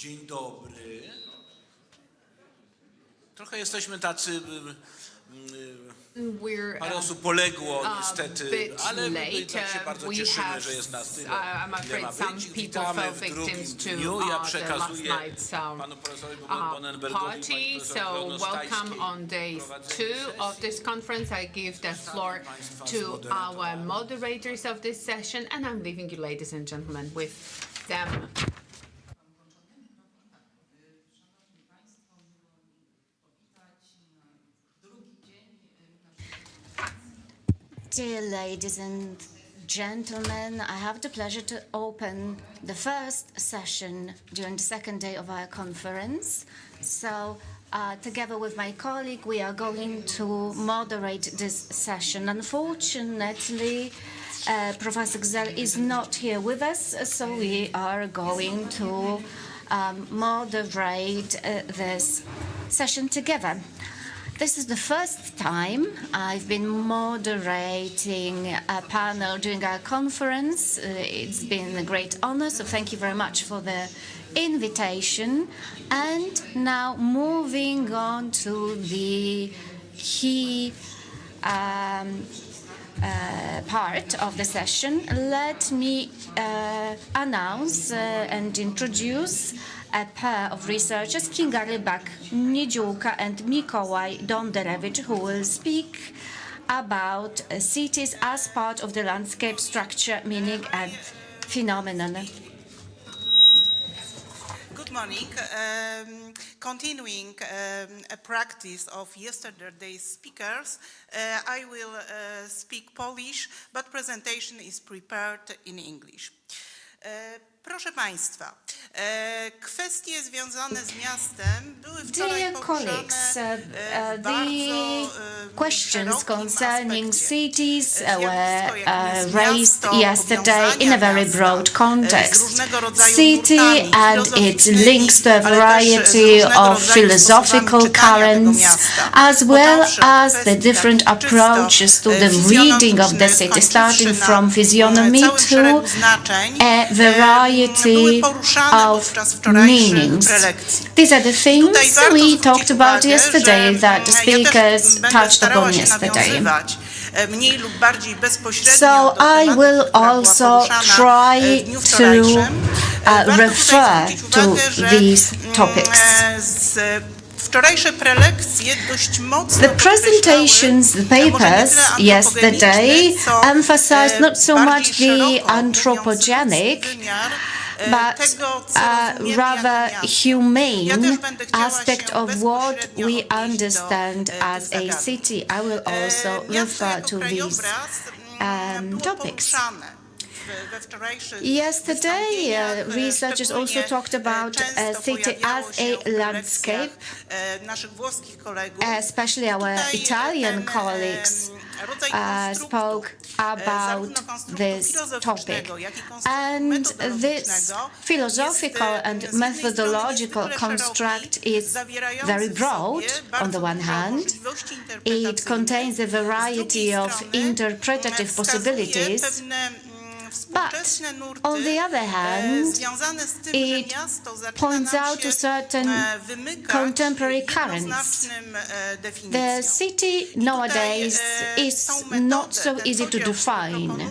Dzień dobry. Trochę jesteśmy tacy... Parę osób poległo niestety, ale my tak się bardzo cieszymy, że jest nas tyle, ile ma być. Witamy w drugim dniu. Ja przekazuję panu profesorowi Bonenbergowi, So welcome on day 2 of this conference. I give the floor to our moderators of this session, and I'm leaving you, ladies and gentlemen, with them. Dear ladies and gentlemen, I have the pleasure to open the first session during the second day of our conference. So, together with my colleague, we are going to moderate this session. Unfortunately, Professor Gzel is not here with us, so we are going to moderate this session together. This is the first time I've been moderating a panel during our conference. It's been a great honor, so thank you very much for the invitation. And now moving on to the key part of the session, let me announce and introduce a pair of researchers, Kinga Rybak-Niedziółka and Mikołaj Donderewicz, who will speak about cities as part of the landscape structure, meaning and phenomenon. Good morning. Continuing a practice of yesterday's speakers, I will speak Polish, but presentation is prepared in English. Proszę Państwa, kwestie związane z miastem były wczoraj poruszane w bardzo questions concerning cities were raised yesterday in a very broad context. City and its links to a variety of philosophical currents, as well as the different approaches to the reading of the city, starting from physiognomy to a variety of meanings. These are the things we talked about yesterday, that the speakers touched upon yesterday. So I will also try to refer to these topics. The presentations, the papers yesterday emphasized not so much the anthropogenic, but rather humane aspect of what we understand as a city. I will also refer to these topics. Yesterday, researchers also talked about a city as a landscape, especially our Italian colleagues spoke about this topic. And this philosophical and methodological construct is very broad on the one hand. It contains a variety of interpretative possibilities. But, on the other hand, it points out to certain contemporary currents. The city nowadays is not so easy to define.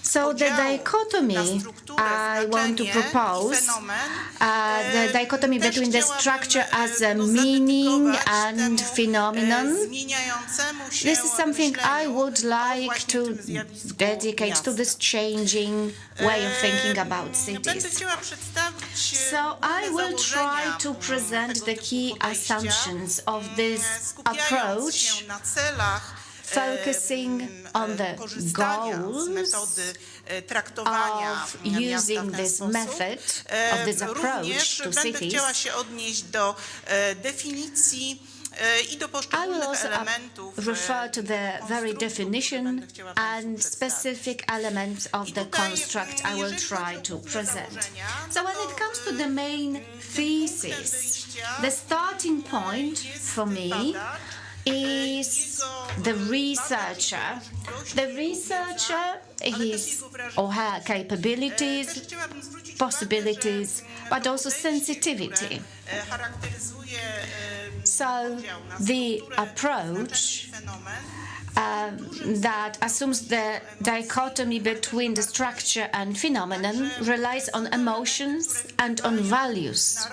So the dichotomy I want to propose, the dichotomy between the structure as a meaning and phenomenon, this is something I would like to dedicate to this changing way of thinking about cities. So I will try to present the key assumptions of this approach, focusing on the goals of using this method, of this approach to cities. I will also refer to the very definition and specific elements of the construct I will try to present. So when it comes to the main thesis, the starting point for me is the researcher. The researcher, his or her capabilities, possibilities, but also sensitivity. So the approach that assumes the dichotomy between the structure and phenomenon relies on emotions and on values.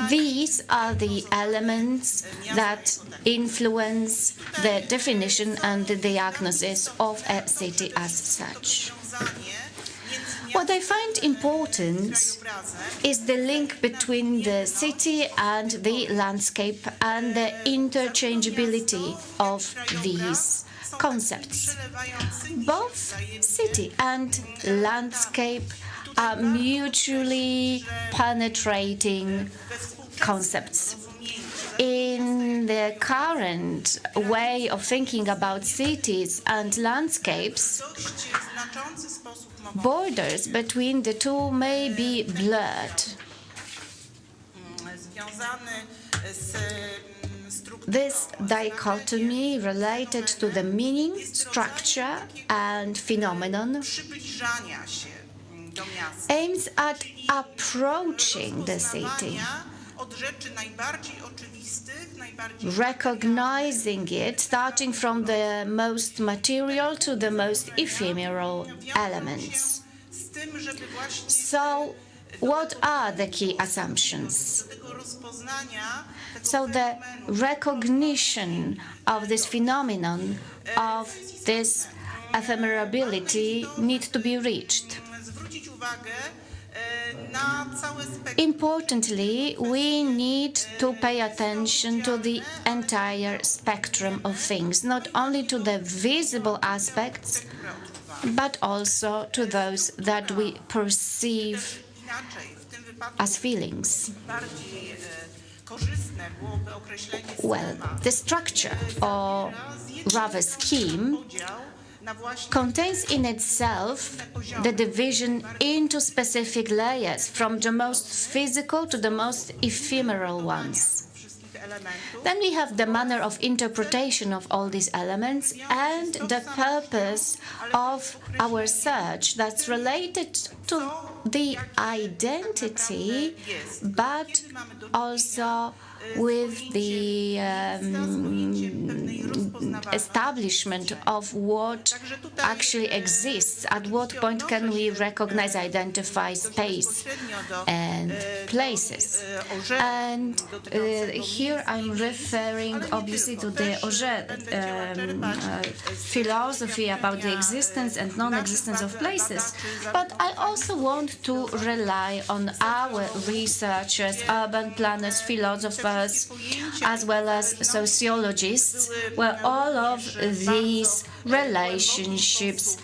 These are the elements that influence the definition and the diagnosis of a city as such. What I find important is the link between the city and the landscape and the interchangeability of these concepts. Both city and landscape are mutually penetrating concepts. In the current way of thinking about cities and landscapes, borders between the two may be blurred. This dichotomy related to the meaning, structure, and phenomenon aims at approaching the city, recognizing it, starting from the most material to the most ephemeral elements. So, what are the key assumptions? So, the recognition of this phenomenon, of this ephemerability, needs to be reached. Importantly, we need to pay attention to the entire spectrum of things, not only to the visible aspects, but also to those that we perceive as feelings. Well, the structure, or rather scheme, contains in itself the division into specific layers, from the most physical to the most ephemeral ones. Then we have the manner of interpretation of all these elements and the purpose of our search that's related to the identity, but also with the establishment of what actually exists. At what point can we recognize, identify space and places? And here I'm referring obviously to the Auger philosophy about the existence and non-existence of places. But I also want to rely on our researchers, urban planners, philosophers, as well as sociologists, where all of these relationships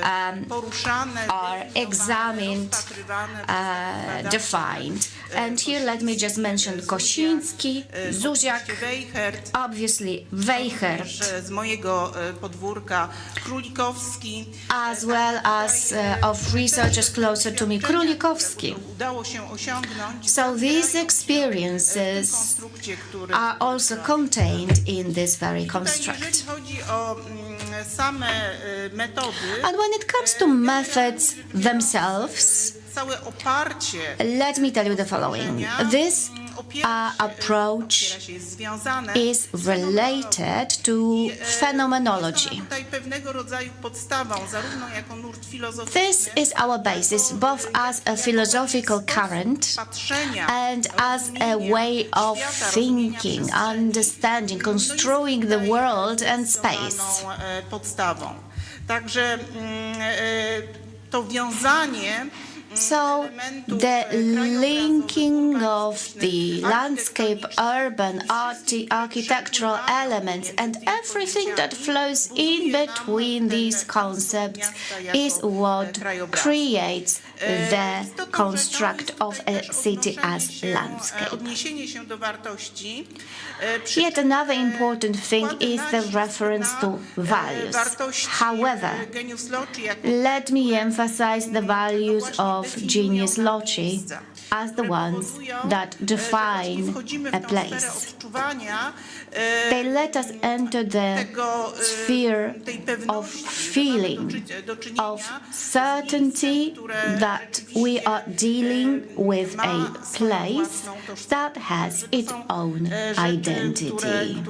are examined, defined. And here let me just mention Kosiński, Zuziak, obviously Weichert, as well as of researchers closer to me, Królikowski. So these experiences are also contained in this very construct. And when it comes to methods themselves, let me tell you the following. This approach is related to phenomenology. This is our basis, both as a philosophical current and as a way of thinking, understanding, construing the world and space. So the linking of the landscape, urban, architectural elements and everything that flows in between these concepts is what creates the construct of a city as landscape. Yet another important thing is the reference to values. However, let me emphasize the values of of genius loci as the ones that define a place. They let us enter the sphere of feeling, of certainty that we are dealing with a place that has its own identity.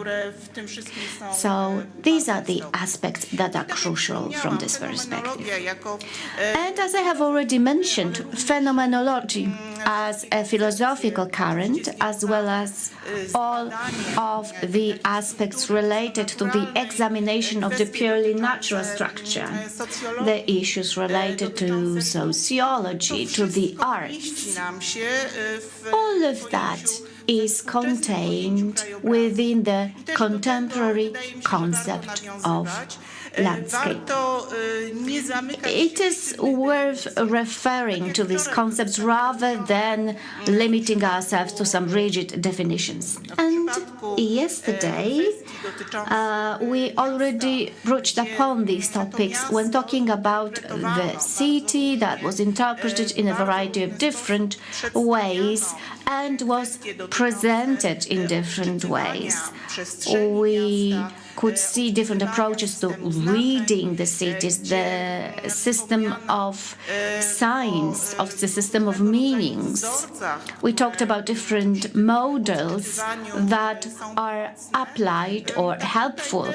So these are the aspects that are crucial from this perspective. And as I have already mentioned, phenomenology as a philosophical current, as well as all of the aspects related to the examination of the purely natural structure, the issues related to sociology, to the arts, all of that is contained within the contemporary concept of landscape. It is worth referring to these concepts rather than limiting ourselves to some rigid definitions. And yesterday, we already brushed upon these topics when talking about the city that was interpreted in a variety of different ways and was presented in different ways. We could see different approaches to reading the cities, the system of signs, of the system of meanings. We talked about different models that are applied or helpful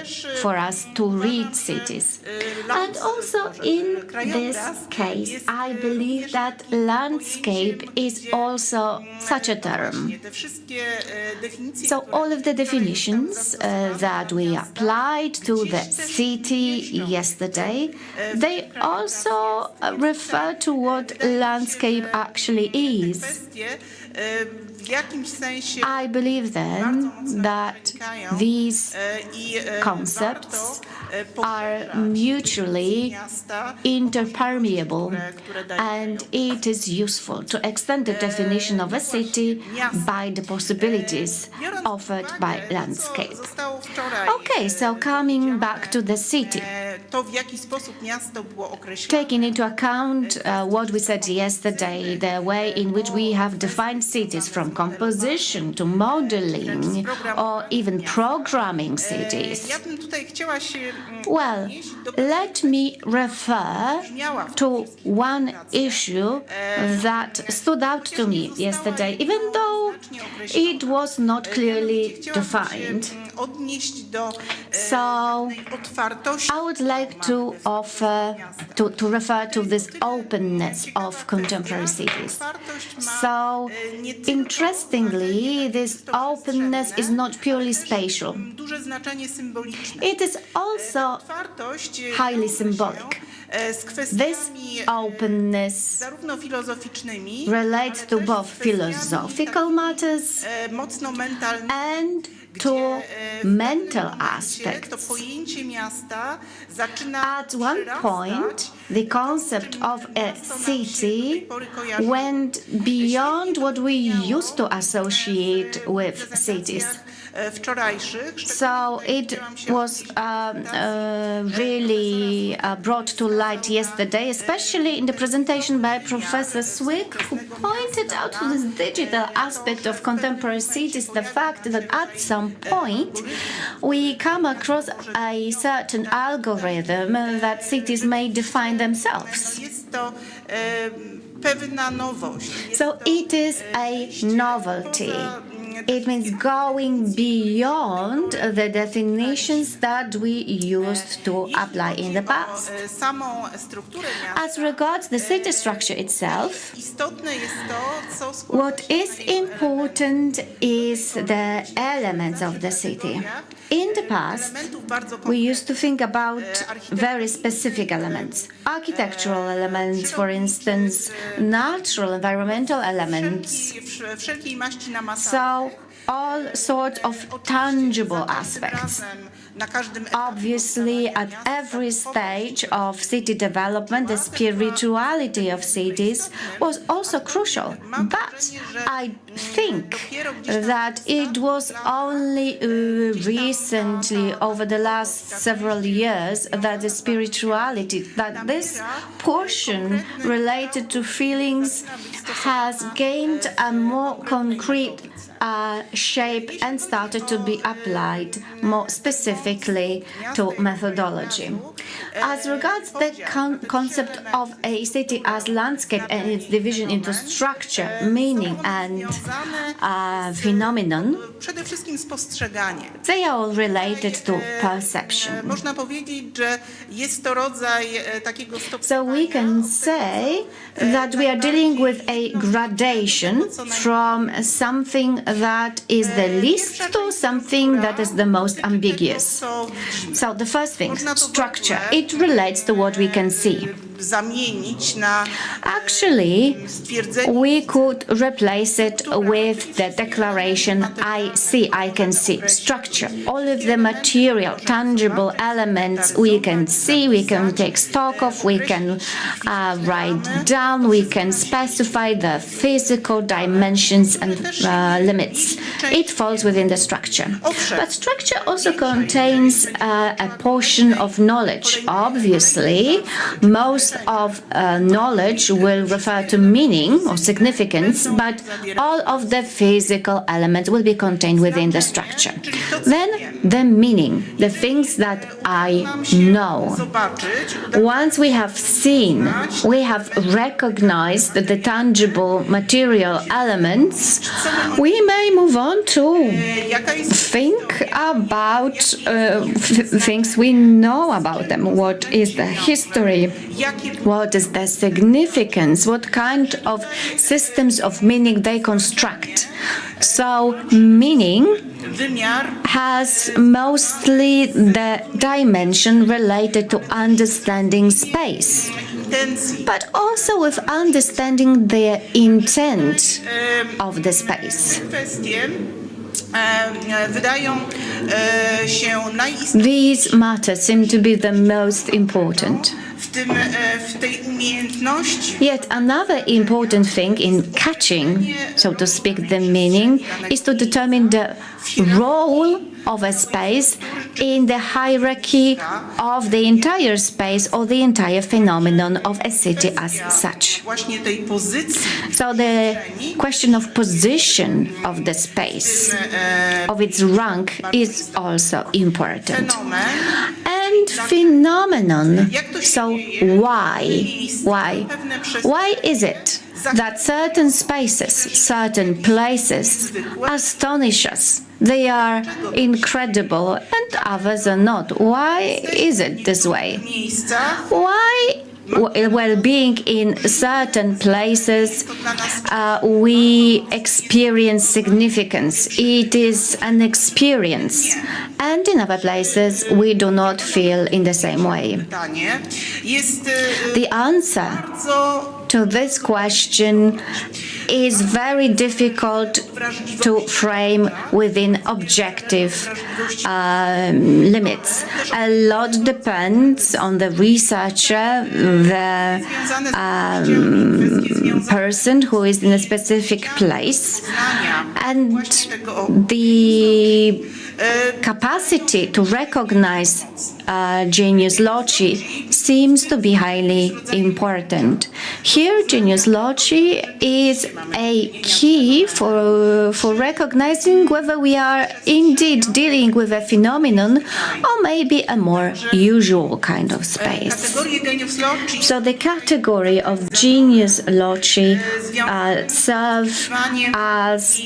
for us to read cities. And also in this case, I believe that landscape is also such a term. So all of the definitions that we applied to the city yesterday, they also refer to what landscape actually is. I believe then that these concepts are mutually interpermeable, and it is useful to extend the definition of a city by the possibilities offered by landscape. Okay, so coming back to the city, taking into account what we said yesterday, the way in which we have defined cities from composition to modeling or even programming cities. Well, let me refer to one issue that stood out to me yesterday, even though it was not clearly defined. So I would like to refer to this openness of contemporary cities. So interestingly, this openness is not purely spatial. It is also highly symbolic. This openness relates to both philosophical matters and to mental aspects. At one point, the concept of a city went beyond what we used to associate with cities. So it was really brought to light yesterday, especially in the presentation by Professor Swick, who pointed out to this digital aspect of contemporary cities, the fact that at some point we come across a certain algorithm that cities may define themselves. So it is a novelty. It means going beyond the definitions that we used to apply in the past. As regards the city structure itself, what is important is the elements of the city. In the past, we used to think about very specific elements, architectural elements, for instance, natural, environmental elements. So all sorts of tangible aspects. Obviously, at every stage of city development, the spirituality of cities was also crucial. But I think that it was only recently, over the last several years, that the spirituality, that this portion related to feelings has gained a more concrete shape and started to be applied more specifically to methodology. As regards the concept of a city as landscape and its division into structure, meaning and phenomenon, they are all related to perception. So we can say that we are dealing with a gradation from something that is the least to something that is the most ambiguous. So the first thing, structure, it relates to what we can see. Actually, we could replace it with the declaration, I see, I can see. Structure, all of the material, tangible elements we can see, we can take stock of, we can write down, we can specify the physical dimensions and limits. It falls within the structure. But structure also contains a portion of knowledge. Obviously, most of knowledge will refer to meaning or significance, but all of the physical elements will be contained within the structure. Then the meaning, the things that I know. Once we have seen, we have recognized the tangible material elements, we may move on to think about things we know about them. What is the history? What is the significance? What kind of systems of meaning they construct? So meaning has mostly the dimension related to understanding space, but also with understanding the intent of the space. These matters seem to be the most important. Yet another important thing in catching, so to speak, the meaning is to determine the role of a space in the hierarchy of the entire space or the entire phenomenon of a city as such. So the question of position of the space, of its rank, is also important. And phenomenon, so why? Why is it that certain spaces, certain places astonish us? They are incredible and others are not. Why is it this way? Why? Well, being in certain places, we experience significance. It is an experience. And in other places, we do not feel in the same way. The answer to this question is very difficult to frame within objective limits. A lot depends on the researcher, the person who is in a specific place, and the capacity to recognize genius loci seems to be highly important. Here, genius loci is a key for recognizing whether we are indeed dealing with a phenomenon or maybe a more usual kind of space. So the category of genius loci serve as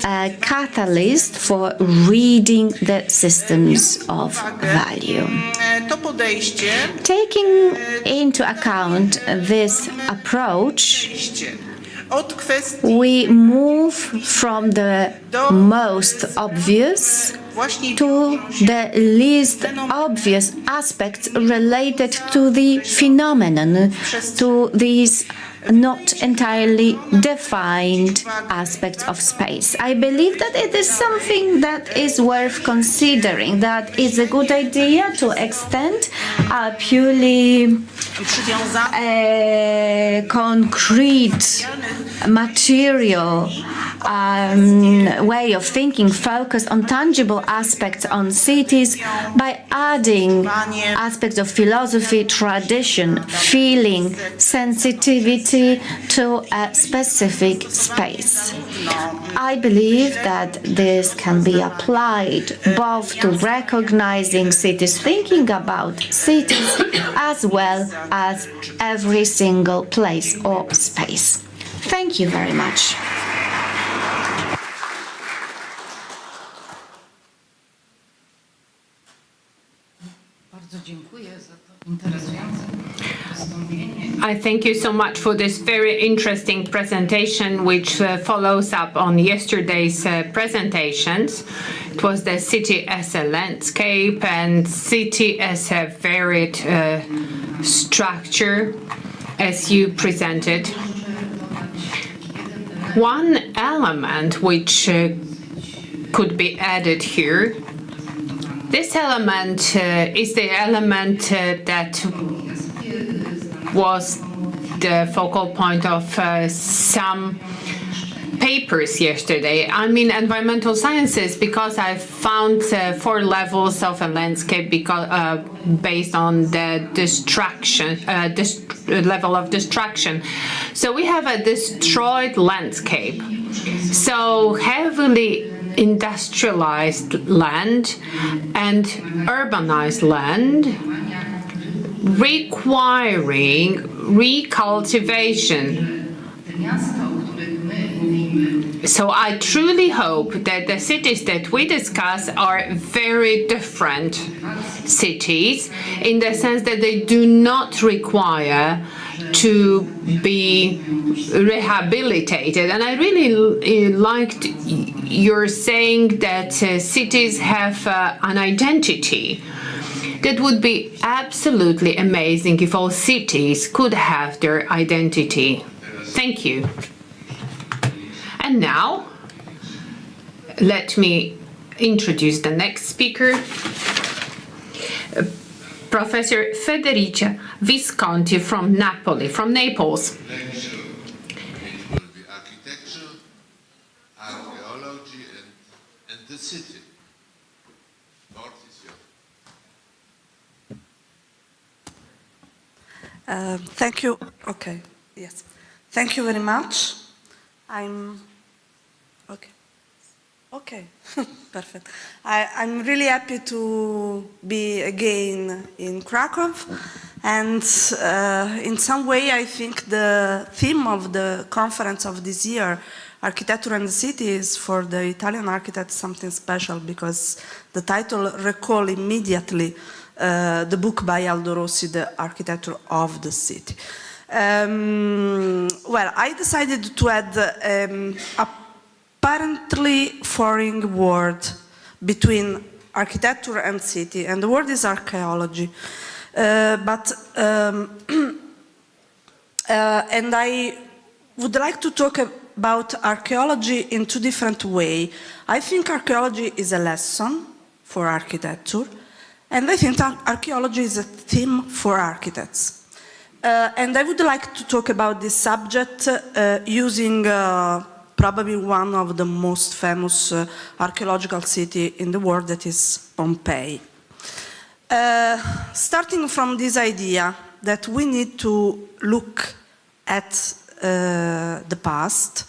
a catalyst for reading the systems of value. Taking into account this approach, we move from the most obvious to the least obvious aspects related to the phenomenon, to these not entirely defined aspects of space. I believe that it is something that is worth considering, that it's a good idea to extend a purely concrete, material way of thinking, focus on tangible aspects on cities by adding aspects of philosophy, tradition, feeling, sensitivity to a specific space. I believe that this can be applied both to recognizing cities, thinking about cities, as well as every single place or space. Thank you very much. I thank you so much for this very interesting presentation, which follows up on yesterday's presentations. It was the city as a landscape and city as a varied structure, as you presented. One element which could be added here, this element is the element that was the focal point of some papers yesterday. I mean environmental sciences, because I found 4 levels of a landscape based on the destruction, level of destruction. So we have a destroyed landscape. So heavily industrialized land and urbanized land requiring recultivation. So I truly hope that the cities that we discuss are very different cities in the sense that they do not require to be rehabilitated. And I really liked your saying that cities have an identity. That would be absolutely amazing if all cities could have their identity. Thank you. And now, let me introduce the next speaker, Professor Federica Visconti from Naples. Lecture will be architecture, archaeology, and the city. Thank you. Okay. Yes. Thank you very much. I'm okay. Okay. Perfect. I'm really happy to be again in Krakow, and in some way I think the theme of the conference of this year, Architecture and the City, is for the Italian architects something special, because the title recall immediately the book by Aldo Rossi, The Architecture of the City. Well, I decided to add apparently foreign word between architecture and city, and the word is archaeology. And I would like to talk about archaeology in 2 different ways. I think archaeology is a lesson for architecture, and I think archaeology is a theme for architects. And I would like to talk about this subject using probably one of the most famous archaeological city in the world, that is Pompeii. Starting from this idea that we need to look at the past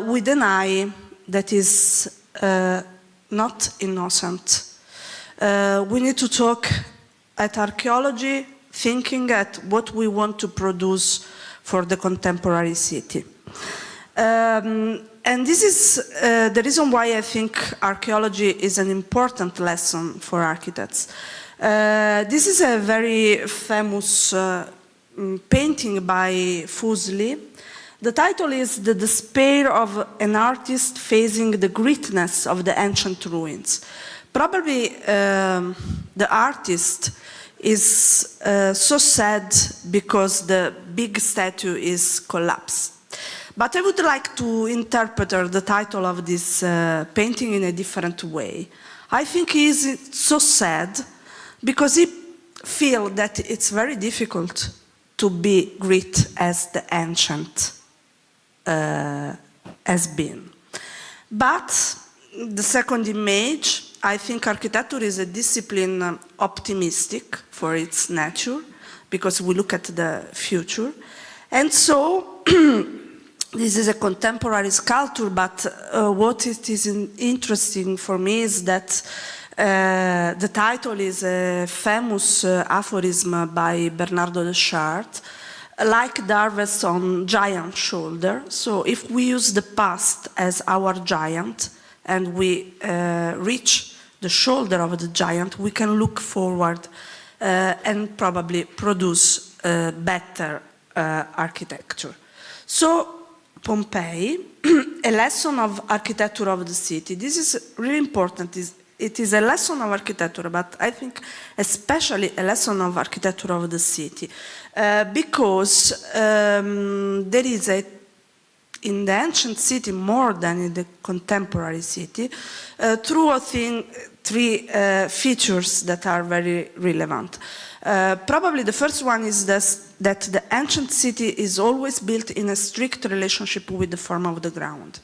with an eye that is not innocent. We need to talk at archaeology thinking at what we want to produce for the contemporary city. And this is the reason why I think archaeology is an important lesson for architects. This is a very famous painting by Fuseli The title is The Despair of an Artist Facing the Greatness of the Ancient Ruins. Probably the artist is so sad because the big statue is collapsed. But I would like to interpret the title of this painting in a different way. I think he is so sad because he feels that it's very difficult to be great as the ancient has been. But the second image, I think architecture is a discipline optimistic for its nature, because we look at the future. And so, this is a contemporary sculpture, but what it is interesting for me is that the title is a famous aphorism by Bernardo de Chartres, like the harvest on giant shoulder. So if we use the past as our giant and we reach the shoulder of the giant, we can look forward and probably produce better architecture. So Pompeii, a lesson of architecture of the city. This is really important. It is a lesson of architecture, but I think especially a lesson of architecture of the city, because there is in the ancient city more than in the contemporary city, three features that are very relevant. Probably the first one is that the ancient city is always built in a strict relationship with the form of the ground.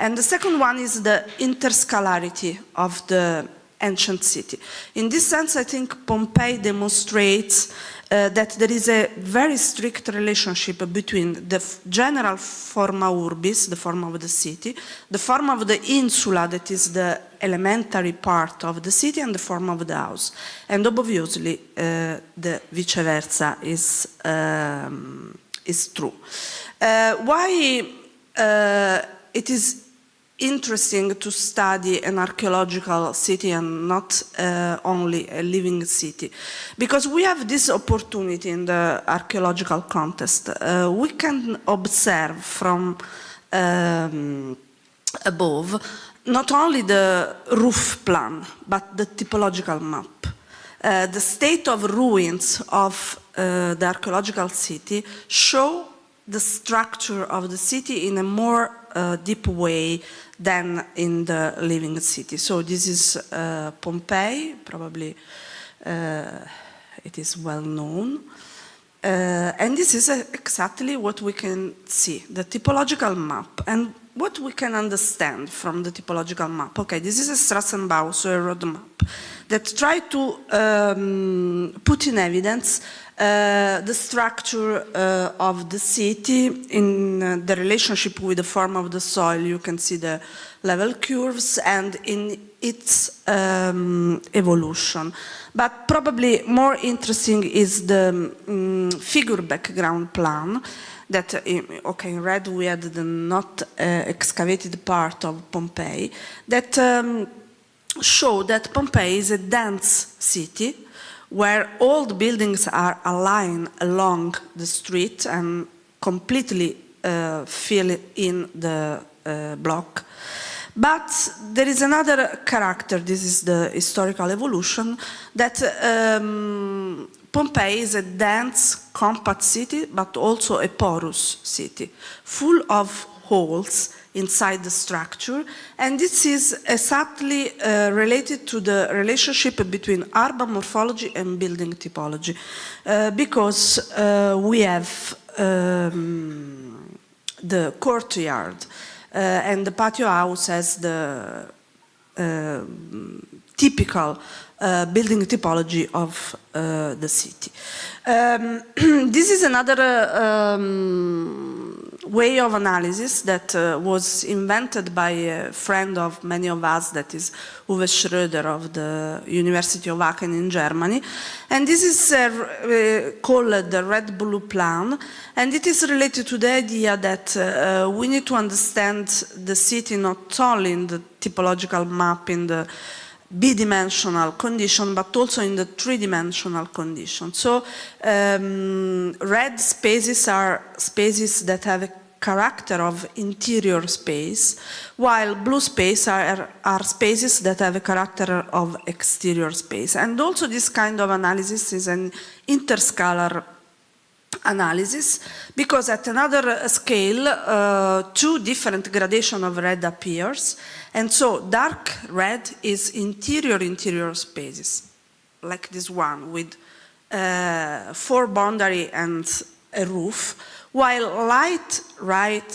And the second one is the interscalarity of the ancient city. In this sense, I think Pompeii demonstrates that there is a very strict relationship between the general forma urbis, the form of the city, the form of the insula, that is the elementary part of the city, and the form of the house. And obviously, the vice versa is true. Why it is interesting to study an archaeological city and not only a living city? Because we have this opportunity in the archaeological context. We can observe from above not only the roof plan, but the typological map. The state of ruins of the archaeological city show the structure of the city in a more deep way than in the living city. So this is Pompeii, probably it is well known. And this is exactly what we can see, the typological map. And what we can understand from the typological map. Okay, this is a Strassenbau, so a road map, that try to put in evidence the structure of the city in the relationship with the form of the soil. You can see the level curves and in its evolution. But probably more interesting is the figure background plan that, okay, in red we had the not excavated part of Pompeii that show that Pompeii is a dense city where all the buildings are aligned along the street and completely fill in the block. But there is another character, this is the historical evolution, that Pompeii is a dense, compact city, but also a porous city, full of holes inside the structure, and this is exactly related to the relationship between urban morphology and building typology, because we have the courtyard and the patio house as the typical building typology of the city. This is another way of analysis that was invented by a friend of many of us, that is Uwe Schröder of the University of Aachen in Germany. And this is called the red-blue plan, and it is related to the idea that we need to understand the city not only in the typological map, in the bidimensional condition, but also in the three-dimensional condition. So red spaces are spaces that have a character of interior space, while blue space are spaces that have a character of exterior space. And also this kind of analysis is an interscalar analysis, because at another scale, two different gradations of red appears, and so dark red is interior spaces, like this one with 4 boundary and a roof, while light red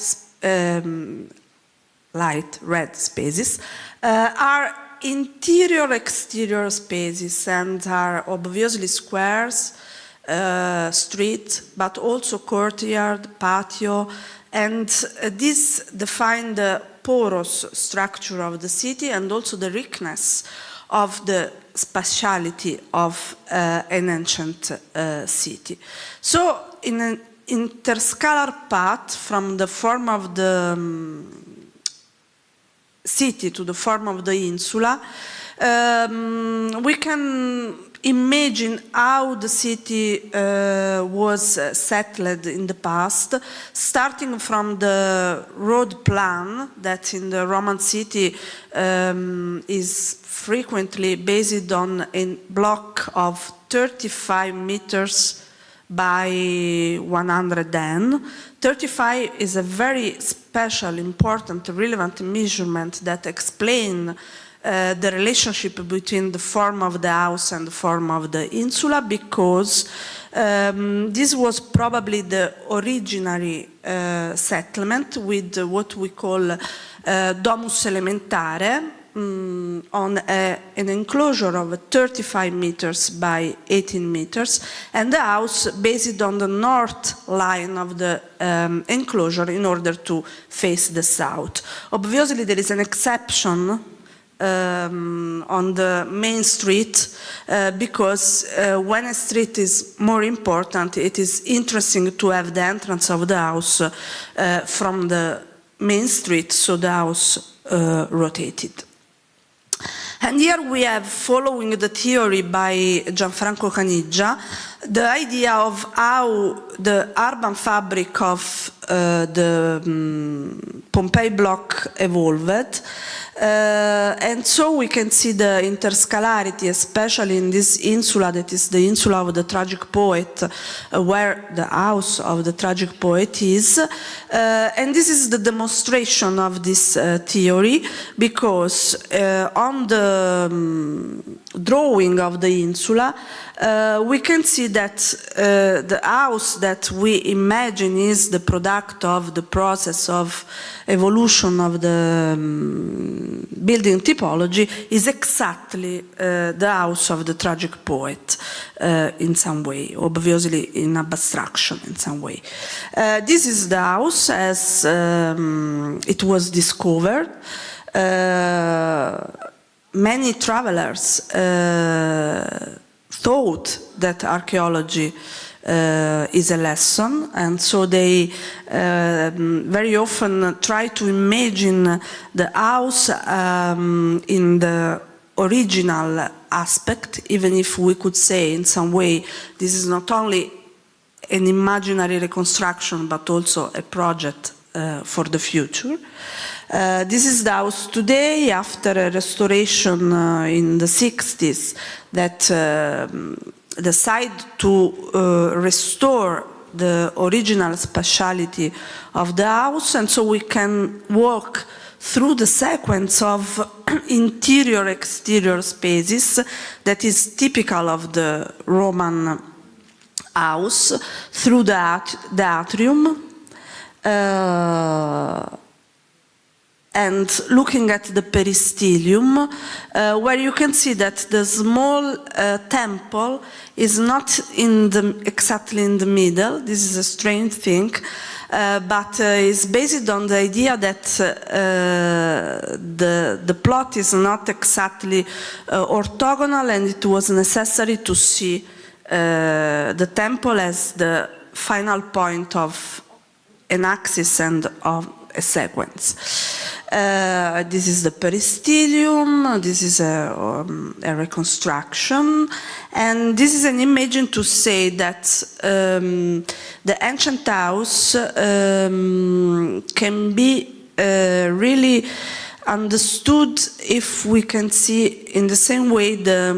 spaces are exterior spaces and are obviously squares, street, but also courtyard, patio, and this define the porous structure of the city and also the richness of the spatiality of an ancient city. So in an interscalar path from the form of the city to the form of the insula, we can imagine how the city was settled in the past, starting from the road plan that in the Roman city is frequently based on a block of 35 meters by 110. 35 is a very special, important, relevant measurement that explains the relationship between the form of the house and the form of the insula, because this was probably the originary settlement with what we call domus elementare, on an enclosure of 35 meters by 18 meters, and the house based on the north line of the enclosure in order to face the south. Obviously, there is an exception on the main street because when a street is more important, it is interesting to have the entrance of the house from the main street, so the house rotated. And here we have, following the theory by Gianfranco Caniggia, the idea of how the urban fabric of the Pompeii block evolved. And so we can see the interscalarity, especially in this insula, that is the insula of the tragic poet, where the house of the tragic poet is. And this is the demonstration of this theory, because on the drawing of the insula, we can see that the house that we imagine is the product of the process of evolution of the building typology is exactly the house of the tragic poet in some way, obviously in abstraction in some way. This is the house as it was discovered. Many travelers thought that archaeology is a lesson, and so they very often try to imagine the house in the original aspect, even if we could say in some way this is not only an imaginary reconstruction but also a project for the future. This is the house today after a restoration in the 60s that decided to restore the original spatiality of the house, and so we can walk through the sequence of interior-exterior spaces that is typical of the Roman house, through the atrium, and looking at the peristelium, where you can see that the small temple is not exactly in the middle. This is a strange thing, but is based on the idea that the plot is not exactly orthogonal, and it was necessary to see the temple as the final point of an axis and of a sequence. This is the peristelium, this is a reconstruction, and this is an image to say that the ancient house can be really understood if we can see in the same way the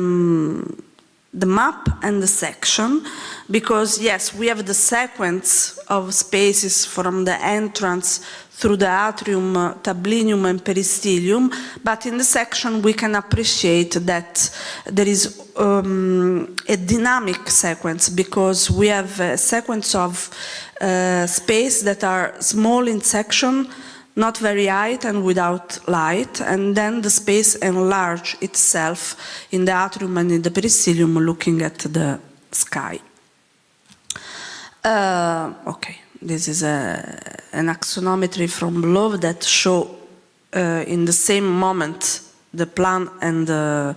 map and the section, because yes, we have the sequence of spaces from the entrance through the atrium, tablinum and peristelium, but in the section we can appreciate that there is a dynamic sequence, because we have a sequence of space that are small in section, not very high and without light, and then the space enlarge itself in the atrium and in the peristelium looking at the sky. Okay, this is an axonometry from below that show in the same moment the plan and the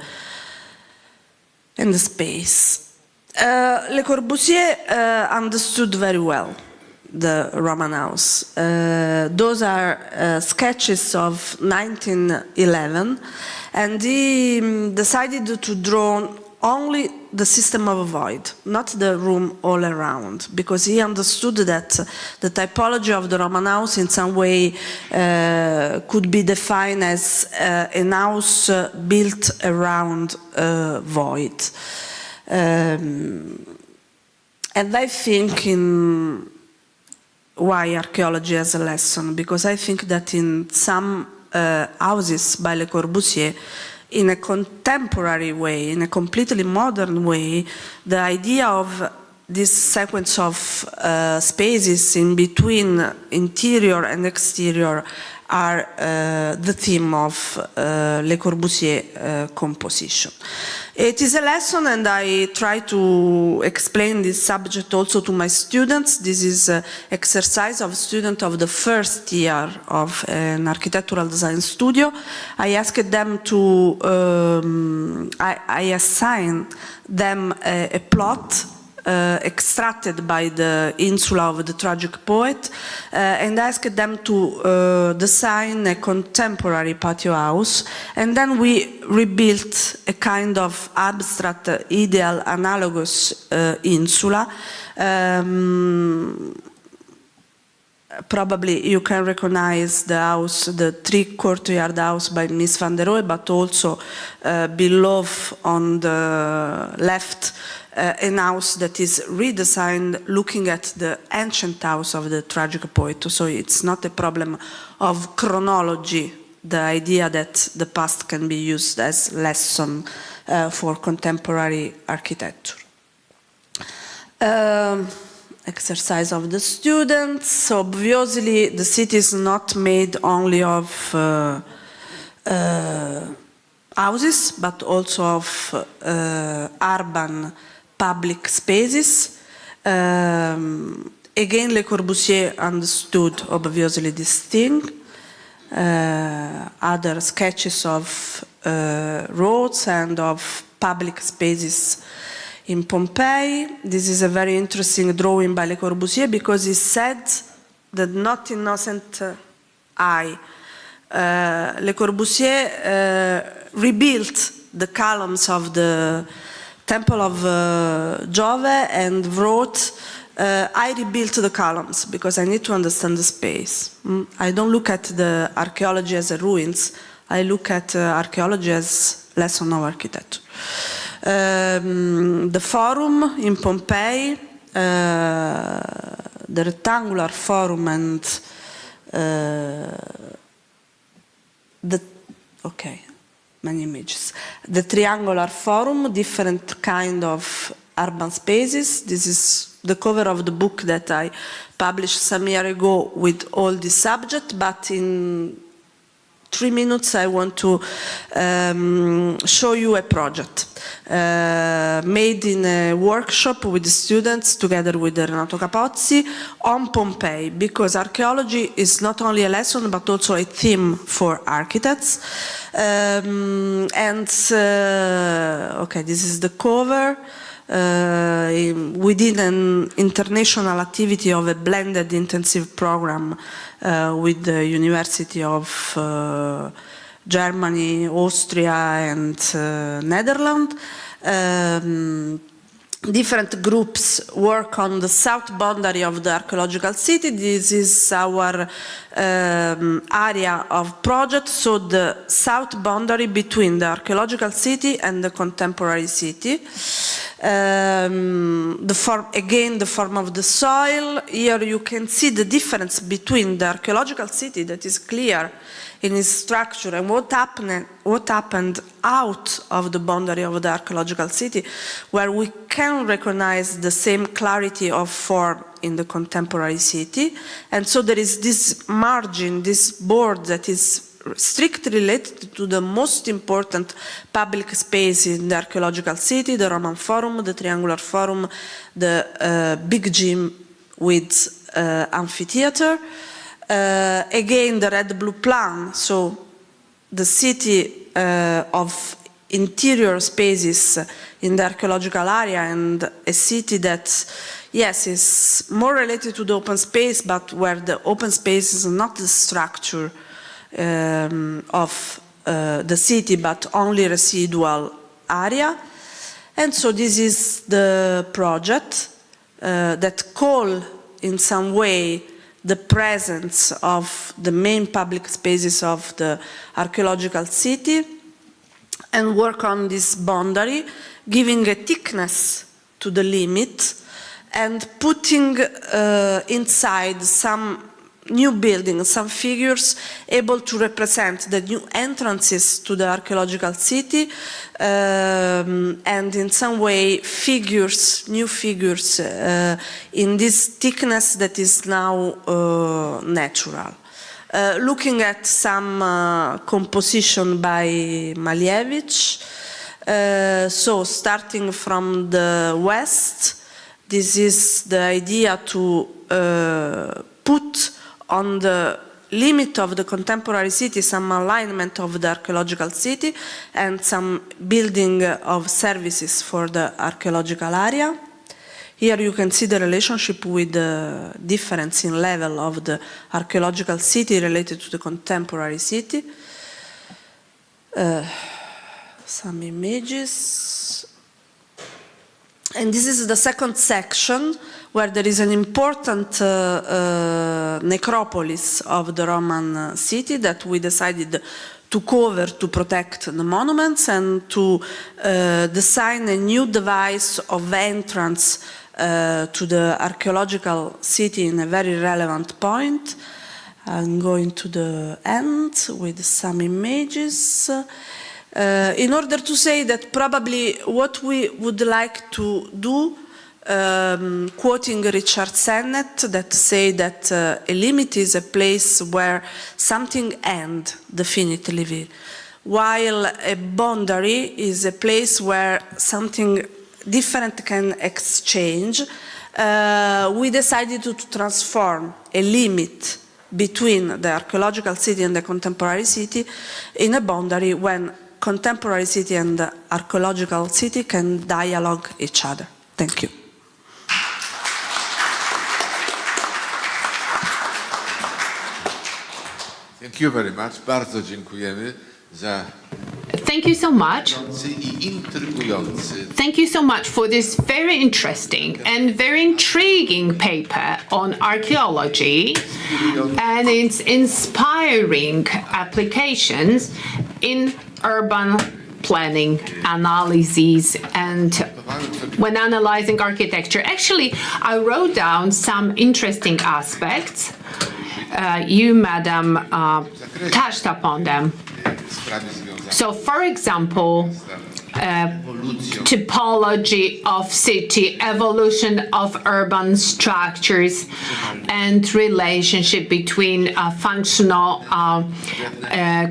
space. Le Corbusier understood very well the Roman house. Those are sketches of 1911, and he decided to draw only the system of a void, not the room all around, because he understood that the typology of the Roman house in some way could be defined as a house built around a void. And I think why archaeology has a lesson, because I think that in some houses by Le Corbusier, in a contemporary way, in a completely modern way, the idea of this sequence of spaces in between interior and exterior are the theme of Le Corbusier composition. It is a lesson, and I try to explain this subject also to my students. This is an exercise of students of the first year of an architectural design studio. I asked them to, I assigned them a plot extracted by the insula of the tragic poet, and asked them to design a contemporary patio house, and then we rebuilt a kind of abstract, ideal, analogous insula. Probably you can recognize the house, the three-courtyard house by Miss van der Rohe, but also below on the left, an house that is redesigned looking at the ancient house of the tragic poet. So it's not a problem of chronology, the idea that the past can be used as lesson for contemporary architecture. Exercise of the students. So obviously the city is not made only of houses, but also of urban public spaces. Again, Le Corbusier understood obviously this thing. Other sketches of roads and of public spaces in Pompeii. This is a very interesting drawing by Le Corbusier, because he said that not innocent eye. Le Corbusier rebuilt the columns of the Temple of Jove and wrote, I rebuilt the columns because I need to understand the space. I don't look at the archaeology as a ruins, I look at archaeology as lesson of architecture. The forum in Pompeii, the rectangular forum and many images. The triangular forum, different kind of urban spaces. This is the cover of the book that I published some year ago with all this subject, but in 3 minutes I want to show you a project made in a workshop with the students together with Renato Capozzi on Pompeii, because archaeology is not only a lesson but also a theme for architects. Okay, this is the cover. within an international activity of a blended intensive program with the University of Germany, Austria, and Netherlands. Different groups work on the south boundary of the archaeological city. This is our area of project, so the south boundary between the archaeological city and the contemporary city. The form of the soil. Here you can see the difference between the archaeological city that is clear in its structure and what happened out of the boundary of the archaeological city, where we can recognize the same clarity of form in the contemporary city. And so there is this margin, this board that is strictly related to the most important public space in the archaeological city, the Roman Forum, the Triangular Forum, the big gym with amphitheater. Again, the red-blue plan, so the city of interior spaces in the archaeological area, and a city that, yes, is more related to the open space, but where the open space is not the structure of the city, but only residual area. And so this is the project that call in some way the presence of the main public spaces of the archaeological city and work on this boundary, giving a thickness to the limit and putting inside some new buildings, some figures able to represent the new entrances to the archaeological city, and in some way new figures in this thickness that is now natural. Looking at some composition by Malievich, so starting from the west, this is the idea to put on the limit of the contemporary city some alignment of the archaeological city and some building of services for the archaeological area. Here you can see the relationship with the difference in level of the archaeological city related to the contemporary city. Some images. And this is the second section, where there is an important necropolis of the Roman city that we decided to cover to protect the monuments and to design a new device of entrance to the archaeological city in a very relevant point. I'm going to the end with some images. In order to say that probably what we would like to do, quoting Richard Sennett, that say that a limit is a place where something ends definitively, while a boundary is a place where something different can exchange. We decided to transform a limit between the archaeological city and the contemporary city in a boundary when contemporary city and the archaeological city can dialogue each other. Thank you. Thank you very much. Bardzo dziękujemy za Thank you so much. i intrygujący. Thank you so much for this very interesting and very intriguing paper on archaeology and its inspiring applications in urban planning analyses and when analyzing architecture. Actually, I wrote down some interesting aspects. You, madam, touched upon them. So, for example, typology of city, evolution of urban structures, and relationship between functional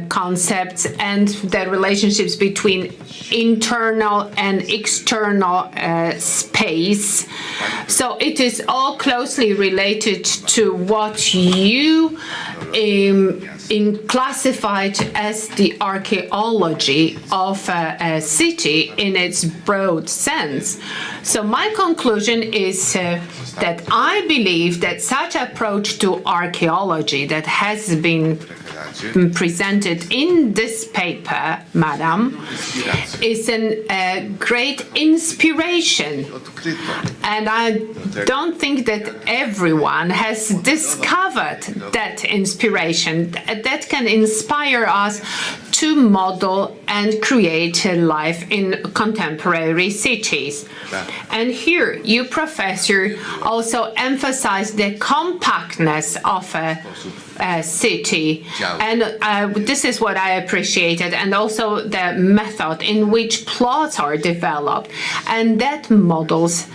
concepts and the relationships between internal and external space. So it is all closely related to what you classified as the archaeology of a city in its broad sense. So my conclusion is that I believe that such approach to archaeology that has been presented in this paper, Madam, is a great inspiration. And I don't think that everyone has discovered that inspiration that can inspire us to model and create a life in contemporary cities. And here, you, Professor, also emphasize the compactness of a city, and this is what I appreciated, and also the method in which plots are developed, and that models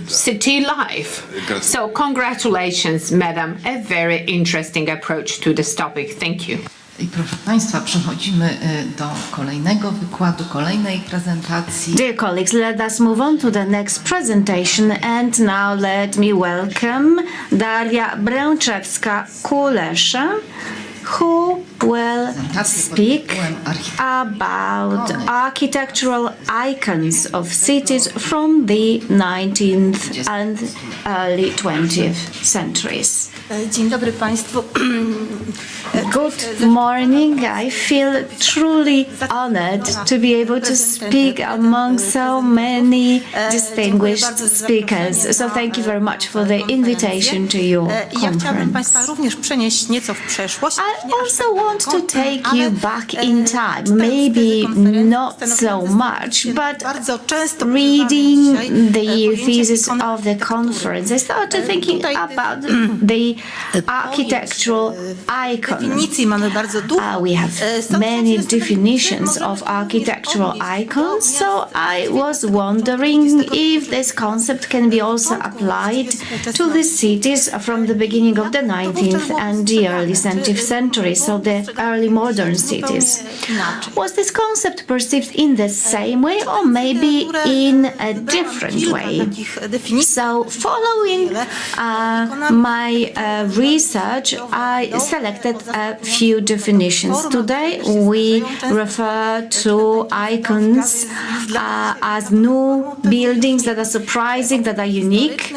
city life. So congratulations, Madam, a very interesting approach to this topic. Thank you. I proszę Państwa, przechodzimy do kolejnego wykładu, kolejnej prezentacji. Dear colleagues, let us move on to the next presentation, and now let me welcome Daria Bręczewska-Kulesza, who will speak about architectural icons of cities from the 19th and early 20th centuries. Dzień dobry Państwu. Good morning. I feel truly honored to be able to speak among so many distinguished speakers. So thank you very much for the invitation to your Ja chciałabym Państwa conference. również przenieść nieco w przeszłość. I also want to take you back in time, maybe not so much, but reading the thesis of the conference, I started thinking about the architectural icon. Definicji mamy bardzo dużo. We have many definitions of architectural icons, so I was wondering if this concept can be also applied to the cities from the beginning of the 19th and the early 20th century, so the early modern cities. Was this concept perceived in the same way or maybe in a different way? So following my research, I selected a few definitions. Today we refer to icons as new buildings that are surprising, that are unique.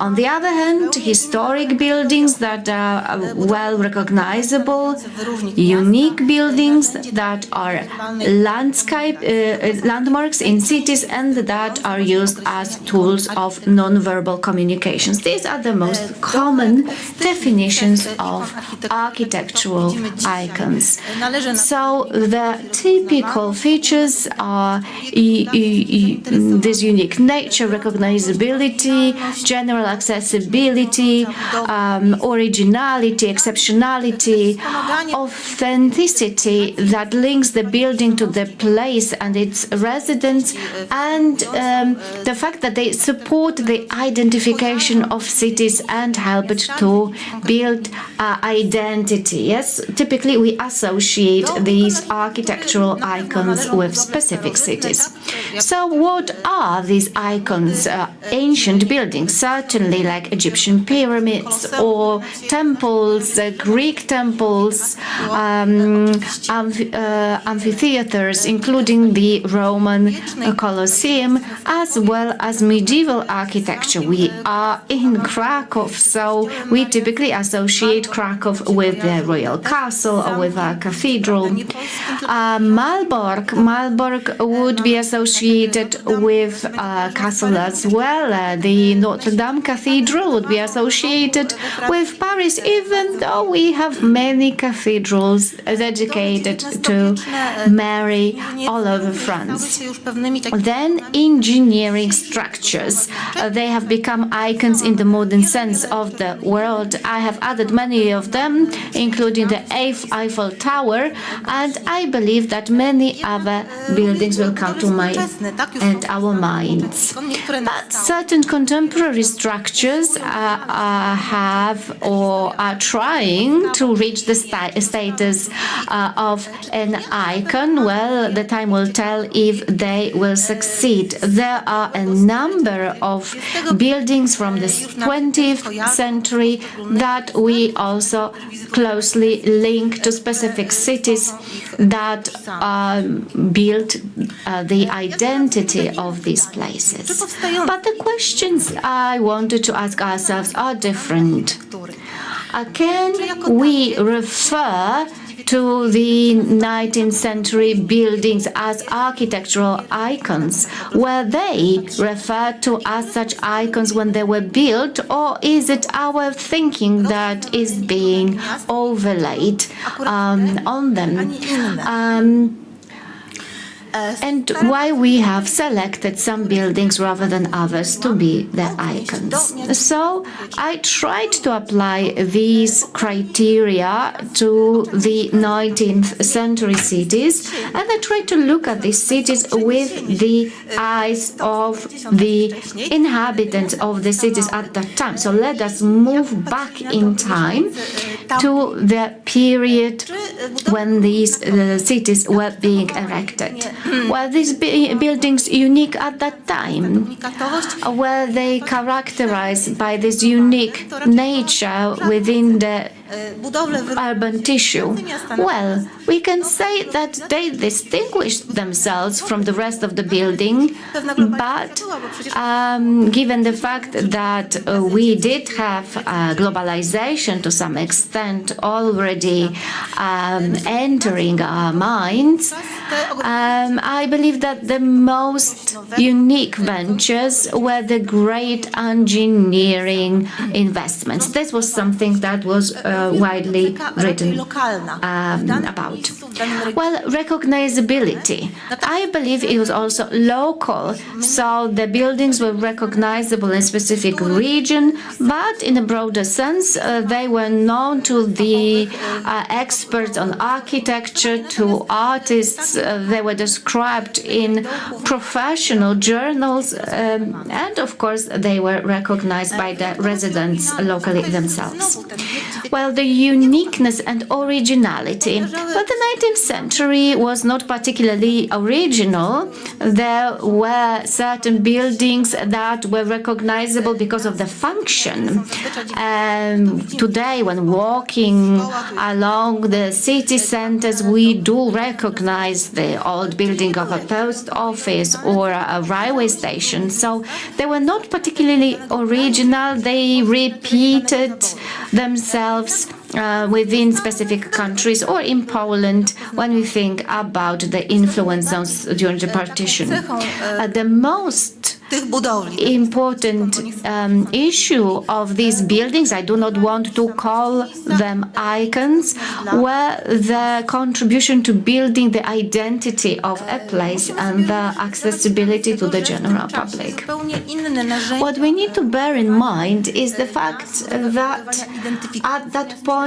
On the other hand, historic buildings that are well recognizable, unique buildings that are landmarks in cities and that are used as tools of non-verbal communications. These are the most common definitions of architectural icons. So the typical features are this unique nature, recognizability, general accessibility, originality, exceptionality, authenticity that links the building to the place and its residents, and the fact that they support the identification of cities and help it to build identity. Yes, typically we associate these architectural icons with specific cities. So what are these icons? Ancient buildings, certainly like Egyptian pyramids or temples, Greek temples, amphitheaters, including the Roman Colosseum, as well as medieval architecture. We are in Krakow, so we typically associate Krakow with the royal castle or with a cathedral. Malbork would be associated with a castle as well. The Notre Dame Cathedral would be associated with Paris, even though we have many cathedrals dedicated to Mary all over France. Then engineering structures. They have become icons in the modern sense of the word. I have added many of them, including the Eiffel Tower, and I believe that many other buildings will come to my and our minds. But certain contemporary structures have or are trying to reach the status status of an icon, well, the time will tell if they will succeed. There are a number of buildings from the 20th century that we also closely link to specific cities that built the identity of these places. But the questions I wanted to ask ourselves are different. Can we refer to the 19th century buildings as architectural icons? Were they referred to as such icons when they were built, or is it our thinking that is being overlaid on them? And why we have selected some buildings rather than others to be the icons. So I tried to apply these criteria to the 19th century cities, and I tried to look at these cities with the eyes of the inhabitants of the cities at that time. So let us move back in time to the period when these cities were being erected. Were these buildings unique at that time? Were they characterized by this unique nature within the urban tissue? Well, we can say that they distinguished themselves from the rest of the building, but given the fact that we did have globalization to some extent already entering our minds, I believe that the most unique ventures were the great engineering investments. This was something that was widely written about. Well, recognizability. I believe it was also local, so the buildings were recognizable in a specific region, but in a broader sense, they were known to the experts on architecture, to artists. They were described in professional journals, and of course, they were recognized by the residents locally themselves. Well, the uniqueness and originality. But the 19th century was not particularly original. There were certain buildings that were recognizable because of the function. Today, when walking along the city centers, we do recognize the old building of a post office or a railway station. So they were not particularly original. They repeated themselves within specific countries, or in Poland when we think about the influence zones during the partition. The most important issue of these buildings, I do not want to call them icons, were the contribution to building the identity of a place and the accessibility to the general public. What we need to bear in mind is the fact that at that point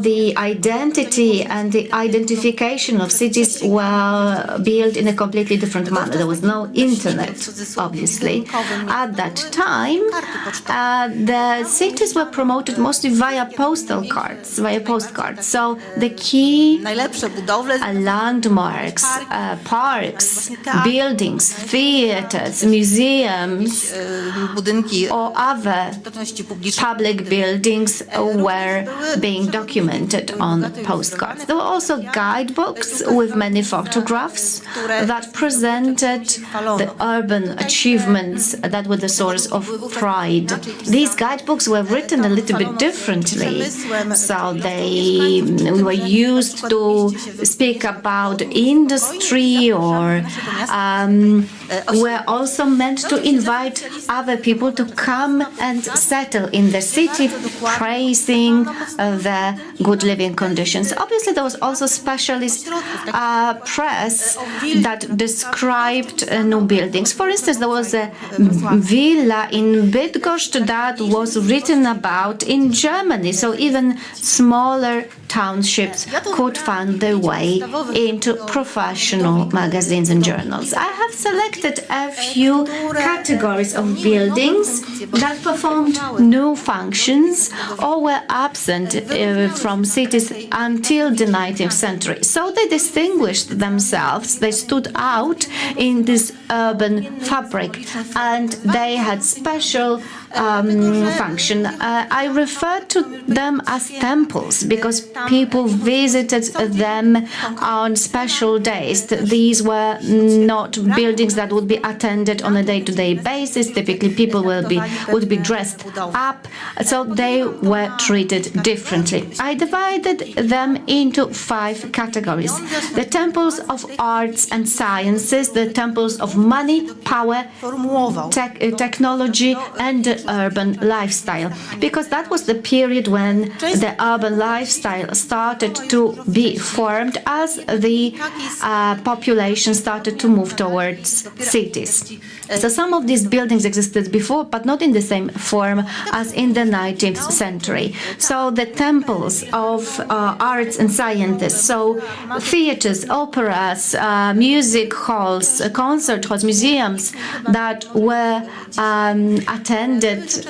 the identity and the identification of cities were built in a completely different manner. There was no internet, obviously. At that time, the cities were promoted mostly via postcards. So the key landmarks, parks, buildings, theaters, museums, or other public buildings were being documented on postcards. There were also guidebooks with many photographs that presented the urban achievements that were the source of pride. These guidebooks were written a little bit differently, so we were used to speak about industry, or were also meant to invite other people to come and settle in the city, praising the good living conditions. Obviously, there was also specialist press that described new buildings. For instance, there was a villa in Bydgoszcz that was written about in Germany, so even smaller townships could find their way into professional magazines and journals. I have selected selected a few categories of buildings that performed new functions or were absent from cities until the 19th century. So they distinguished themselves, they stood out in this urban fabric, and they had special function. I refer to them as temples because people visited them on special days. These were not buildings that would be attended on a day-to-day basis. Typically, people would be dressed up, so they were treated differently. I divided them into 5 categories: the temples of arts and sciences, the temples of money, power, technology, and the urban lifestyle, because that was the period when the urban lifestyle started to be formed as the population started to move towards cities. So some of these buildings existed before, but not in the same form as in the 19th century. So the temples of arts and sciences, so theaters, operas, music halls, concert halls, museums that were attended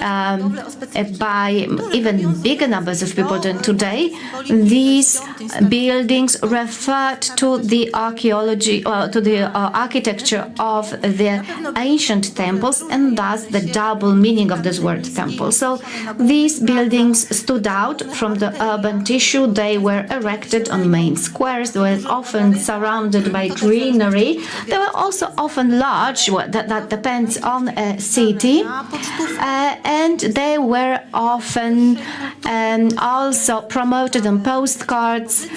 by even bigger numbers of people than today. These buildings referred to the archaeology or to the architecture of the ancient temples, and thus the double meaning of this word temple. So these buildings stood out from the urban tissue. They were erected on main squares. They were often surrounded by greenery. They were also often large. That depends on a city. And they were often also promoted on postcards.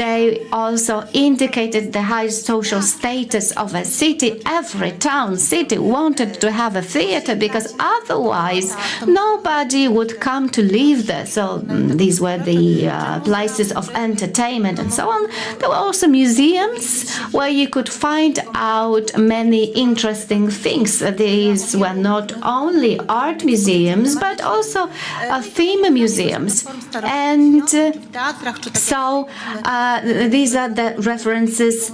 They also indicated the high social status of a city. Every city wanted to have a theater because otherwise nobody would come to live there. So these were the places of entertainment and so on. There were also museums where you could find out many interesting things. These were not only art museums, but also theme museums. And so these are the references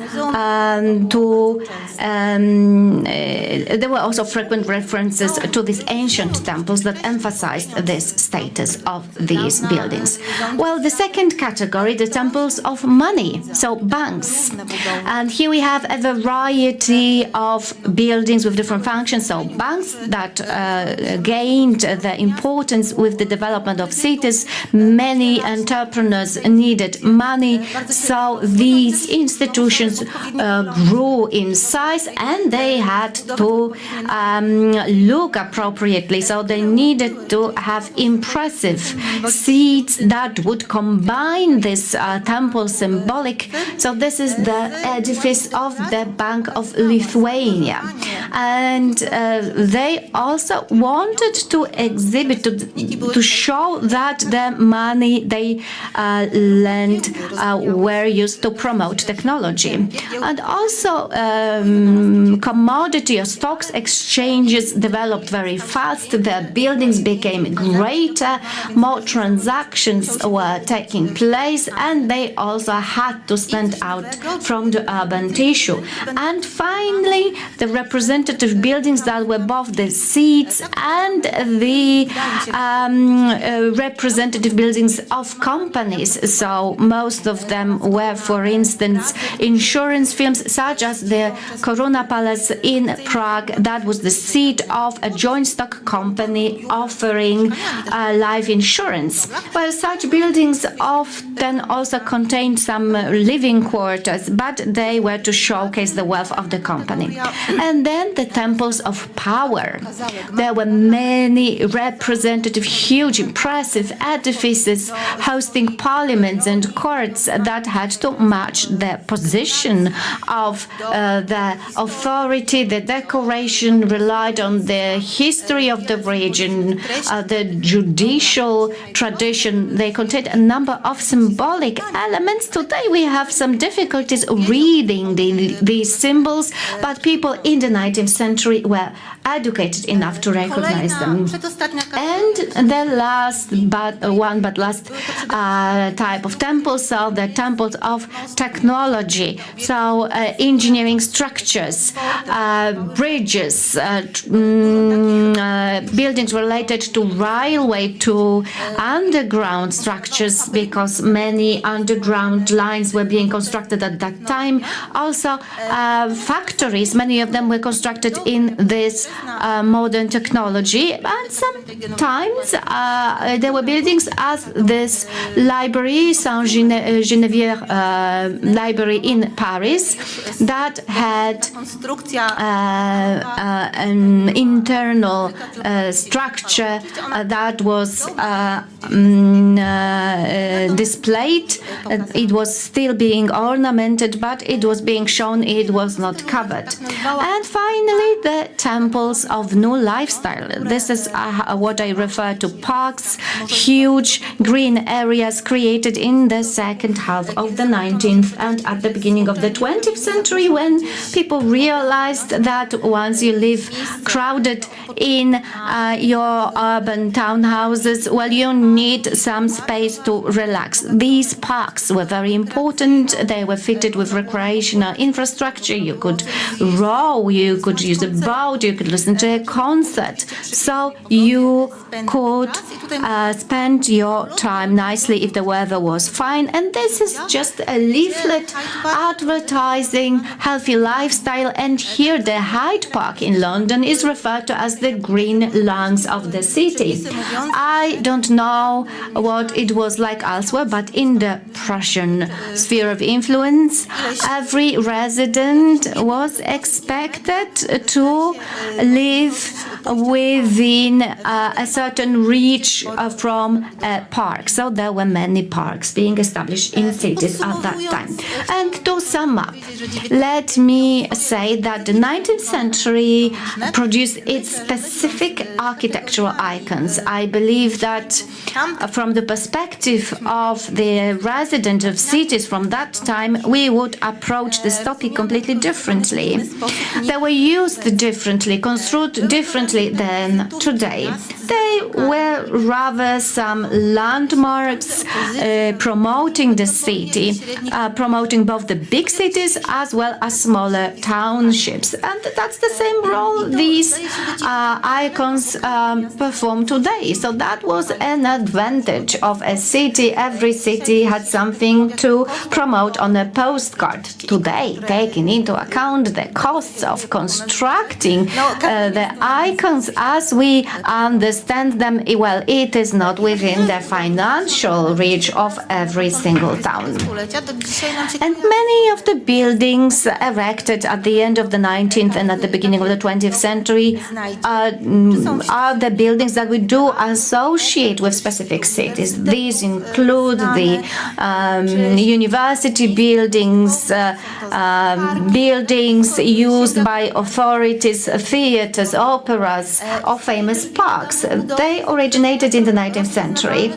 to there were also frequent references to these ancient temples that emphasized this status of these buildings. Well, the second category, the temples of money, so banks. And here we have a variety of buildings with different functions. So banks that gained the importance with the development of cities. Many entrepreneurs needed money, so these institutions grew in size and they had to look appropriately. So they needed to have impressive seats that would combine this temple symbolic. So this is the edifice of the Bank of Lithuania. And they also wanted to exhibit, to show that the money they lent were used to promote technology. And also commodity or stocks exchanges developed very fast. The buildings became greater, more transactions were taking place, and they also had to stand out from the urban tissue. And finally, the representative buildings that were both the seats and the representative buildings of companies. So most of them were, for instance, insurance firms, such as the Corona Palace in Prague. That was the seat of a joint stock company offering life insurance. Well, such buildings often also contained some living quarters, but they were to showcase the wealth of the company. And then the temples of power. There were many representative, huge, impressive edifices hosting parliaments and courts that had to match the position of the authority. The decoration relied on the history of the region, the judicial tradition. They contained a number of symbolic elements. Today we have some difficulties reading these symbols, but people in the 19th century were educated enough to recognize them. And the last type of temples are the temples of technology. So engineering structures, bridges, buildings related to railway, to underground structures, because many underground lines were being constructed at that time. Also, factories, many of them were constructed in this modern technology, and sometimes there were buildings as this library, Saint-Geneviève library in Paris, that had an internal structure that was displayed. It was still being ornamented, but it was being shown, it was not covered. And finally, the temples of new lifestyle. This is what I refer to parks, huge green areas created in the second half of the 19th and at the beginning of the 20th century, when people realized that once you live crowded in your urban townhouses, well, you need some space to relax. These parks were very important. They were fitted with recreational infrastructure. You could row, you could use a boat, you could listen to a concert. So you could spend your time nicely if the weather was fine. And this is just a leaflet advertising healthy lifestyle. And here the Hyde Park in London is referred to as the green lungs of the city. I don't know what it was like elsewhere, but in the Prussian sphere of influence, every resident was expected to live within a certain reach from a park. So there were many parks being established in cities at that time. And to sum up, let me say that the 19th century produced its specific architectural icons. I believe that from the perspective of the resident of cities from that time, we would approach this topic completely differently. They were used differently, construed differently than today. They were rather some landmarks promoting the city, promoting both the big cities as well as smaller townships. And that's the same role these icons perform today. So that was an advantage of a city. Every city had something to promote on a postcard. Today, taking into account the costs of constructing the icons as we understand them, well, it is not within the financial reach of every single town. And many of the buildings erected at the end of the 19th and at the beginning of the 20th century are the buildings that we do associate with specific cities. These include the university buildings, buildings used by authorities, theaters, operas, or famous parks. They originated in the 19th century.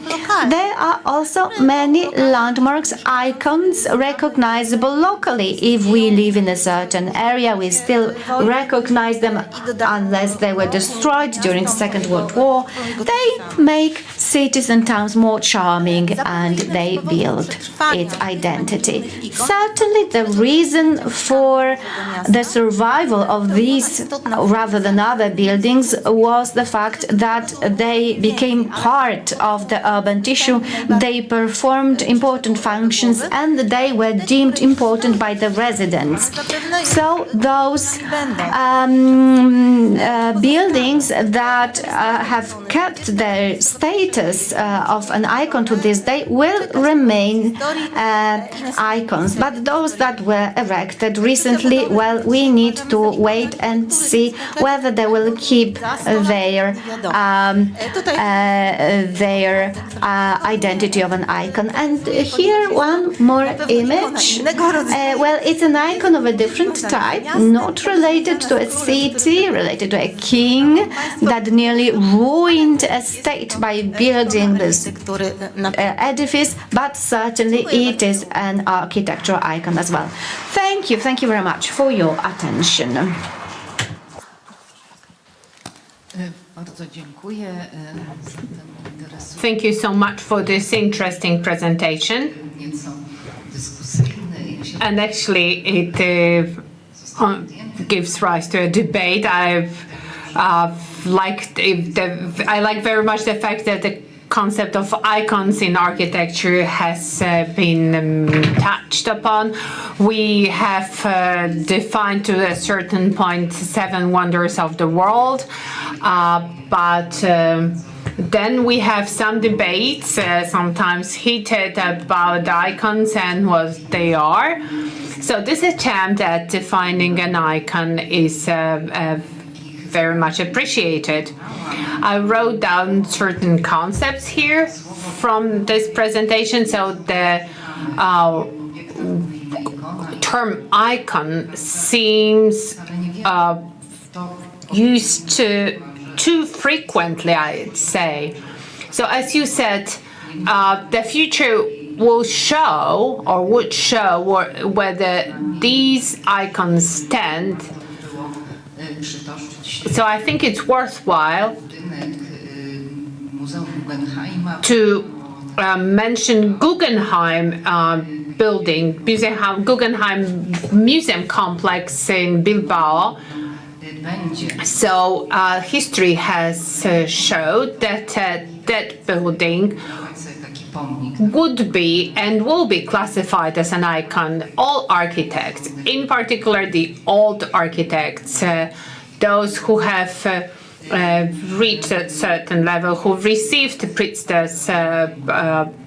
There are also many landmarks, icons recognizable locally. If we live in a certain area, we still recognize them unless they were destroyed during the Second World War. They make cities and towns more charming, and they build its identity. Certainly the reason for the survival of these rather than other buildings was the fact that they became part of the urban tissue. They performed important functions and they were deemed important by the residents. So those buildings that have kept their status of an icon to this day will remain icons. But those that were erected recently, well, we need to wait and see whether they will keep their identity of an icon. And here one more image. Well, it's an icon of a different type, not related to a city, related to a king that nearly ruined a state by building this edifice, but certainly it is an architectural icon as well. Thank you very much for your attention. Bardzo dziękuję za ten interesujący, Thank you so much for this interesting presentation. nieco dyskusyjny. Ja się And actually, it gives rise to a debate. I like very much the fact that the concept of icons in architecture has been touched upon. We have defined to a certain point 7 wonders of the world, but then we have some debates, sometimes heated, about icons and what they are. So this attempt at defining an icon is very much appreciaed. I wrote down certain concepts here from this presentation. So the term icon seems used too frequently, I'd say. So as you said, the future will show or would show whether these icons stand. So I think it's worthwhile to mention Guggenheim building, Guggenheim Museum Complex in Bilbao. So history has showed that that building would be and will be classified as an icon. All architects, in particular the old architects, those who have reached a certain level, who received the Pritzker's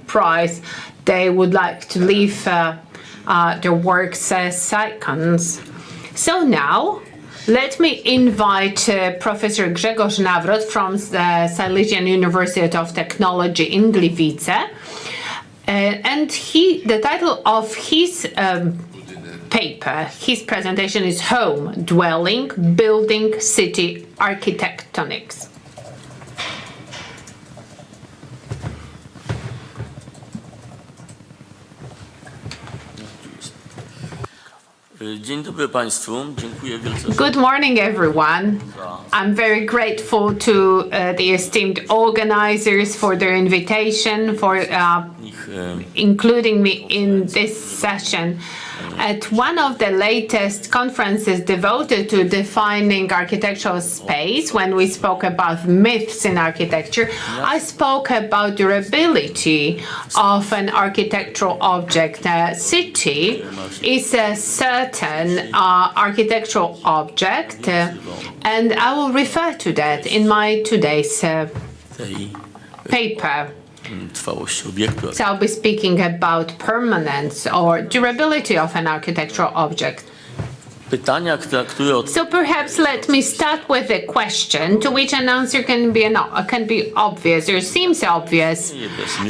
prize, they would like to leave their works as icons. So now, let me invite Professor Grzegorz Nawrot from the Silesian University of Technology in Gliwice. And the title of his paper, his presentation is Home, Dwelling, Building, City, Architectonics. Dzień dobry Państwu. Dziękuję wielce. Good morning, everyone. I'm very grateful to the esteemed organizers for their invitation, for including me in this session. At one of the latest conferences devoted to defining architectural space, when we spoke about myths in architecture, I spoke about durability of an architectural object. A city is a certain architectural object, and I will refer to that in my today's paper. So I'll be speaking about permanence or durability of an architectural object. So perhaps let me start with a question to which an answer can be obvious or seems obvious.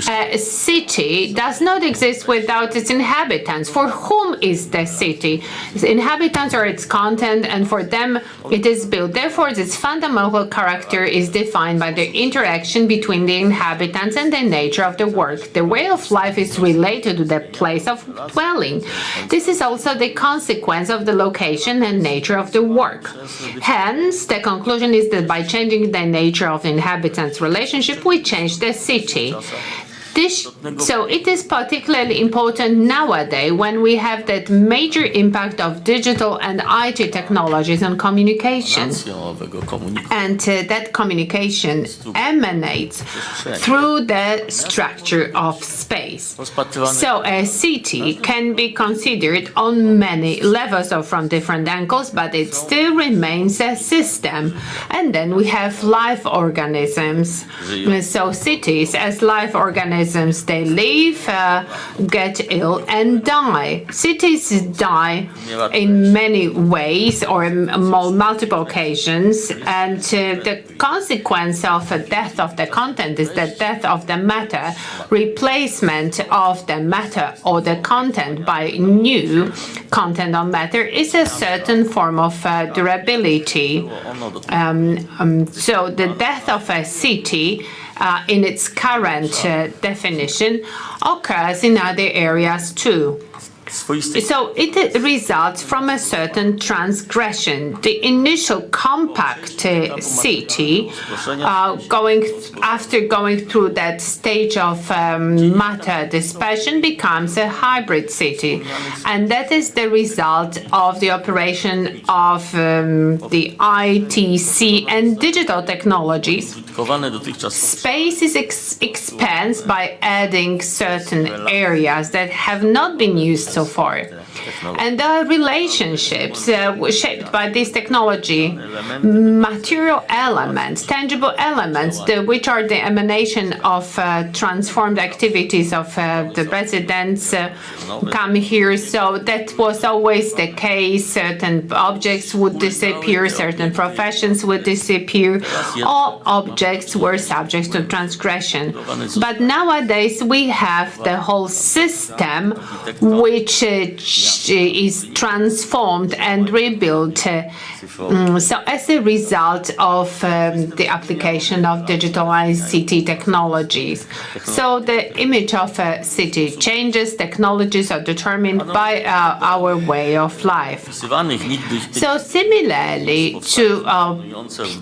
A city does not exist without its inhabitants. For whom is the city? Its inhabitants are its content, and for them it is built. Therefore, its fundamental character is defined by the interaction between the inhabitants and the nature of the work. The way of life is related to the place of dwelling. This is also the consequence of the location and nature of the work. Hence, the conclusion is that by changing the nature of the inhabitants' relationship, we change the city. So it is particularly important nowadays when we have that major impact of digital and IT technologies on communication. And that communication emanates through the structure of space. So a city can be considered on many levels or from different angles, but it still remains a system. And then we have live organisms. So cities as live organisms, they live, get ill, and die. Cities die in many ways or in multiple occasions, and the consequence of a death of the content is the death of the matter, replacement of the matter or the content by new content on matter is a certain form of durability. So the death of a city in its current definition occurs in other areas too. So it results from a certain transgression. The initial compact city, after going through that stage of matter dispersion, becomes a hybrid city. And that is the result of the operation of the ITC and digital technologies. Space is expands by adding certain areas that have not been used so far. And the relationships were shaped by this technology, material elements, tangible elements, which are the emanation of transformed activities of the residents come here. So that was always the case. Certain objects would disappear, certain professions would disappear. All objects were subject to transgression. But nowadays we have the whole system which is transformed and rebuilt. So as a result of the application of digital ICT technologies. So the image of a city changes, technologies are determined by our way of life. So similarly to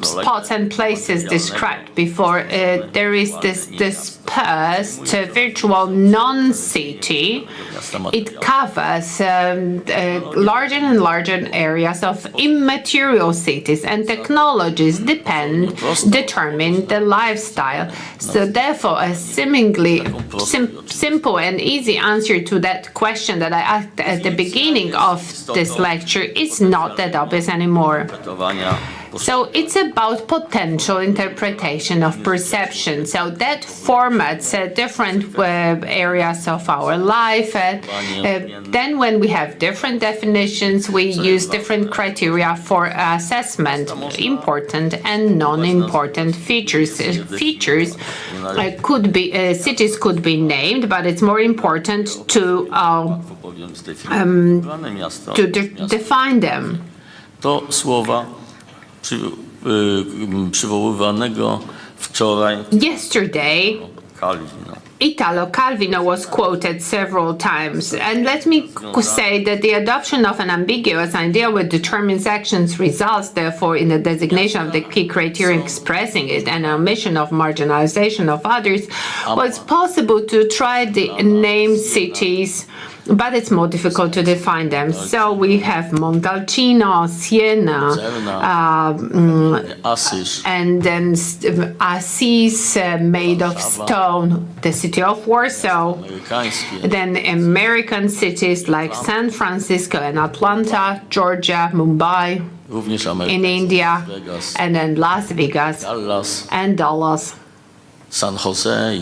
spots and places described before, there is this dispersed virtual non-city. It covers larger and larger areas of immaterial cities, and technologies determine the lifestyle. So therefore, a seemingly simple and easy answer to that question that I asked at the beginning of this lecture is not that obvious anymore. So it's about potential interpretation of perception. So that formats different areas of our life. Then when we have different definitions, we use different criteria for assessment, important and non-important features. Cities could be named, but it's more important to define them. To słowa przywoływanego wczoraj Yesterday, Italo Calvino was quoted several times, and let me say that the adoption of an ambiguous idea which determines actions results, therefore, in the designation of the key criteria expressing it and omission of marginalization of others was possible to try the name cities, but it's more difficult to define them. So we have Montalcino, Siena, and then Assis, made of stone, the city of Warsaw, then American cities like San Francisco and Atlanta, Georgia, Mumbai, in India, and then Las Vegas and Dallas. San Jose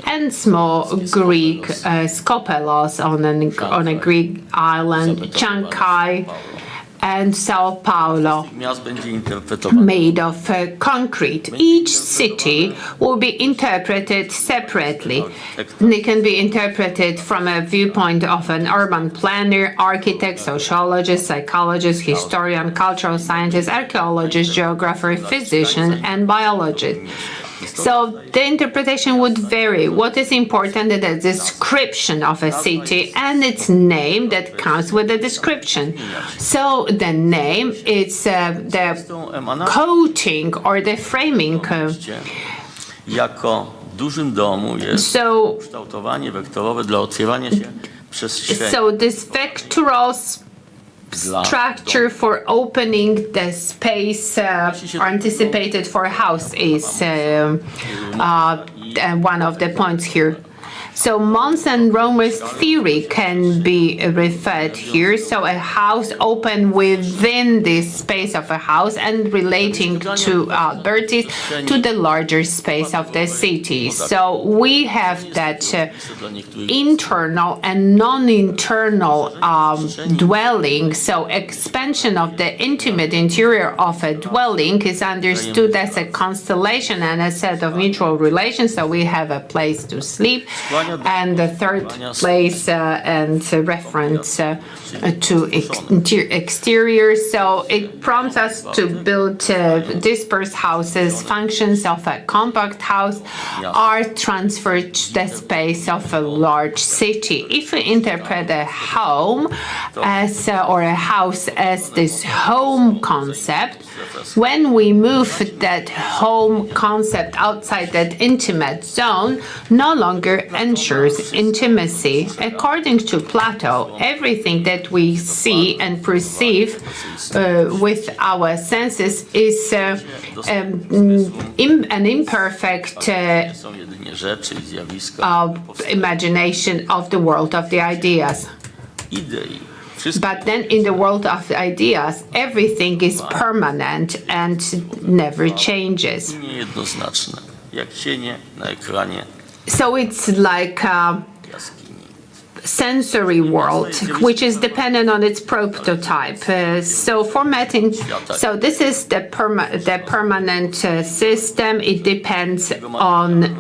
and small Greek Skopelos on a Greek island, Chancay and Sao Paulo, made of concrete. Each city will be interpreted separately. They can be interpreted from a viewpoint of an urban planner, architect, sociologist, psychologist, historian, cultural scientist, archaeologist, geographer, physician, and biologist. So the interpretation would vary. What is important is the description of a city and its name that comes with the description. So the name is the coating or the framing. So this vectoral structure for opening the space anticipated for a house is one of the points here. So Mons and Romer's theory can be referred here. So a house open within this space of a house and relating to Albertis to the larger space of the city. So we have that internal and non-internal dwelling. So expansion of the intimate interior of a dwelling is understood as a constellation and a set of mutual relations. So we have a place to sleep. and the third place and reference to exterior. So it prompts us to build dispersed houses. Functions of a compact house are transferred to the space of a large city. If we interpret a home as or a house as this home concept, when we move that home concept outside that intimate zone, no longer ensures intimacy. According to Plato, everything that we see and perceive with our senses is an imperfect imagination of the world of the ideas. But then in the world of the ideas, everything is permanent and never changes. So it's like a sensory world, which is dependent on its prototype. So formatting, so this is the permanent system. It depends on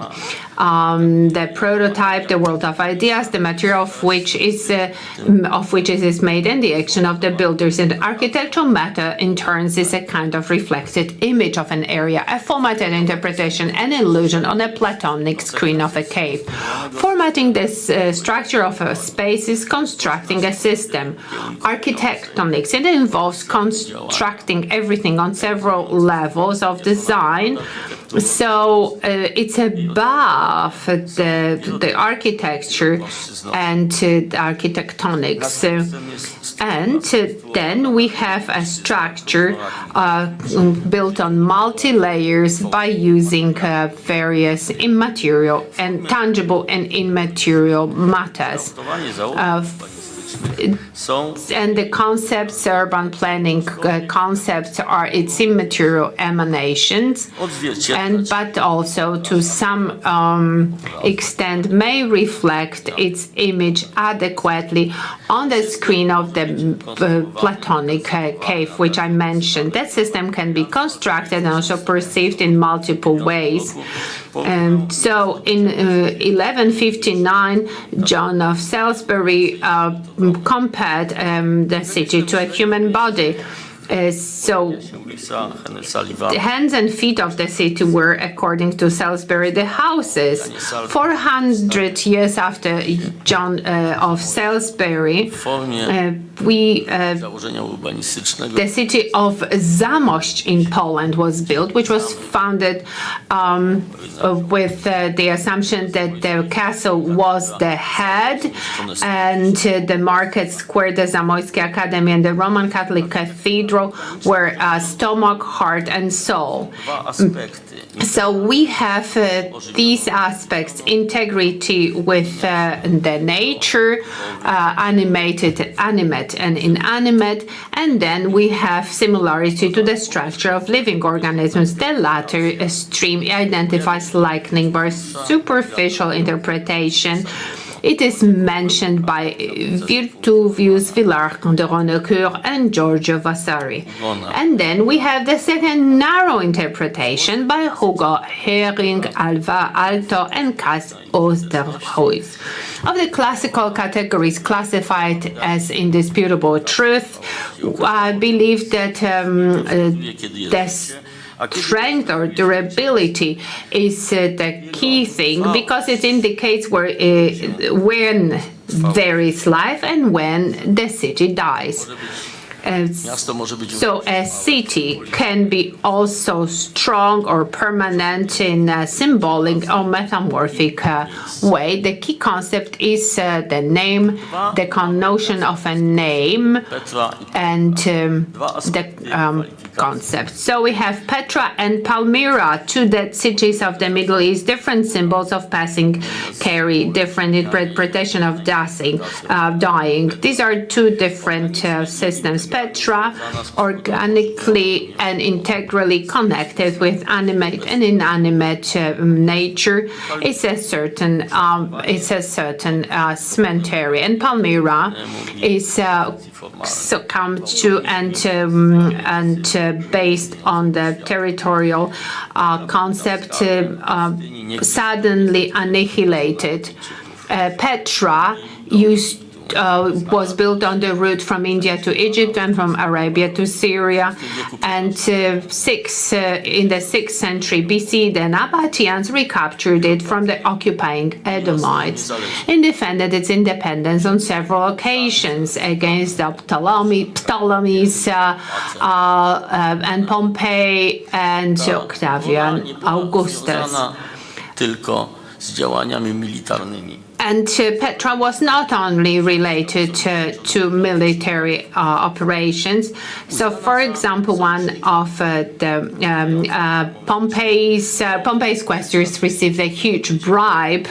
the prototype, the world of ideas, the material of which it is made, and the action of the builders. And architectural matter, in turns, is a kind of reflected image of an area, a formatted interpretation, an illusion on a Platonic screen of a cave. Formatting this structure of a space is constructing a system. Architectonics, it involves constructing everything on several levels of design. So it's above the architecture and the architectonics. And then we have a structure built on multi-layers by using various immaterial and tangible and immaterial matters. And the concepts, urban planning concepts, are its immaterial emanations, but also to some extent may reflect its image adequately on the screen of the Platonic cave, which I mentioned. That system can be constructed and also perceived in multiple ways. And so in 1159, John of Salisbury compared the city to a human body. So the hands and feet of the city were, according to Salisbury, the houses. 400 years after John of Salisbury, the city of Zamość in Poland was built, which was founded with the assumption that the castle was the head, and the market square, the Zamojskie Academy, and the Roman Catholic Cathedral were stomach, heart, and soul. So we have these aspects: integrity with the nature, animate, and inanimate, and then we have similarity to the structure of living organisms. The latter stream identifies likening by superficial interpretation. It is mentioned by Virtuvius Villard de Ronecourt and Giorgio Vasari. And then we have the second narrow interpretation by Hugo Hering, Alva Alto, and Cas Osterhuis. Of the classical categories classified as indisputable truth, I believe that strength or durability is the key thing, because it indicates when there is life and when the city dies. So a city can be also strong or permanent in a symbolic or metamorphic way. The key concept is the name, the connotation of a name, and the concept. So we have Petra and Palmyra, two dead cities of the Middle East. Different symbols of passing carry different interpretation of dying. These are two different systems. Petra, organically and integrally connected with animate and inanimate nature, it's a certain cemetery, and Palmyra is succumbed to and based on the territorial concept, suddenly annihilated. Petra was built on the route from India to Egypt and from Arabia to Syria. And in the 6th century BC, the Nabateans recaptured it from the occupying Edomites and defended its independence on several occasions against the Ptolemies and Pompey and Octavian Augustus. Tylko z działaniami militarnymi. And Petra was not only related to military operations. So, for example, one of Pompey's quaestors received a huge bribe.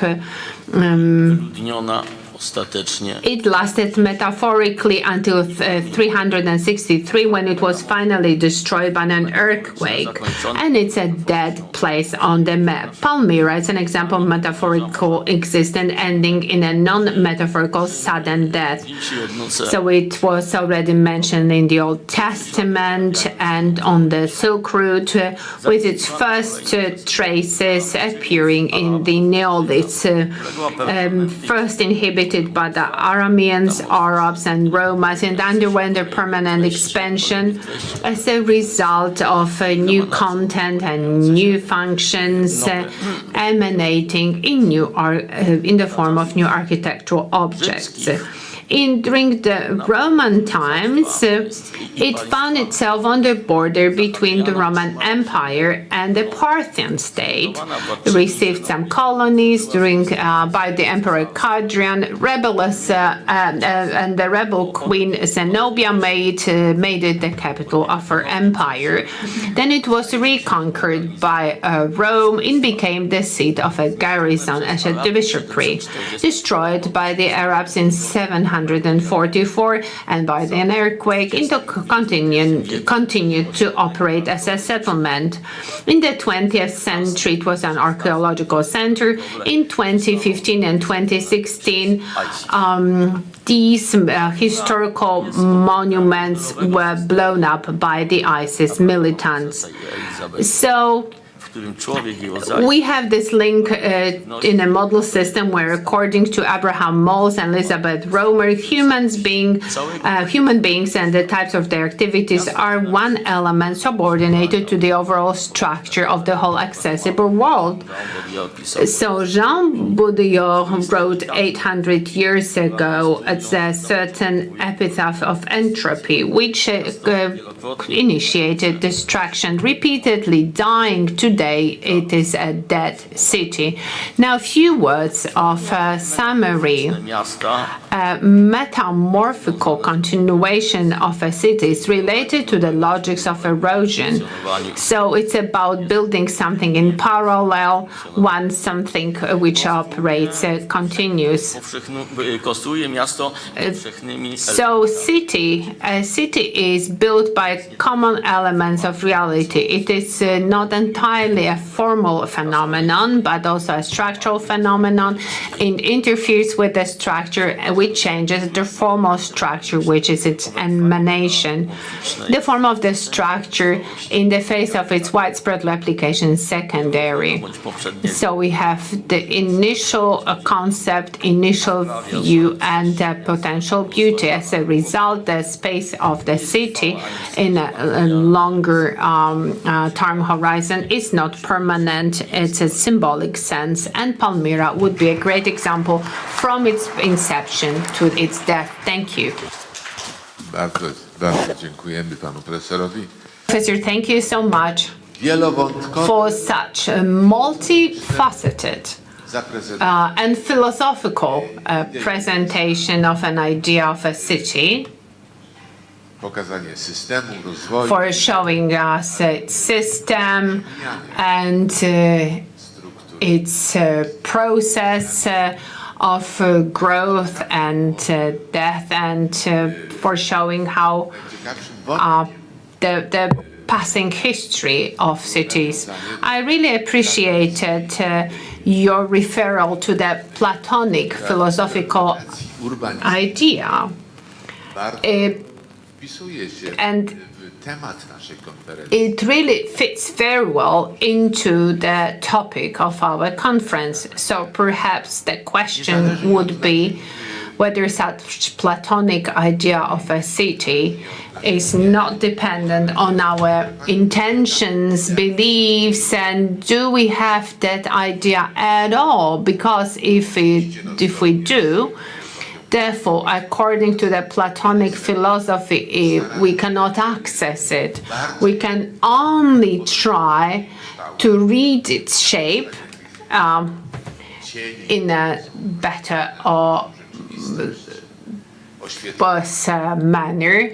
It lasted metaphorically until 363 when it was finally destroyed by an earthquake, and it's a dead place on the map. Palmyra is an example of metaphorical existence ending in a non-metaphorical sudden death. So it was already mentioned in the Old Testament and on the Silk Route, with its first traces appearing in the Neolithic, first inhabited by the Arameans, Arabs, and Romans, and underwent a permanent expansion as a result of new content and new functions emanating in the form of new architectural objects. During the Roman times, it found itself on the border between the Roman Empire and the Parthian state. It received some colonies by the Emperor Hadrian. And the rebel queen Zenobia made it the capital of her empire. Then it was reconquered by Rome and became the seat of a garrison as a bishopric, destroyed by the Arabs in 744, and by an earthquake it continued to operate as a settlement. In the 20th century, it was an archaeological center. In 2015 and 2016, these historical monuments were blown up by the ISIS militants. So we have this link in a model system where, according to Abraham Moles and Elizabeth Romer, human beings and the types of their activities are one element subordinated to the overall structure of the whole accessible world. So Jean Baudrillard wrote 800 years ago a certain epitaph of entropy, which initiated destruction, repeatedly dying today. It is a dead city. Now, a few words of summary. Metamorphical continuation of a city is related to the logics of erosion. So it's about building something in parallel, something which operates continuous. So a city is built by common elements of reality. It is not entirely a formal phenomenon, but also a structural phenomenon. It interferes with the structure, which changes the formal structure, which is its emanation. The form of the structure in the face of its widespread replication is secondary. So we have the initial concept, initial view, and potential beauty. As a result, the space of the city in a longer term horizon is not permanent. It's a symbolic sense, and Palmyra would be a great example from its inception to its death. Thank you. Bardzo dziękujemy panu profesorowi. Professor, thank you so much for such a multifaceted and philosophical presentation of an idea of a city, for showing us its system and its process of growth and death, and for showing how the passing history of cities. I really appreciated your referral to the Platonic philosophical idea. And temat naszej konferencji. It really fits very well into the topic of our conference. So perhaps the question would be whether such Platonic idea of a city is not dependent on our intentions, beliefs, and do we have that idea at all? Because if we do, therefore, according to the Platonic philosophy, we cannot access it. We can only try to read its shape in a better or worse manner.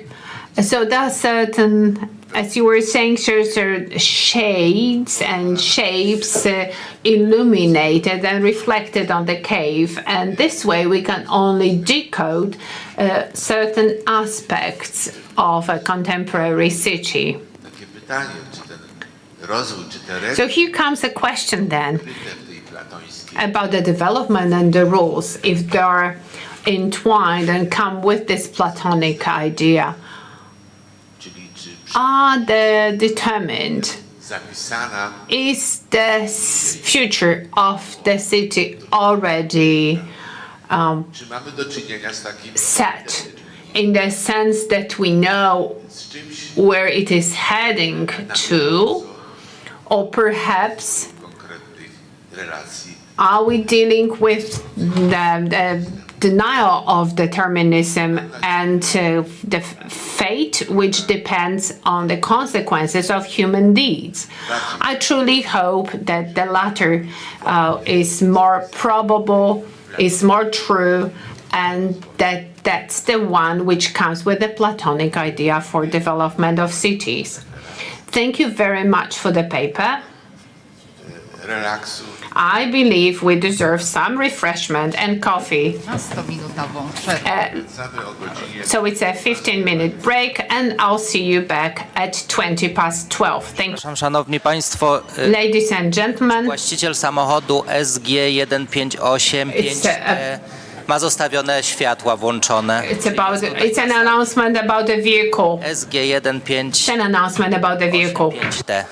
So there are certain, as you were saying, certain shades and shapes illuminated and reflected on the cave, and this way we can only decode certain aspects of a contemporary city. Takie pytanie, czy ten rozwój, czy te So here comes a question then w tej platońskiej about the development and the rules, if they are entwined and come with this Platonic idea. czyli czy Are they determined? zapisana Is the future of the city already czy mamy do czynienia z takim set in the sense that we know z czymś where it is heading to, or perhaps konkretnych relacji are we dealing with the denial of determinism and the fate which depends on the consequences of human deeds? I truly hope that the latter is more probable, is more true, and that's the one which comes with the Platonic idea for development of cities. Thank you very much for the paper. relaksu. I believe we deserve some refreshment and coffee. 15-minutową przerwę. Wracamy o godzinie So it's a 15-minute break, and I'll see you back at 12:20. Thank you. Przepraszam, szanowni państwo, Ladies and gentlemen, właściciel samochodu SG1585 ma zostawione światła włączone. it's an announcement about the vehicle. It's an announcement about the vehicle. SG1585T.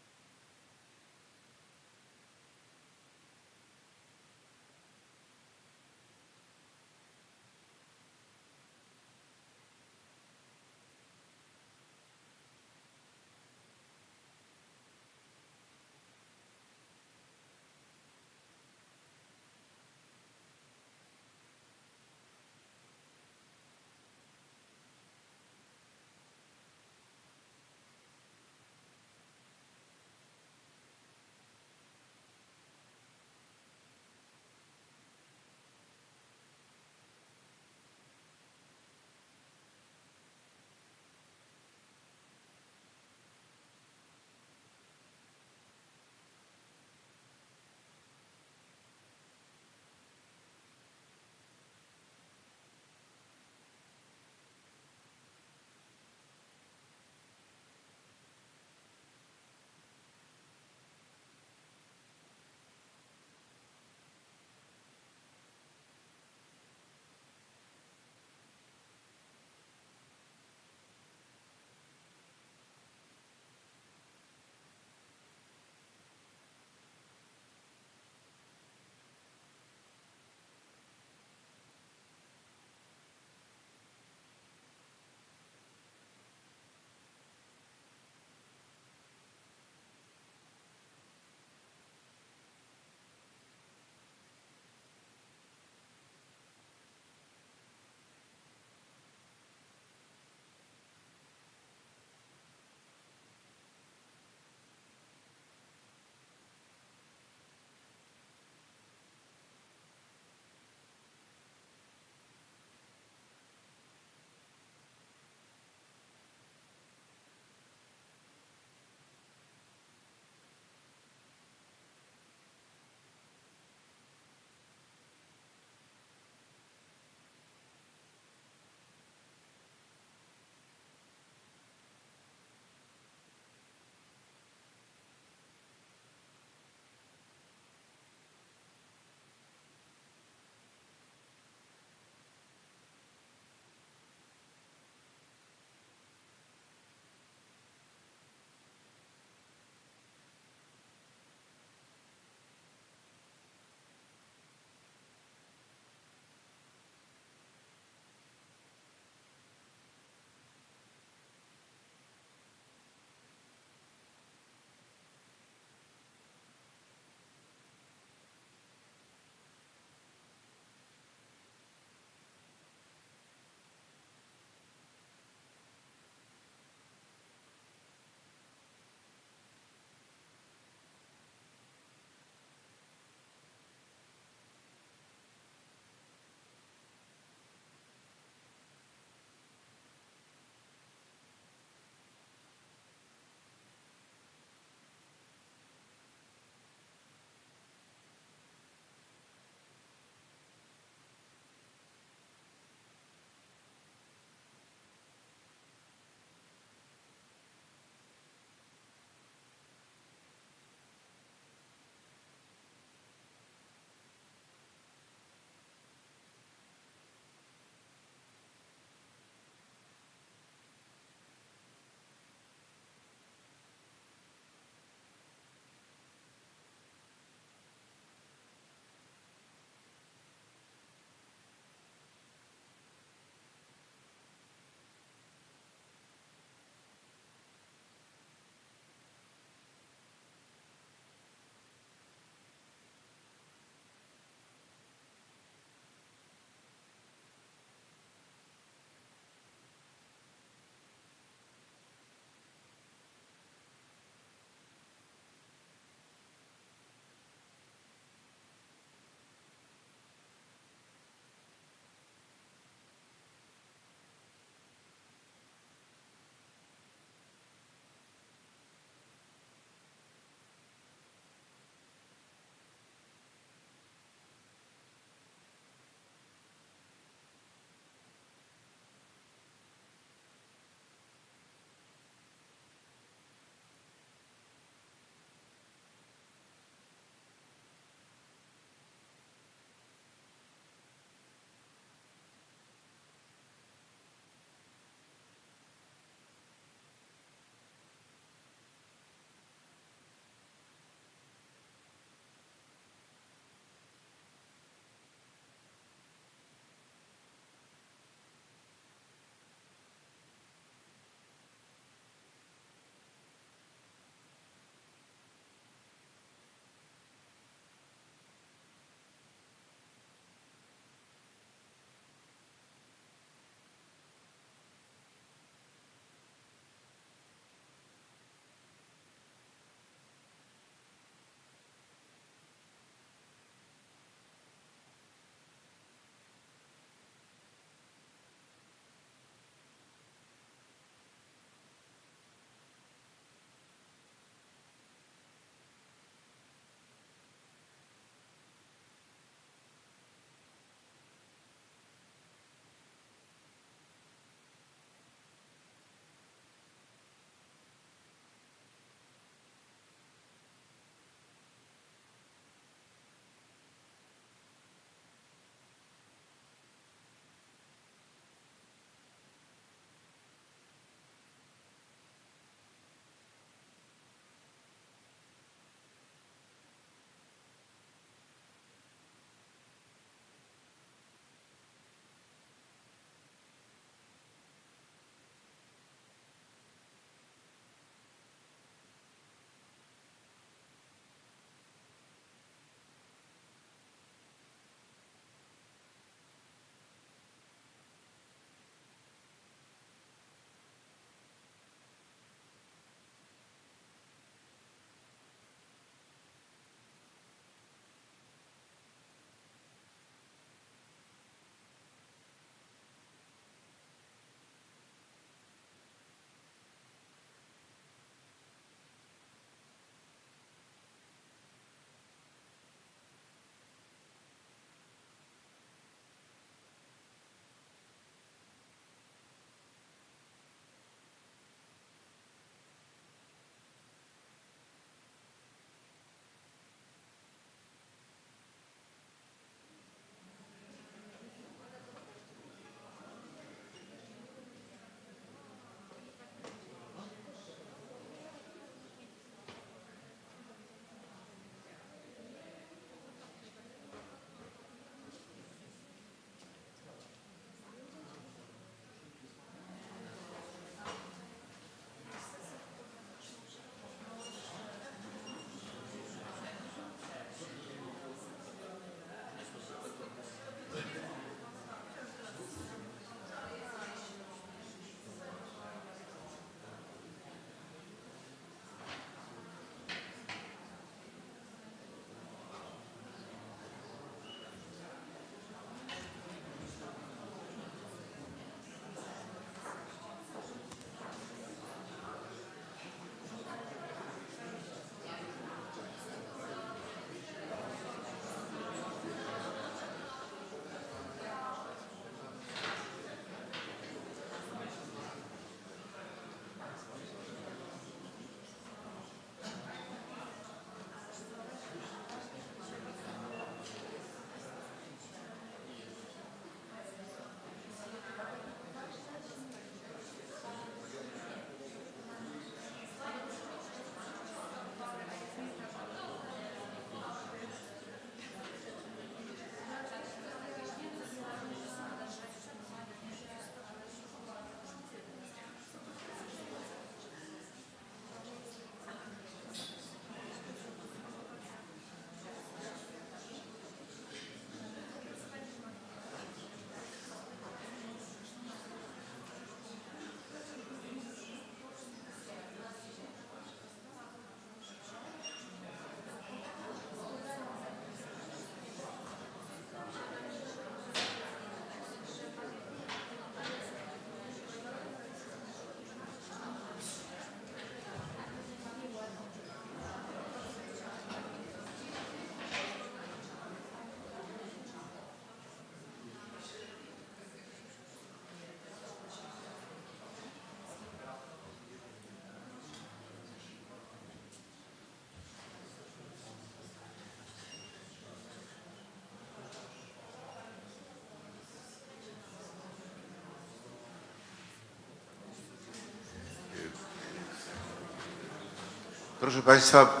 Proszę Państwa,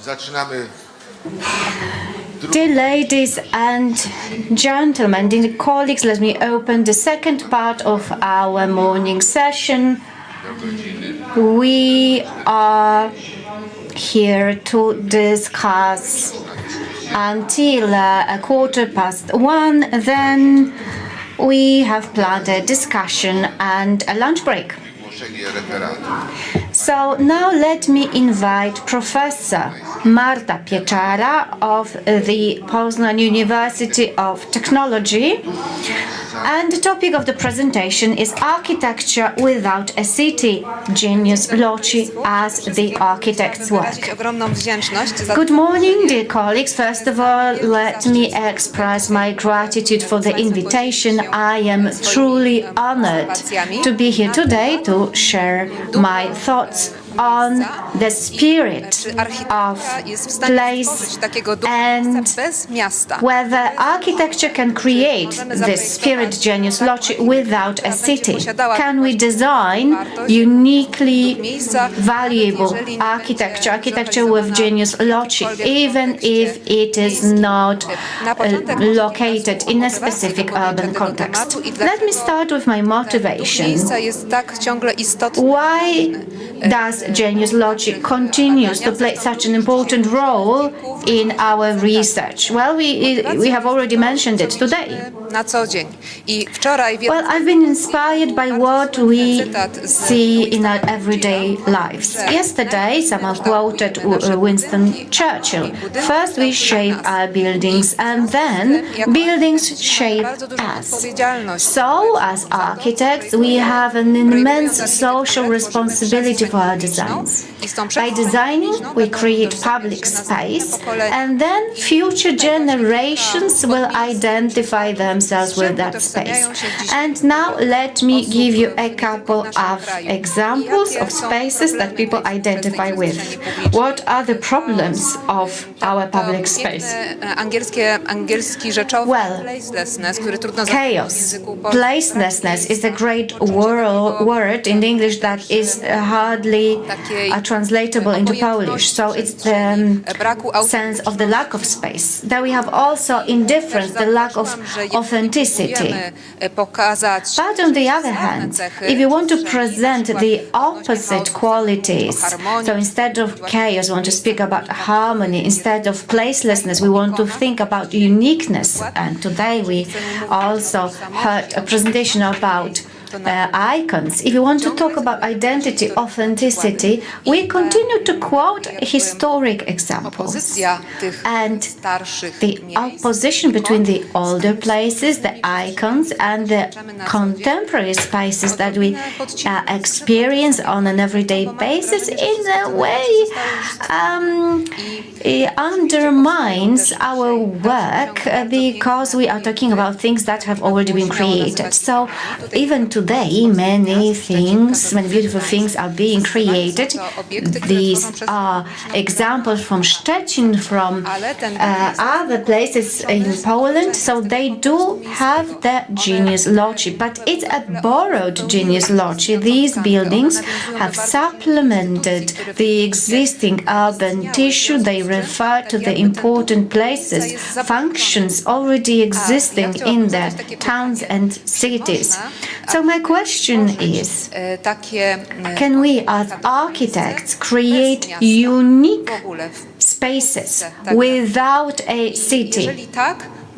zaczynamy. Dear ladies and gentlemen, dear colleagues, let me open the second part of our morning session. We are here to discuss until 1:15. Then we have planned a discussion and a lunch break. So now let me invite Professor Marta Pieczara of the Poznan University of Technology. And the topic of the presentation is Architecture Without a City, Genius Loci as the Architect's Work. Good morning, dear colleagues. First of all, let me express my gratitude for the invitation. I am truly honored to be here today to share my thoughts on the spirit of place and whether architecture can create this spirit genius loci without a city. Can we design uniquely valuable architecture with genius loci, even if it is not located in a specific urban context? Let me start with my motivation. Why does genius loci continues to play such an important role in our research? Well, we have already mentioned it today. Well, I've been inspired by what we see in our everyday lives. Yesterday, someone quoted Winston Churchill. First, we shape our buildings, and then buildings shape us. So, as architects, we have an immense social responsibility for our designs. By designing, we create public space, and then future generations will identify themselves with that space. And now let me give you a couple of examples of spaces that people identify with. What are the problems of our public space? Well, chaos. Placelessness is a great word in English that is hardly translatable into Polish. So it's the sense of the lack of space. Then we have also indifference, the lack of authenticity. But on the other hand, if you want to present the opposite qualities, so instead of chaos, we want to speak about harmony. Instead of placelessness, we want to think about uniqueness. And today we also heard a presentation about icons. If you want to talk about identity, authenticity, we continue to quote historic examples. And the opposition between the older places, the icons, and the contemporary spaces that we experience on an everyday basis, in a way, undermines our work because we are talking about things that have already been created. So even today, many beautiful things are being created. These are examples from Szczecin, from other places in Poland. So they do have the genius loci, but it's a borrowed genius loci. These buildings have supplemented the existing urban tissue. They refer to the important places, functions already existing in the towns and cities. So my question is, can we as architects create unique spaces without a city?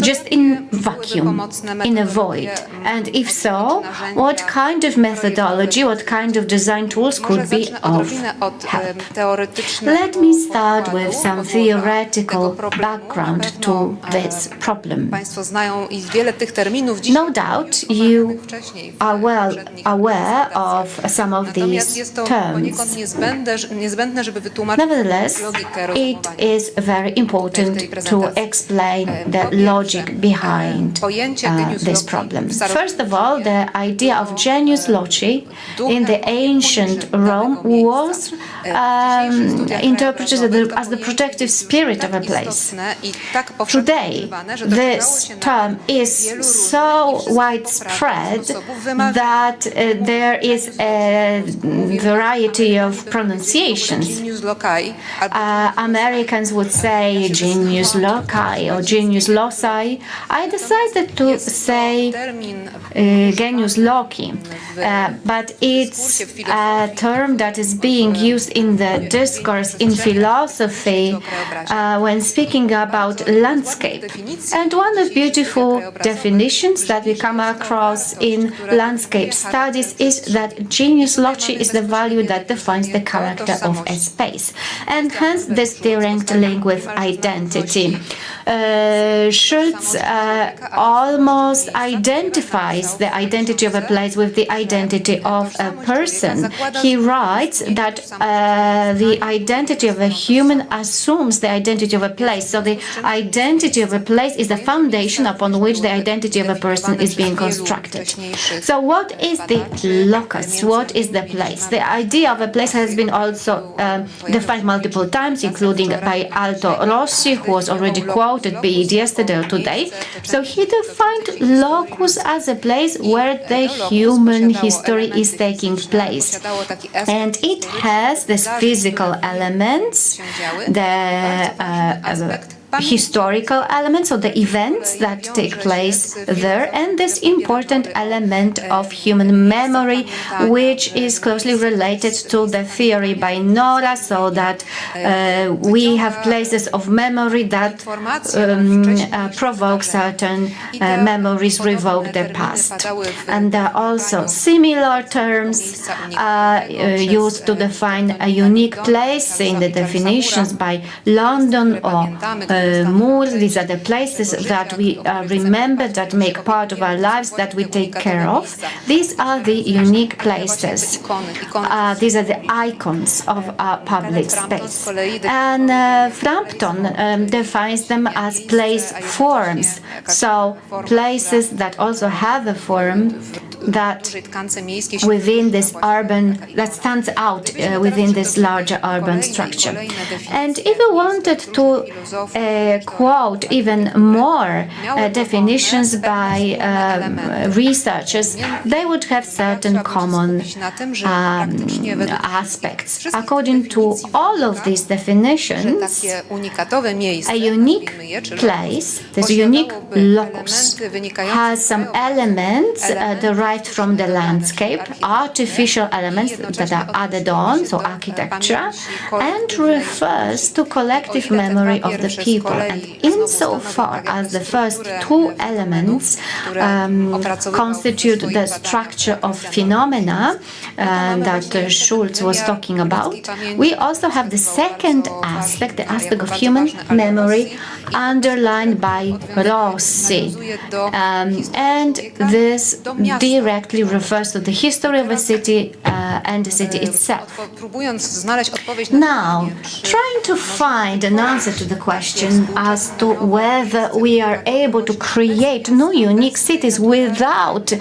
Just in vacuum, in a void? And if so, what kind of methodology, what kind of design tools could be of help? Let me start with some theoretical background to this problem. No doubt you are well aware of some of these terms. Nevertheless, it is very important to explain the logic logic behind this problem. First of all, the idea of genius loci in the ancient Rome was interpreted as the protective spirit of a place. Today, this term is so widespread that there is a variety of pronunciations. Americans would say genius loci or genius loci. I decided to say genius loci, but it's a term that is being used in the discourse in philosophy when speaking about landscape. And one of beautiful definitions that we come across in landscape studies is that genius loci is the value that defines the character of a space, and hence this direct link with identity. Schultz almost identifies the identity of a place with the identity of a person. He writes that the identity of a human assumes the identity of a place. So the identity of a place is the foundation upon which the identity of a person is being constructed. So what is the locus? What is the place? The idea of a place has been also defined multiple times, including by Alto Rossi, who was already quoted, be it yesterday or today. So he defined locus as a place where the human history is taking place. And it has these physical elements, the historical elements, or the events that take place there, and this important element of human memory, which is closely related to the theory by Nora, so that we have places of memory that provoke certain memories, revoke the past. And there are also similar terms used to define a unique place in the definitions by London or Moore. These are the places that we remember, that make part of our lives, that we take care of. These are the unique places. These are the icons of our public space. And Frampton defines them as place forms. So places that also have a form that within this urban, that stands out within this larger urban structure. And if we wanted to quote even more definitions by researchers, they would have certain common aspects. According to all of these definitions, a unique place, this unique locus, has some elements derived from the landscape, artificial elements that are added on, so architecture, and refers to collective memory of the people. And insofar as the first two elements constitute the structure of phenomena that Schultz was talking about, we also have the second aspect, the aspect of human memory, underlined by Rossi. And this directly refers to the history of a city and the city itself. Now, trying to find an answer to the question as to whether we are able to create new unique cities without,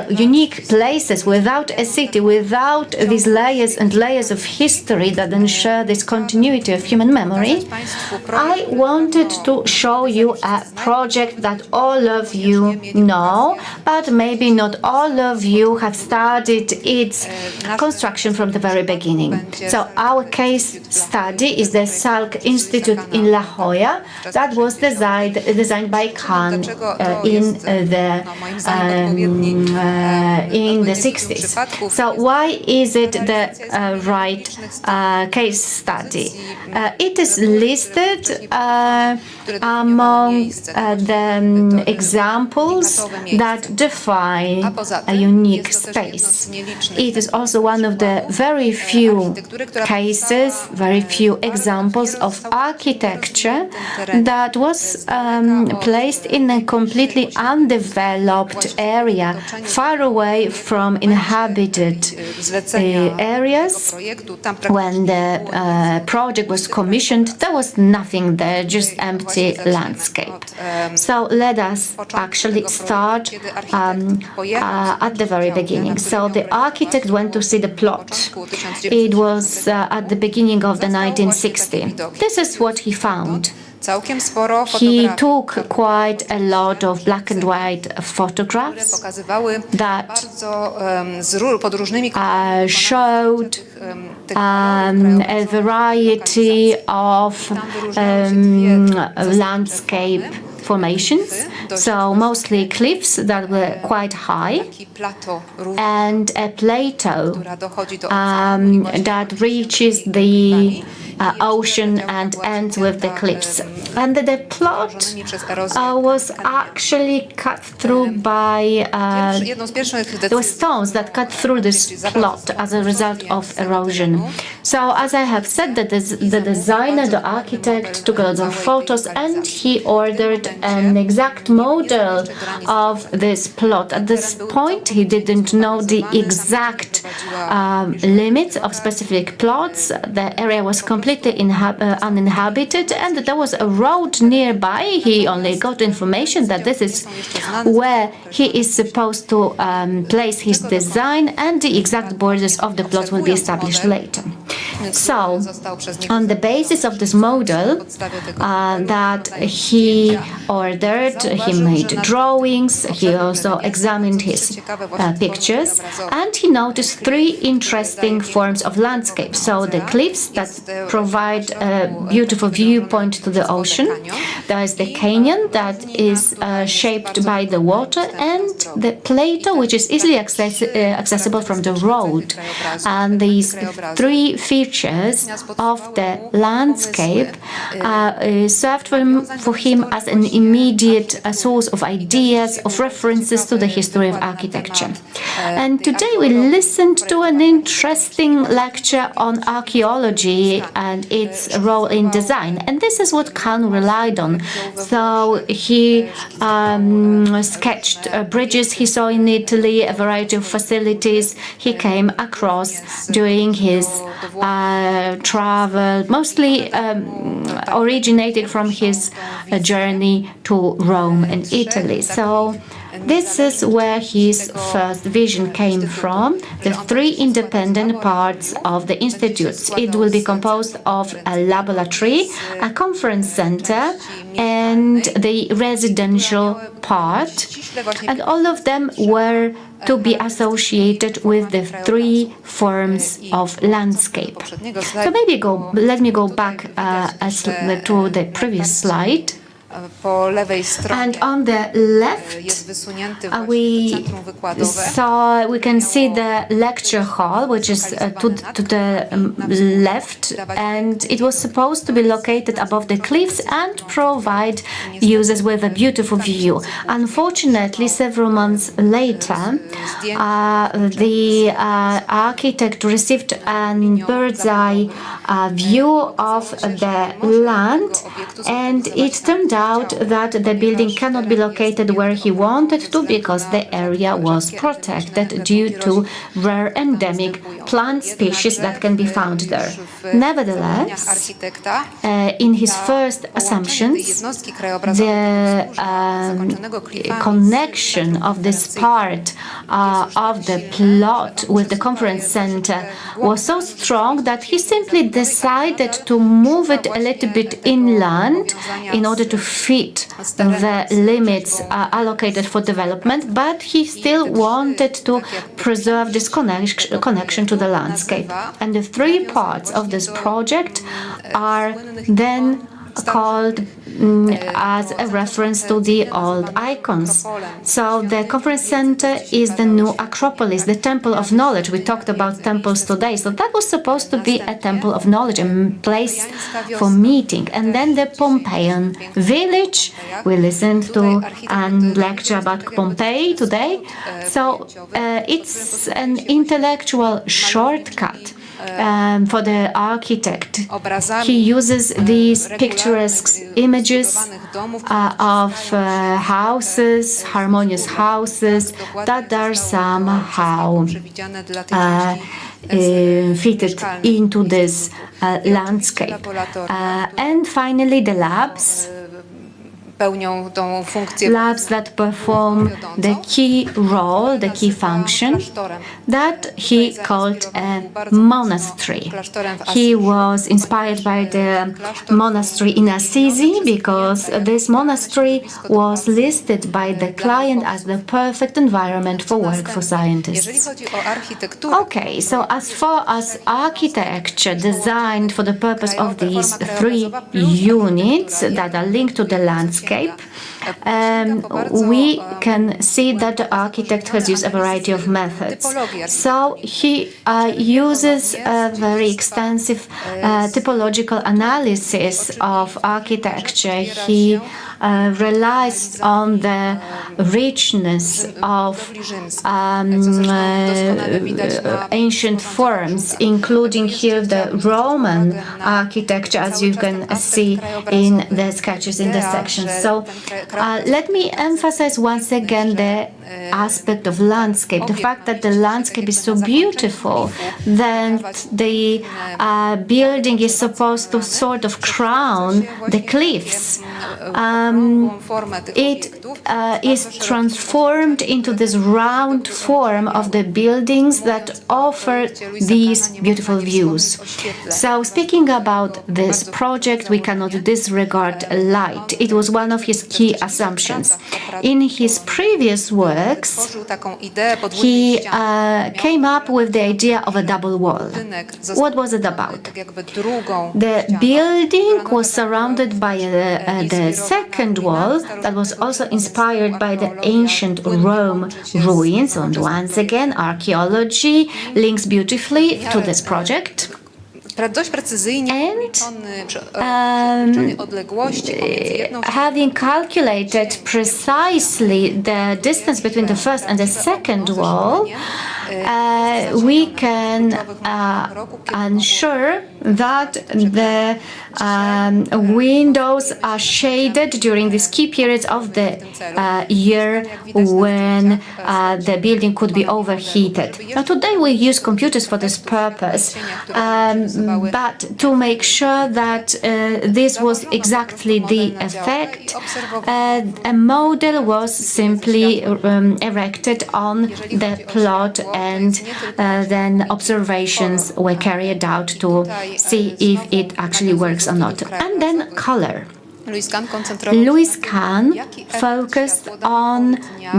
unique places, without a city, without these layers and layers of history that ensure this continuity of human memory, I wanted to show you a project that all of you know, but maybe not all of you have started its construction from the very beginning. So our case study is the Salk Institute in La Jolla that was designed by Kahn in the 60s. So why is it the right case study? It is listed among the examples that define a unique space. It is also one of the very few cases, very few examples of architecture that was placed in a completely undeveloped area, far away from inhabited areas. When the project was commissioned, there was nothing there, just empty city landscape. So let us actually start at the very beginning. So the architect went to see the plot. It was at the beginning of the 1960s. This is what he found. He took quite a lot of black and white photographs that showed a variety of landscape formations, so mostly cliffs that were quite high, and a plateau that reaches the ocean and ends with the cliffs. And the plot was actually cut through by there were stones that cut through this plot as a result of erosion. So as I have said, the designer, the architect, took a lot of photos and he ordered an exact model of this plot. At this point, he didn't know the exact limits of specific plots. The area was completely uninhabited and there was a road nearby. He only got information that this is where he is supposed to place his design, and the exact borders of the plot will be established later. So, on the basis of this model that he ordered, he made drawings, he also examined his pictures, and he noticed three interesting forms of landscape. So, the cliffs that provide a beautiful viewpoint to the ocean, there is the canyon that is shaped by the water, and the plateau, which is easily accessible from the road. And these three features of the landscape served for him as an immediate source of ideas, of references to the history of architecture. And today we listened to an interesting lecture on archaeology and its role in design. And this is what Kahn relied on. So he sketched bridges he saw in Italy, a variety of facilities he came across during his travel, mostly originated from his journey to Rome and Italy. So this is where his first vision came from, the three independent parts of the institutes. It will be composed of a laboratory, a conference center, and the residential part, and all of them were to be associated with the three forms of landscape. So let me go back to the previous slide. And on the left, we can see the lecture hall, which is to the left, and it was supposed to be located above the cliffs and provide users with a beautiful view. Unfortunately, several months later, the architect received a bird's eye view of the land, and it turned out that the building cannot be located where he wanted to because the area was protected due to rare endemic plant species that can be found there. Nevertheless, in his first assumptions, the connection of this part of the plot with the conference center was so strong that he simply decided to move it a little bit inland in order to fit the limits allocated for development, but he still wanted to preserve this connection to the landscape. And the three parts of this project are then called as a reference to the old icons. So the conference center is the new Acropolis, the temple of knowledge. We talked about temples today. So that was supposed to be a temple of knowledge, a place for meeting. And then the Pompeian village. We listened to a lecture about Pompeii today. So it's an intellectual shortcut for the architect. He uses these picturesque images of houses, harmonious houses that are somehow fitted into this landscape. And finally, the labs. pełnią tą funkcję labs that perform the key role, the key function that he called a monastery. He was inspired by the monastery in Assisi because this monastery was listed by the client as the perfect environment for work for scientists. Okay, so as far as architecture designed for the purpose of these three units that are linked to the landscape, we can see that the architect has used a variety of methods. So he uses a very extensive typological analysis of architecture. He relies on the richness of ancient forms, including here the Roman architecture, as you can see in the sketches in the section. So let me emphasize once again the aspect of landscape, the fact that the landscape is so beautiful that the building is supposed to sort of crown the cliffs. It is transformed into this round form of the buildings that offer these beautiful views. So speaking about this project, we cannot disregard light. It was one of his key assumptions. In his previous works, he came up with the idea of a double wall. What was it about? The building was surrounded by the second wall that was also inspired by the ancient Rome ruins. And once again, archaeology links beautifully to this project. And having calculated precisely the distance between the first and the second wall, we can ensure that the windows are shaded during these key periods of the year when the building could be overheated. Now, today we use computers for this purpose, but to make sure that this was exactly the effect, a model was simply erected on the plot, and then observations were carried out to see if it actually works or not. And then color. Louis Kahn focused on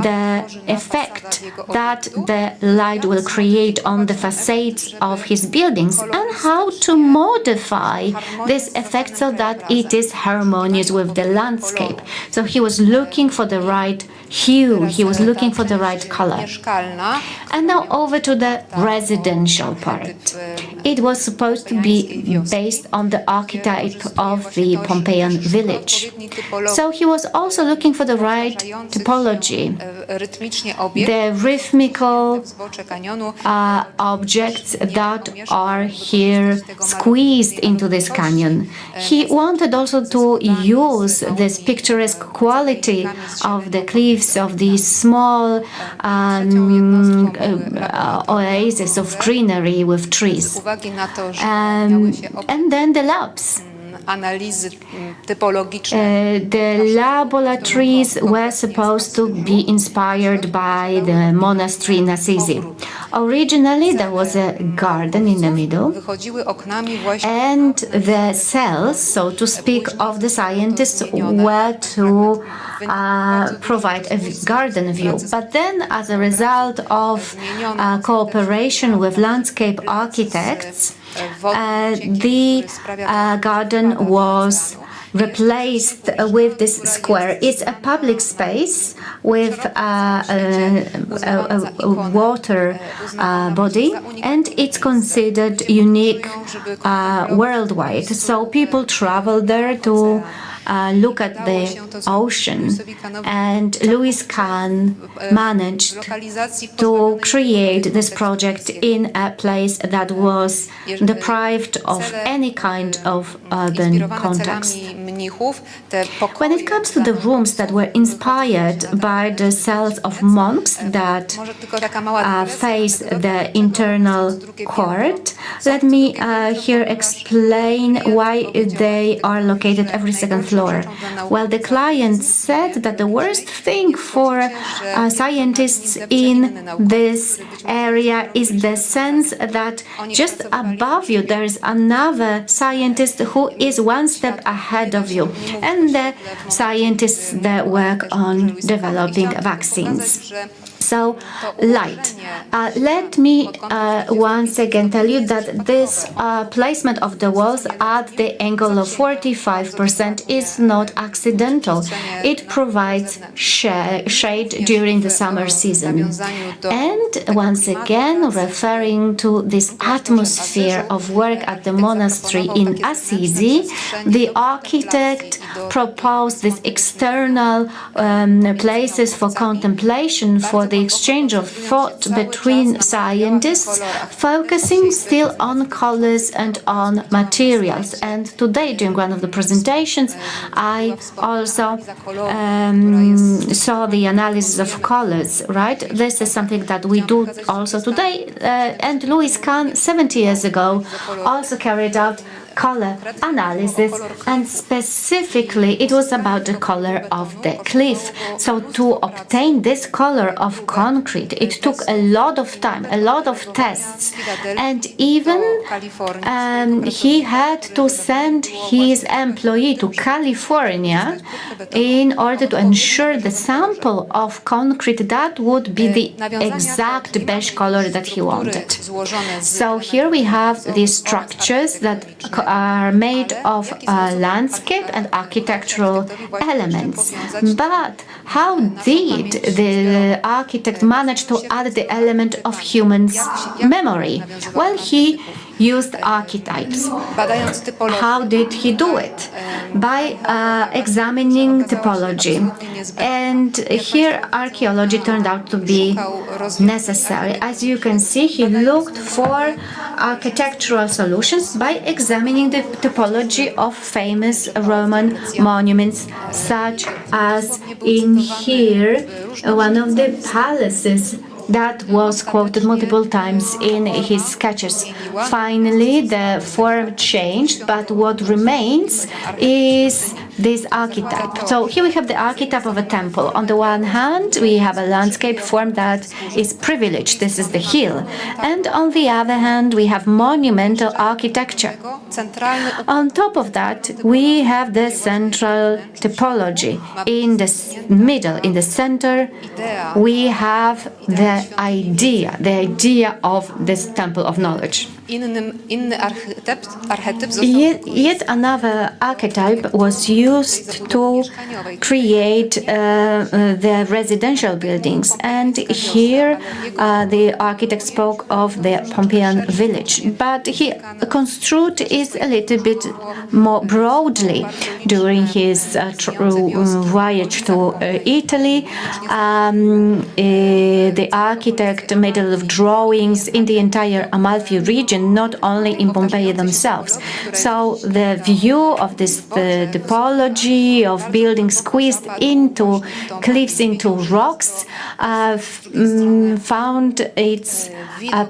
the effect that the light will create on the facades of his buildings and how to modify this effect so that it is harmonious with the landscape. So he was looking for the right hue, he was looking for the right color. And now over to the residential part. It was supposed to be based on the archetype of the Pompeian village. So he was also looking for the right typology, the rhythmical objects that are here squeezed into this canyon. He wanted also to use this picturesque quality of the cliffs, of these small oases of greenery with trees. And then the labs. The laboratories were supposed to be inspired by the monastery in Assisi. Originally, there was a garden in the middle, and the cells, so to speak, of the scientists were to provide a garden view. But then, as a result of cooperation with landscape architects, the garden was replaced with this square. It's a public space with a water body, and it's considered unique worldwide. So people travel there to look at the ocean, and Louis Kahn managed to create this project in a place that was deprived of any kind of urban context. When it comes to the rooms that were inspired by the cells of monks that face the internal court, let me here explain why they are located every second floor. Well, the client said that the worst thing for scientists in this area is the sense that just above you there is another scientist who is one step ahead of you, and the scientists that work on developing vaccines. So, light. Let me once again tell you that this placement of the walls at the angle of 45% is not accidental. It provides shade during the summer season. And once again, referring to this atmosphere of work at the monastery in Assisi, the architect proposed these external places for contemplation, for the exchange of thought between scientists, focusing still on colors and on materials. And today, during one of the presentations, I also saw the analysis of colors, right? This is something that we do also today. And Louis Kahn, 70 years ago, also carried out color analysis, and specifically it was about the color of the cliff. So to obtain this color of concrete, it took a lot of time, a lot of tests, and even he had to send his employee to California in order to ensure the sample of concrete that would be the exact beige color that he wanted. So here we have these structures that are made of landscape and architectural elements. But how did the architect manage to add the element of human's memory? Well, he used archetypes. How did he do it? By examining typology. And here archaeology turned out to be necessary. As you can see, he looked for architectural solutions by examining the typology of famous Roman monuments, such as in here, one of the palaces that was quoted multiple times in his sketches. Finally, the form changed, but what remains is this archetype. So here we have the archetype of a temple. On the one hand, we have a landscape form that is privileged. This is the hill. And on the other hand, we have monumental architecture. On top of that, we have the central typology. In the middle, in the center, we have the idea of this temple of knowledge. Yet another archetype was used to create the residential buildings, and here the architect spoke of the Pompeian village, but he construed it a little bit more broadly during his voyage to Italy. The architect made a lot of drawings in the entire Amalfi region, not only in Pompeii themselves. So the view of this typology of buildings squeezed into cliffs, into rocks, found its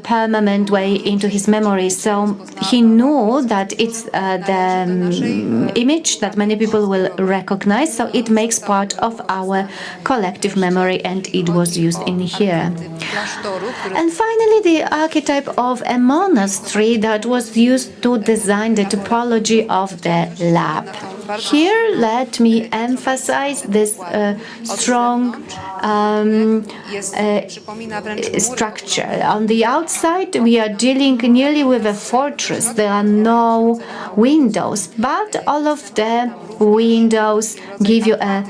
permanent way into his memory. So he knew that it's the image that many people will recognize, so it makes part of our collective memory, and it was used in here. And finally, the archetype of a monastery that was used to design the typology of the lab. Here, let me emphasize this strong structure. On the outside, we are dealing nearly with a fortress. There are no windows, but all of the windows give you a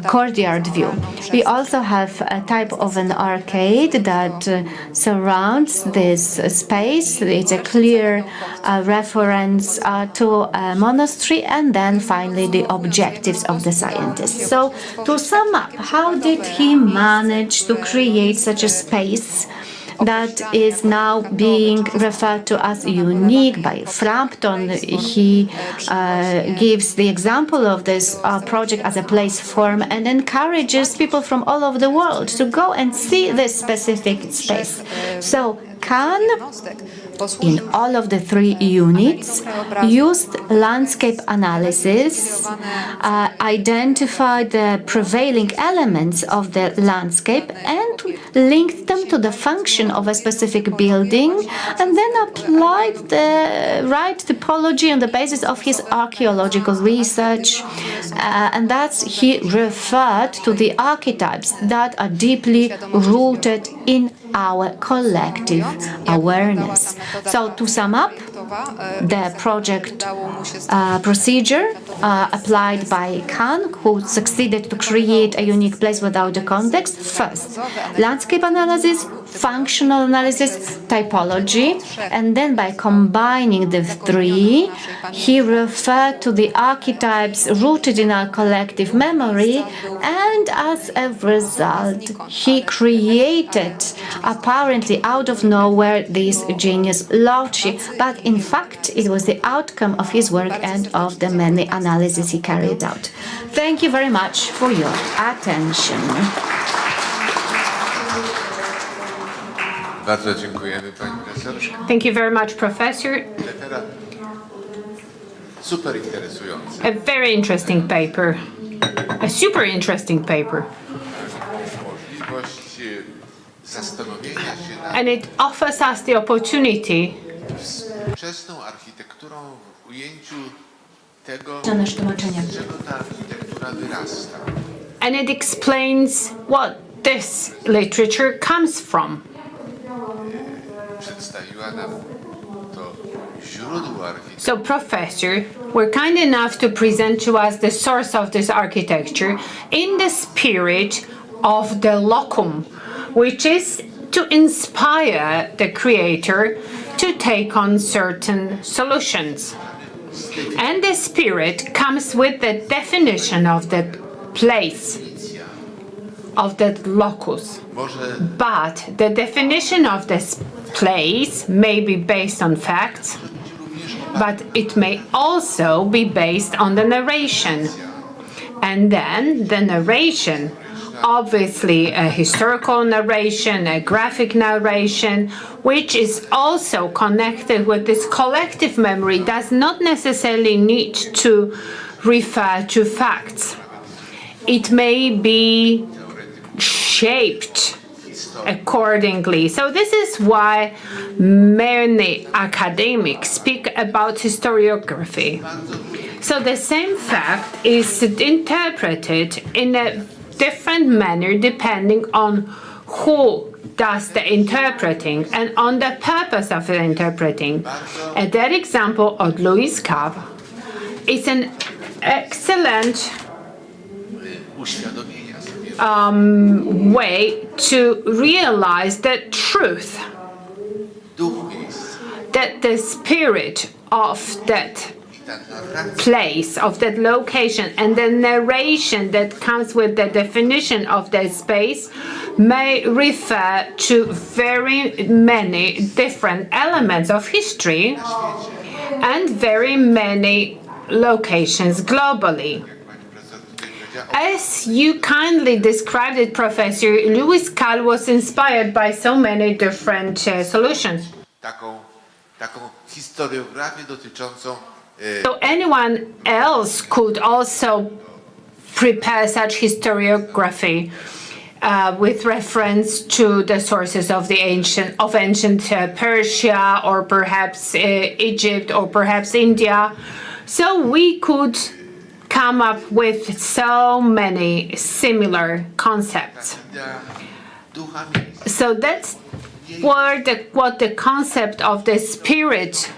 courtyard view. We also have a type of an arcade that surrounds this space. It's a clear reference to a monastery, and then finally the objectives of the scientists. So to sum up, how did he manage to create such a space that is now being referred to as unique by Frampton. He gives the example of this project as a place form and encourages people from all over the world to go and see this specific space. So Can, in all of the 3 units, used landscape analysis, identified the prevailing elements of the landscape and linked them to the function of a specific building, and then applied the right typology on the basis of his archaeological research. And that's he referred to the archetypes that are deeply rooted in our collective awareness. So to sum up, the project procedure applied by Kahn, who succeeded to create a unique place without the context. First, landscape analysis, functional analysis, typology, and then by combining the 3, he referred to the archetypes rooted in our collective memory, and as a result, he created, apparently out of nowhere, this genius loci. But in fact, it was the outcome of his work and of the many analyses he carried out. Thank you very much for your attention. Bardzo dziękujemy, pani profesor. Thank you very much, Professor. Super interesujące. A very interesting paper. A super interesting paper. Możliwość zastanowienia się nad And it offers us the opportunity współczesną architekturą w ujęciu tego, z czego ta architektura wyrasta. and it explains what this literature comes from. Przedstawiła nam to źródło architektury. So, Professor, we're kind enough to present to us the source of this architecture in the spirit of the locum, which is to inspire the creator to take on certain solutions. And the spirit comes with the definition of the place, of the locus. But the definition of this place may be based on facts, but it may also be based on the narration. And then the narration, obviously a historical narration, a graphic narration, which is also connected with this collective memory, does not necessarily need to refer to facts. It may be shaped accordingly. So this is why many academics speak about historiography. So the same fact is interpreted in a different manner depending on who does the interpreting and on the purpose of the interpreting. And that example of Louis Kav is an excellent way to realize the truth, that the spirit of that place, of that location, and the narration that comes with the definition of that space may refer to very many different elements of history and very many locations globally. As you kindly described it, Professor, Lewis Kahl was inspired by so many different solutions. Taką historiografię dotyczącą So anyone else could also prepare such historiography with reference to the sources of the ancient Persia, or perhaps Egypt, or perhaps India. So we could come up with so many similar concepts. So that's what the concept of the spirit,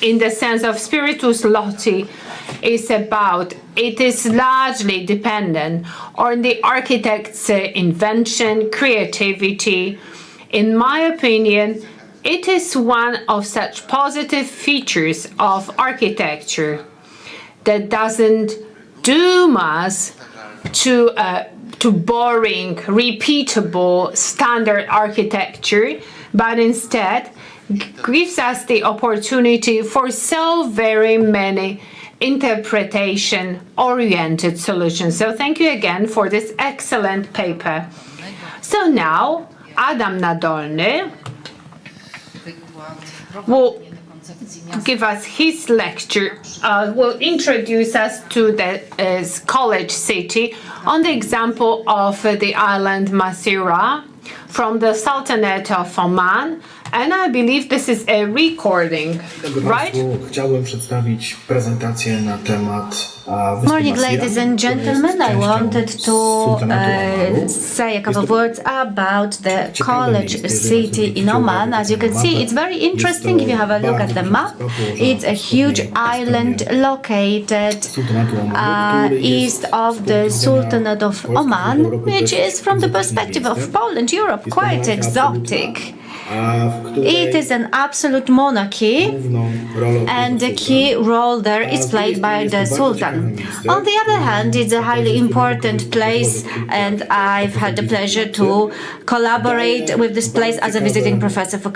in the sense of spiritus loci, is about. It is largely dependent on the architect's invention, creativity. In my opinion, it is one of such positive features of architecture that doesn't doom us to to boring, repeatable, standard architecture, but instead gives us the opportunity for so very many interpretation-oriented solutions. So thank you again for this excellent paper. So now Adam Nadolny will give us his lecture, will introduce us to the college city on the example of the island Masira from the Sultanate of Oman. And I believe this is a recording, right? Chciałbym przedstawić prezentację na temat Morning, ladies and gentlemen. I wanted to say a couple of words about the college city in Oman. As you can see, it's very interesting if you have a look at the map. It's a huge island located east of the Sultanate of Oman, which is, from the perspective of Poland, Europe, quite exotic. It is an absolute monarchy, and the key role there is played by the Sultan. On the other hand, it's a highly important place, and I've had the pleasure to collaborate with this place as a visiting professor for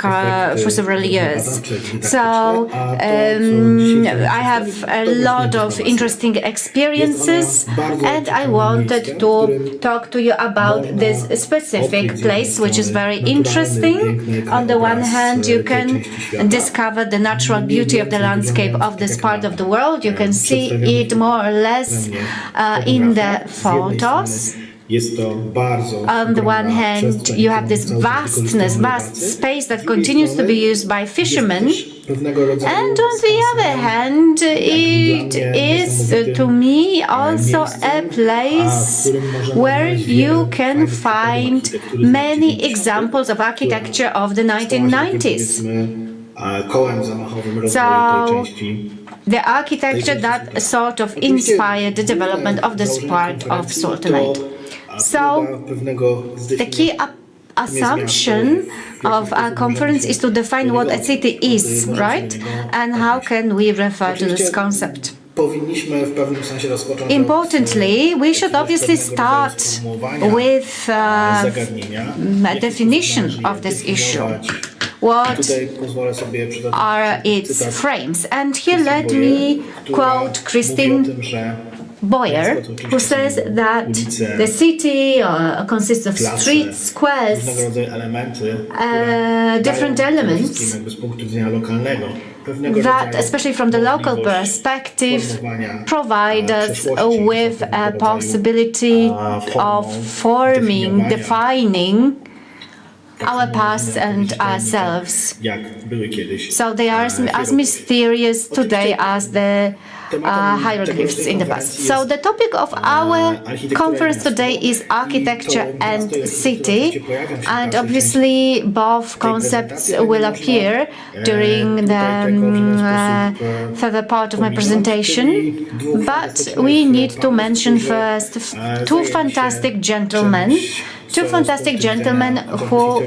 several years. So I have a lot of interesting experiences, and I wanted to talk to you about this specific place, which is very interesting. On the one hand, you can discover the natural beauty of the landscape of this part of the world. You can see it more or less in the photos. On the one hand, you have this vast space that continues to be used by fishermen. And on the other hand, it is, to me, also a place where you can find many examples of architecture of the 1990s. So, the architecture that sort of inspired the development of this part of Sultanate. So, the key assumption of our conference is to define what a city is, right? And how can we refer to this concept? Importantly, we should obviously start with a definition of this issue. What are its frames? And here let me quote Christine Boyer, who says that the city consists of streets, squares, different elements that, especially from the local perspective, provide us with a possibility of forming, defining our past and ourselves. So they are as mysterious today as the hieroglyphs in the past. So the topic of our conference today is architecture and city, and obviously both concepts will appear during the further part of my presentation, but we need to mention first two fantastic gentlemen who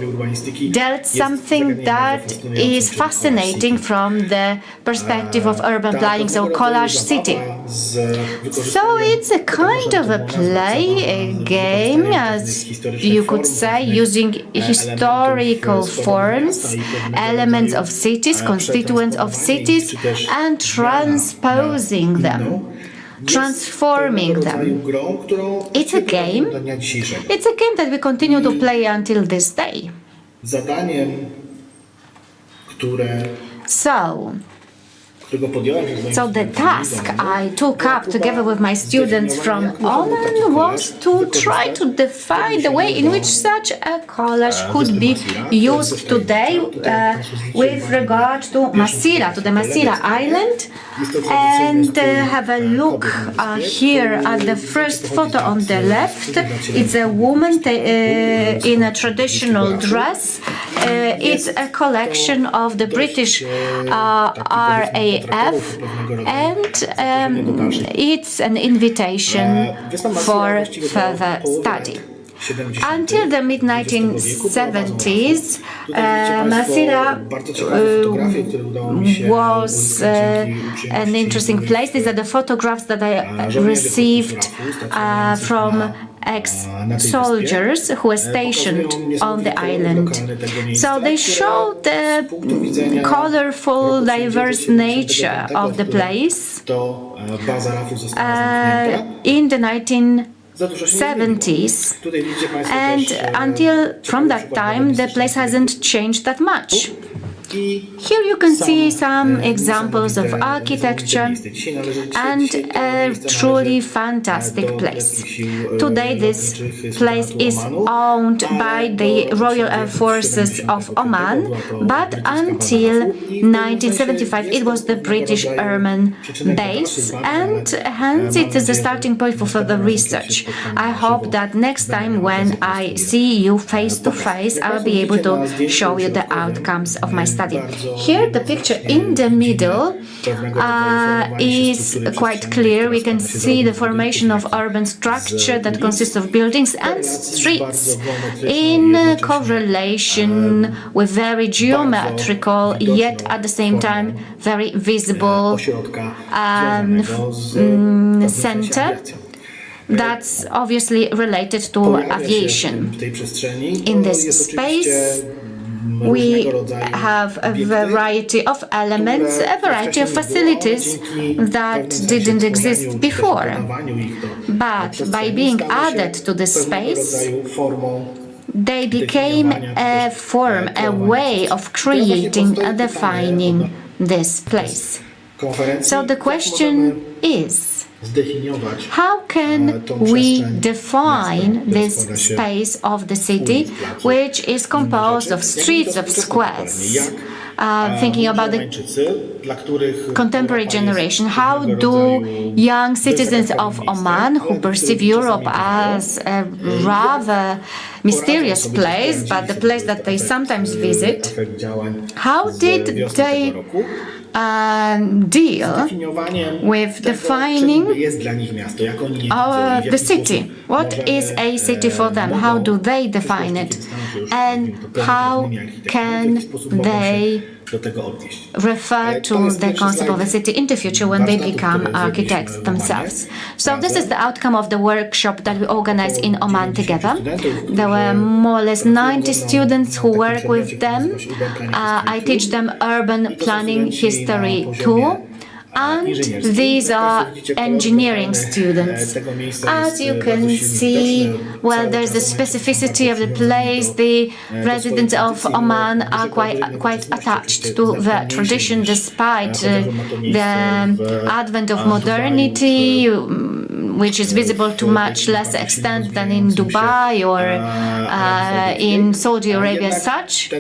dealt something that is fascinating from the perspective of urban planning, so collage city. So it's a kind of a play, a game, as you could say, using historical forms, elements of cities, constituents of cities, and transposing them, transforming them. It's a game. It's a game that we continue to play until this day. So the task I took up together with my students from Oman was to try to define the way in which such a collage could be used today with regard to Masira, to the Masira Island, and have a look here at the first photo on the left. It's a woman in a traditional dress. It's a collection of the British RAF, and it's an invitation for further study. Until the mid-1970s, Masira was an interesting place. These are the photographs that I received from ex-soldiers who were stationed on the island. So they show the colorful, diverse nature of the place. In the 1970s, and until from that time, the place hasn't changed that much. Here you can see some examples of architecture and a truly fantastic place. Today this place is owned by the Royal Air Forces of Oman, but until 1975 it was the British Airman base, and hence it is a starting point for further research. I hope that next time when I see you face to face, I'll be able to show you the outcomes of my study. Here, the picture in the middle is quite clear. We can see the formation of urban structure that consists of buildings and streets in correlation with very geometrical, yet at the same time very visible center. That's obviously related to aviation. In this space, we have a variety of elements, a variety of facilities that didn't exist before. But by being added to this space, they became a form, a way of creating and defining this place. So the question is, how can we define this space of the city, which is composed of streets, of squares? Thinking about the contemporary generation, how do young citizens of Oman, who perceive Europe as a rather mysterious place, but the place that they sometimes visit, how did they deal with defining the city? What is a city for them? How do they define it? And how can they refer to the concept of a city in the future when they become architects themselves? So this is the outcome of the workshop that we organized in Oman together. There were more or less 90 students who work with them. I teach them urban planning history too. And these are engineering students. As you can see, well, there's the specificity of the place. The residents of Oman are quite attached to the tradition, despite the advent of modernity, which is visible to much less extent than in Dubai or in Saudi Arabia as such.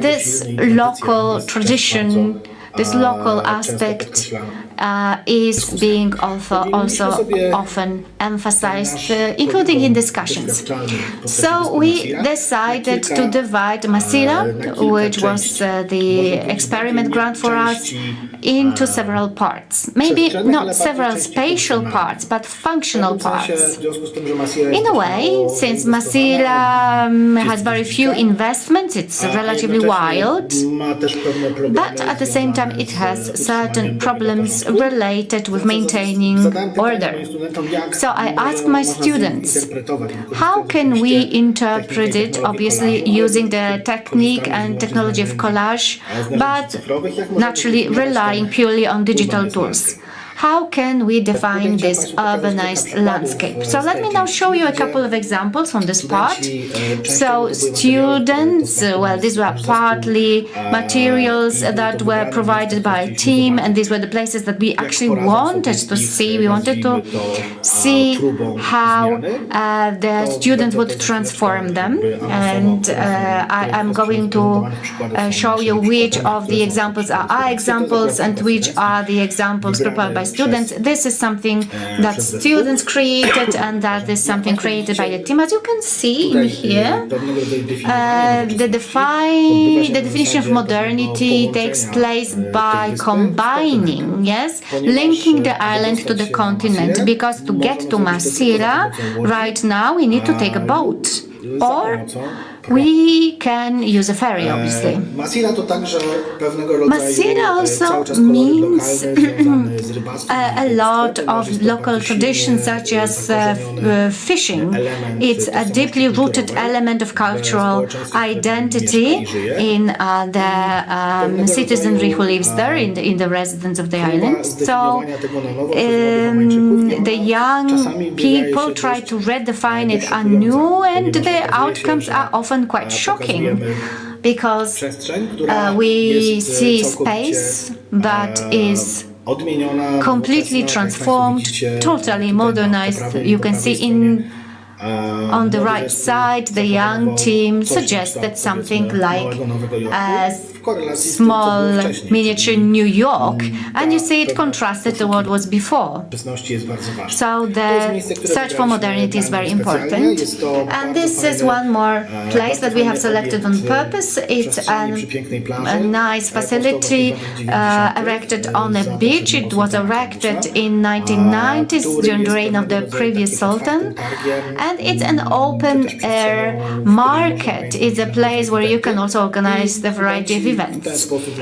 This local tradition, this local aspect is being also often emphasized, including in discussions. So we decided to divide Masila, which was the experiment ground for us, into several parts. Maybe not several spatial parts, but functional parts. In a way, since Masila has very few investments, it's relatively wild, but at the same time it has certain problems related with maintaining order. So I asked my students, how can we interpret it, obviously using the technique and technology of collage, but naturally relying purely on digital tools? How can we define this urbanized landscape? So let me now show you a couple of examples on the spot. So students, well, these were partly materials that were provided by a team, and these were the places that we actually wanted to see. We wanted to see how the students would transform them. And I'm going to show you which of the examples are our examples and which are the examples prepared by students. This is something that students created, and that is something created by the team. As you can see in here, the definition of modernity takes place by combining, linking the island to the continent, because to get to Masila right now we need to take a boat, or we can use a ferry, obviously. Masira to także pewnego rodzaju Masira also cały czas koloryt means lokalny związany z rybactwem. a lot of local traditions such as fishing. It's a deeply rooted element of cultural identity in the citizenry who lives there, in the residents of the island. So the young people try to redefine it anew, and the outcomes are often quite shocking, because we see space that is completely transformed, totally modernized. You can see on the right side, the young team suggested something like a small miniature New York, and you see it contrasted to what was before. So the search for modernity is very important. And this is one more place that we have selected on purpose. It's a nice facility erected on a beach. It was erected in 1990s during the reign of the previous Sultan. And it's an open-air market. It's a place where you can also organize a variety of events.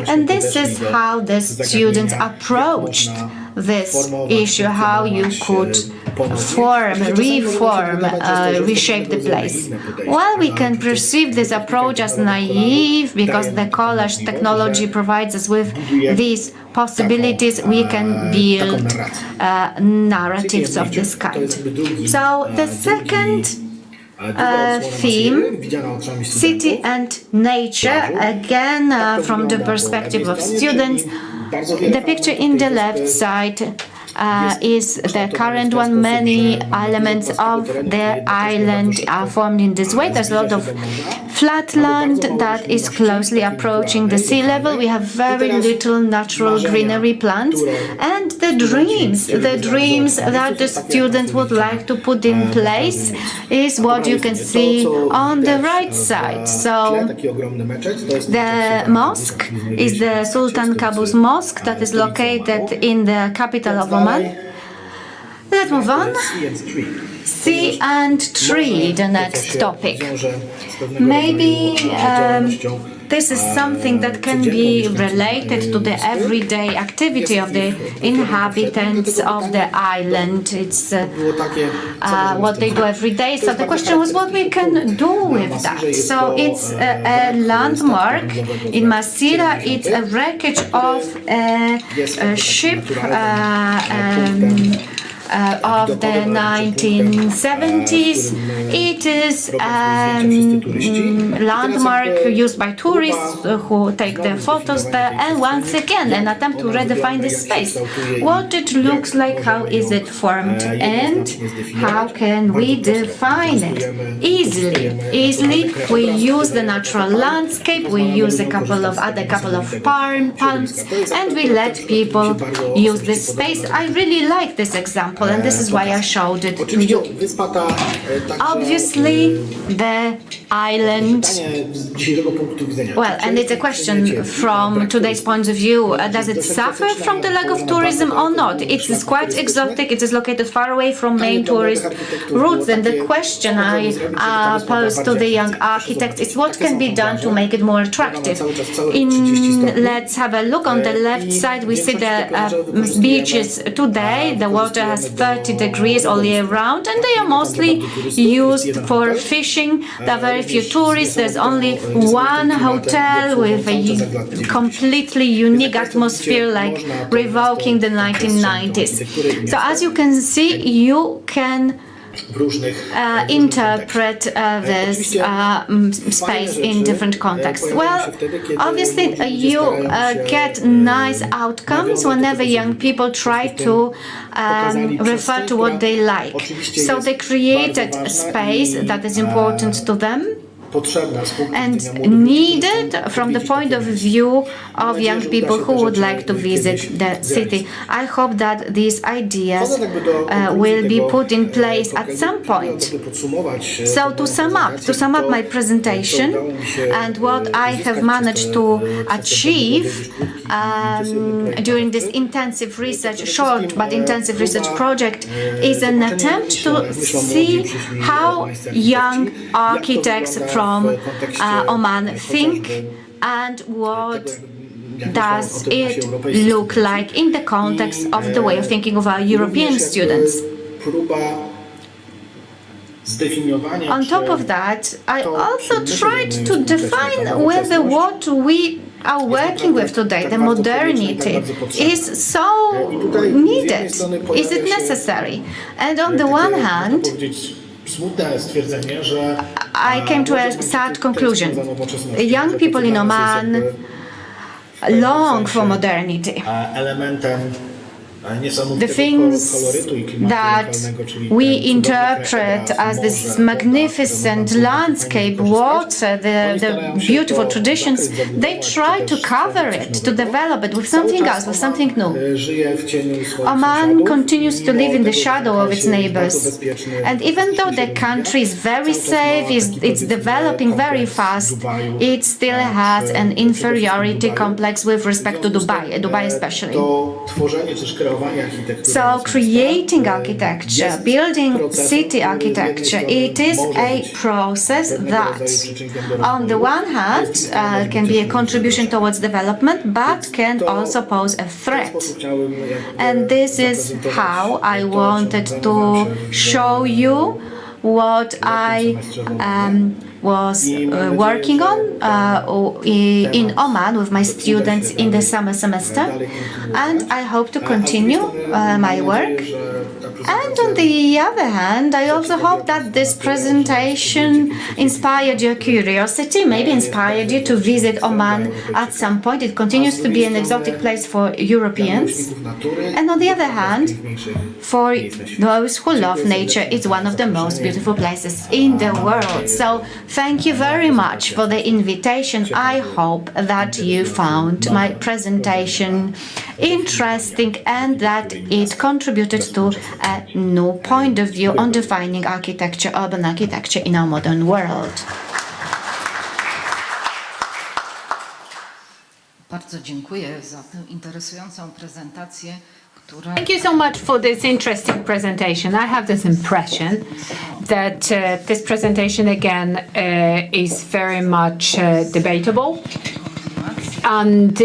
And this is how the students approached this issue, how you could reshape the place. While we can perceive this approach as naive, because the collage technology provides us with these possibilities, we can build narratives of this kind. So the second theme, city and nature, again from the perspective of students. The picture in the left side is the current one. Many elements of the island are formed in this way. There's a lot of flat land that is closely approaching the sea level. We have very little natural greenery plants, and the dreams that the students would like to put in place is what you can see on the right side. So the mosque is the Sultan Qaboos Mosque that is located in the capital of Oman. Let's move on. Sea and tree, the next topic. Maybe this is something that can be related to the everyday activity of the inhabitants of the island. It's what they do every day. So the question was what we can do with that. So it's a landmark in Masira. It's a wreckage of a ship of the 1970s. It is a landmark used by tourists who take their photos there, and once again an attempt to redefine this space. What it looks like, how is it formed, and how can we define it? Easily, we use the natural landscape, we use a couple of palms, and we let people use this space. I really like this example, and this is why I showed it to you. Obviously, the island, well, and it's a question from today's point of view, does it suffer from the lack of tourism or not? It is quite exotic, it is located far away from main tourist routes, and the question I pose to the young architects is what can be done to make it more attractive. Let's have a look on the left side. We see the beaches today. The water has 30 degrees all year round, and they are mostly used for fishing. There are very few tourists. There's only one hotel with a completely unique atmosphere, like revoking the 1990s. So as you can see, you can interpret this space in different contexts. Well, obviously you get nice outcomes whenever young people try to refer to what they like. So they created a space that is important to them and needed from the point of view of young people who would like to visit the city. I hope that these ideas will be put in place at some point. So to sum up my presentation and what I have managed to achieve during this intensive research, short but intensive research project, is an attempt to see how young architects from from Oman think, and what does it look like in the context of the way of thinking of our European students. On top of that, I also tried to define whether what we are working with today, the modernity, is so needed, is it necessary? And on the one hand, I came to a sad conclusion. Young people in Oman long for modernity. The things that we interpret as this magnificent landscape, water, the beautiful traditions, they try to cover it, to develop it with something else, with something new. Oman continues to live in the shadow of its neighbors. And even though the country is very safe, it's developing very fast, it still has an inferiority complex with respect to Dubai especially. So creating architecture, building city architecture, it is a process that on the one hand can be a contribution towards development, but can also pose a threat. And this is how I wanted to show you what I was working on in Oman with my students in the summer semester, and I hope to continue my work. And on the other hand, I also hope that this presentation inspired your curiosity, maybe inspired you to visit Oman at some point. It continues to be an exotic place for Europeans. And on the other hand, for those who love nature, it's one of the most beautiful places in the world. So thank you very much for the invitation. I hope that you found my presentation interesting and that it contributed to a new point of view on defining architecture, urban architecture in our modern world. Bardzo dziękuję za tę interesującą prezentację. Thank you so much for this interesting presentation. I have this impression that this presentation again is very much debatable, and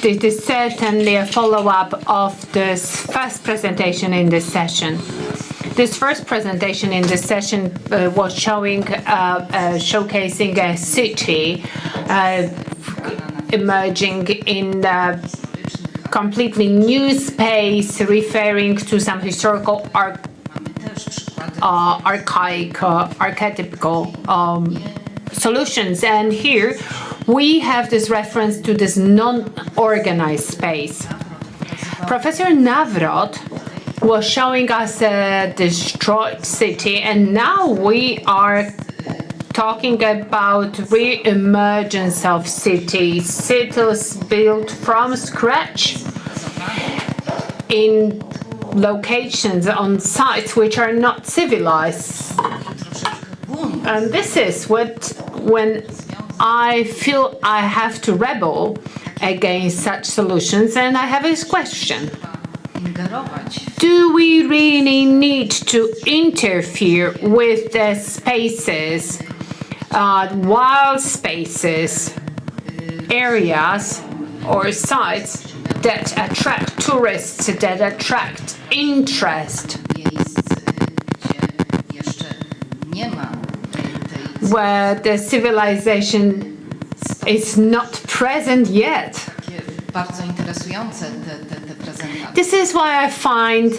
it is certainly a follow-up of this first presentation in this session. This first presentation in this session was showcasing a city emerging in completely new space, referring to some historical archetypical solutions. And here we have this reference to this non-organized space. Professor Nawrot was showing us a destroyed city, and now we are talking about re-emergence of cities built from scratch in locations on sites which are not civilized. And this is when I feel I have to rebel against such solutions, and I have this question. Do we really need to interfere with the spaces, wild spaces, areas or sites that attract tourists, that attract interest, where the civilization is not present yet? This is why I find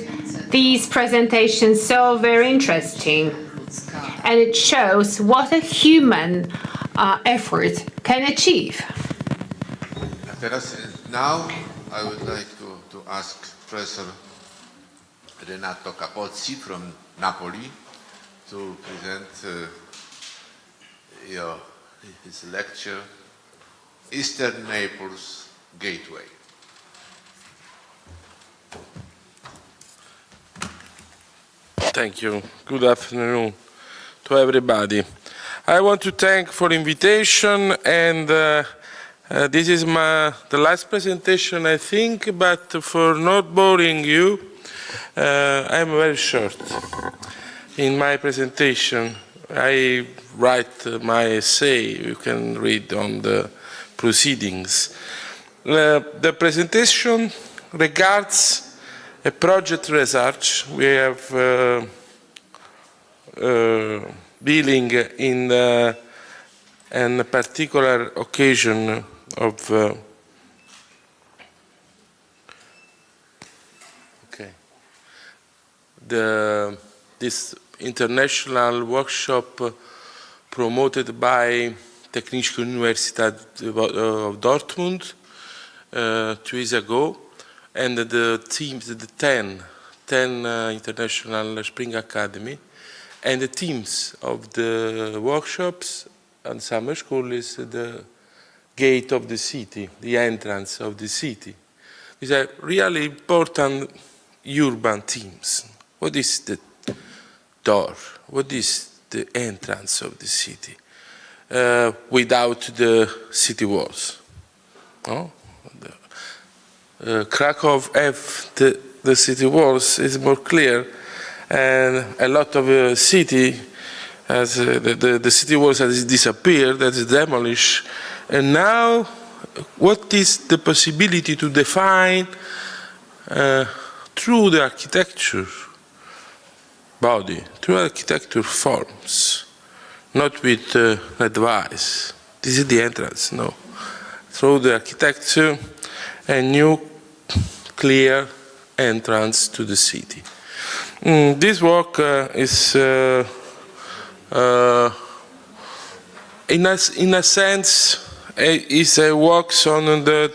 these presentations so very interesting, and it shows what a human effort can achieve. Now I would like to ask Professor Renato Capozzi from Napoli to present his lecture, Eastern Naples Gateway. Thank you. Good afternoon to everybody. I want to thank for invitation, and this is the last presentation, I think, but for not boring you, I'm very short in my presentation. I write my essay, you can read on the proceedings. The presentation regards a project research we have dealing in a particular occasion of this international workshop promoted by Technische Universität of Dortmund 2 years ago, and the teams, the 10 International Spring Academy, and the themes of the workshops and summer school is the gate of the city, the entrance of the city. These are really important urban themes. What is the door? What is the entrance of the city without the city walls? No? Krakow have the city walls is more clear, and a lot of city as the city walls has disappeared, that is demolished, and now what is the possibility to define through the architecture body, through architecture forms, not with advice. This is the entrance, no. Through the architecture, a new clear entrance to the city. This work is, in a sense, is a work on the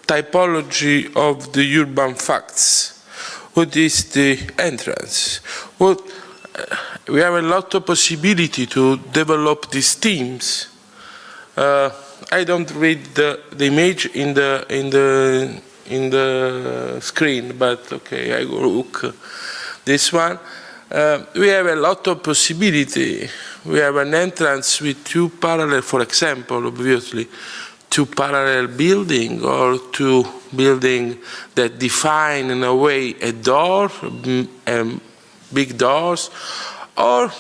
typology of the urban facts. What is the entrance? We have a lot of possibility to develop these themes. I don't read the image in the screen, but okay, I go look this one. We have a lot of possibility. We have an entrance with two parallel, for example, obviously, two parallel buildings or two buildings that define in a way a door, big doors, or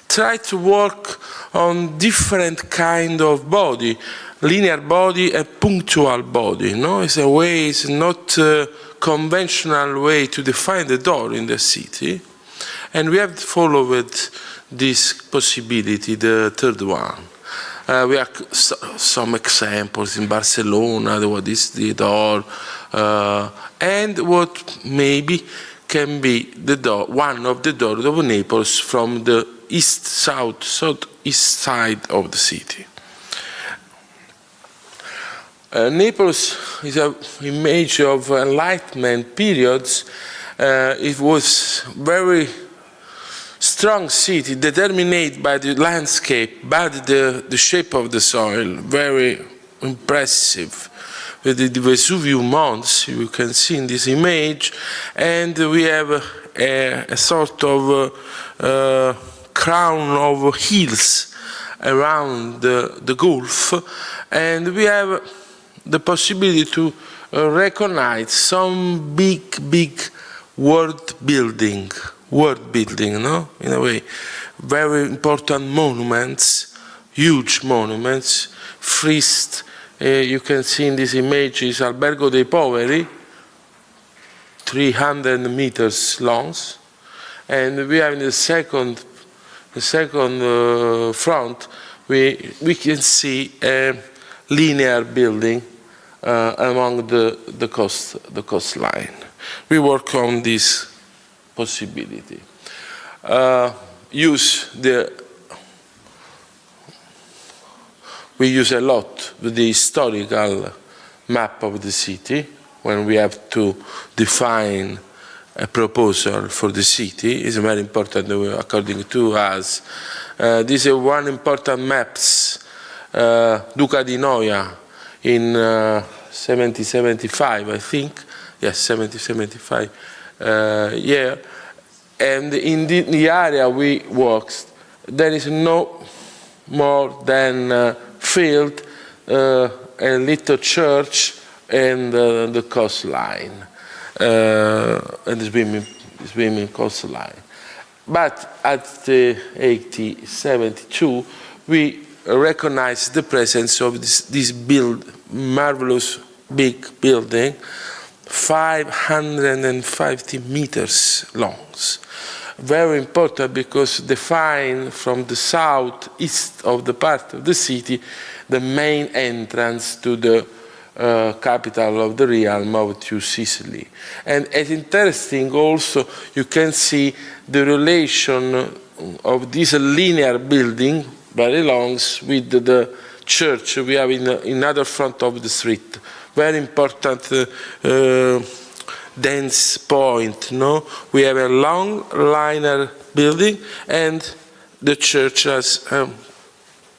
try to work on different kind of body, linear body and punctual body. No, it's a way, it's not a conventional way to define the door in the city, and we have followed this possibility, the third one. We have some examples in Barcelona, what is the door, and what maybe can be the door, one of the doors of Naples from the southeast side of the city. Naples is an image of Enlightenment periods. It was very strong city, determined by the landscape, by the shape of the soil, very impressive. With the Vesuvius Mountains, you can see in this image, and we have a sort of crown of hills around the Gulf, and we have the possibility to recognize some big world building, no? In a way, very important monuments, huge monuments. First, you can see in this image is Albergo dei Poveri, 300 meters long, and we have in the second front we can see a linear building along the coastline. We work on this possibility. We use a lot the historical map of the city when we have to define a proposal for the city. It's very important according to us. This is one important maps, Duca di Noia in 1775, I think. Yes, 1775 year. And in the area we worked, there is no more than field, a little church, and the coastline, and the swimming coastline. But at 1872, we recognized the presence of this marvelous big building, 550 meters long. Very important because define from the southeast of the part of the city the main entrance to the capital of the realm of Two Sicily. And it's interesting also, you can see the relation of this linear building, very long, with the church we have in another front of the street. Very important dense point, no? We have a long linear building and the church has a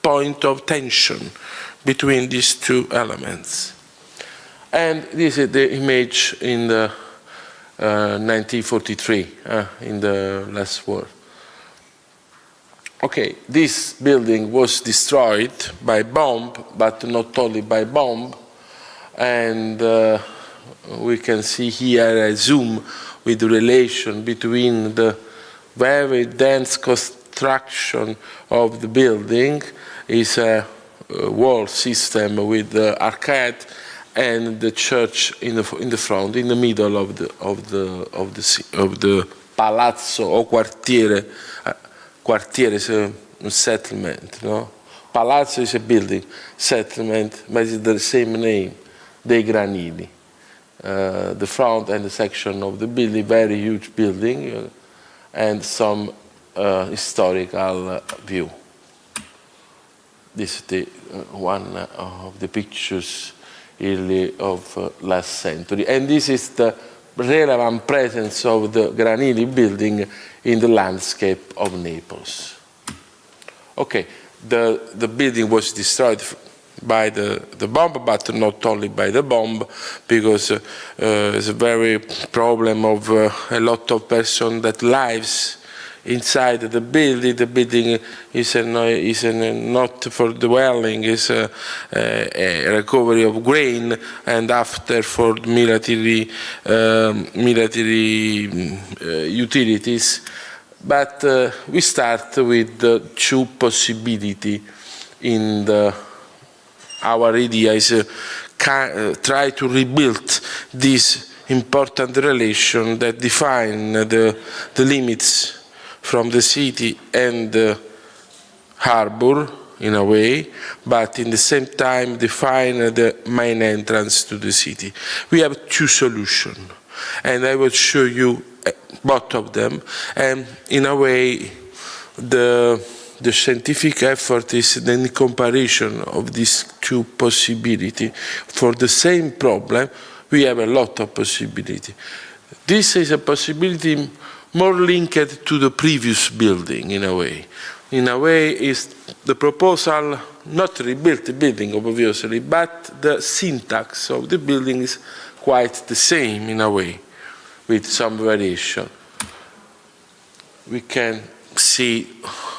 point of tension between these two elements. And this is the image in the 1943, in the last war. Okay, this building was destroyed by bomb, but not only by bomb, and we can see here a zoom with the relation between the very dense construction of the building is a wall system with the arcade and the church in the front, in the middle of the palazzo or quartiere. Quartiere is a settlement, no? Palazzo is a building, settlement, but it's the same name, dei Granili. The front and the section of the building, very huge building, and some historical view. This is the one of the pictures really of last century. And this is the relevant presence of the Granili building in the landscape of Naples. Okay, the building was destroyed by the bomb, but not only by the bomb, because it's a very problem of a lot of person that lives inside the building. The building is not for dwelling, is a recovery of grain, and after for military utilities. But we start with the two possibilities in our idea is try to rebuild this important relation that define the limits from the city and the harbor in a way, but in the same time define the main entrance to the city. We have two solutions, and I will show you both of them. And in a way, the scientific effort is the comparison of these two possibilities. For the same problem, we have a lot of possibility. This is a possibility more linked to the previous building in a way. In a way, is the proposal not to rebuild the building, obviously, but the syntax of the building is quite the same in a way, with some variation. We can see,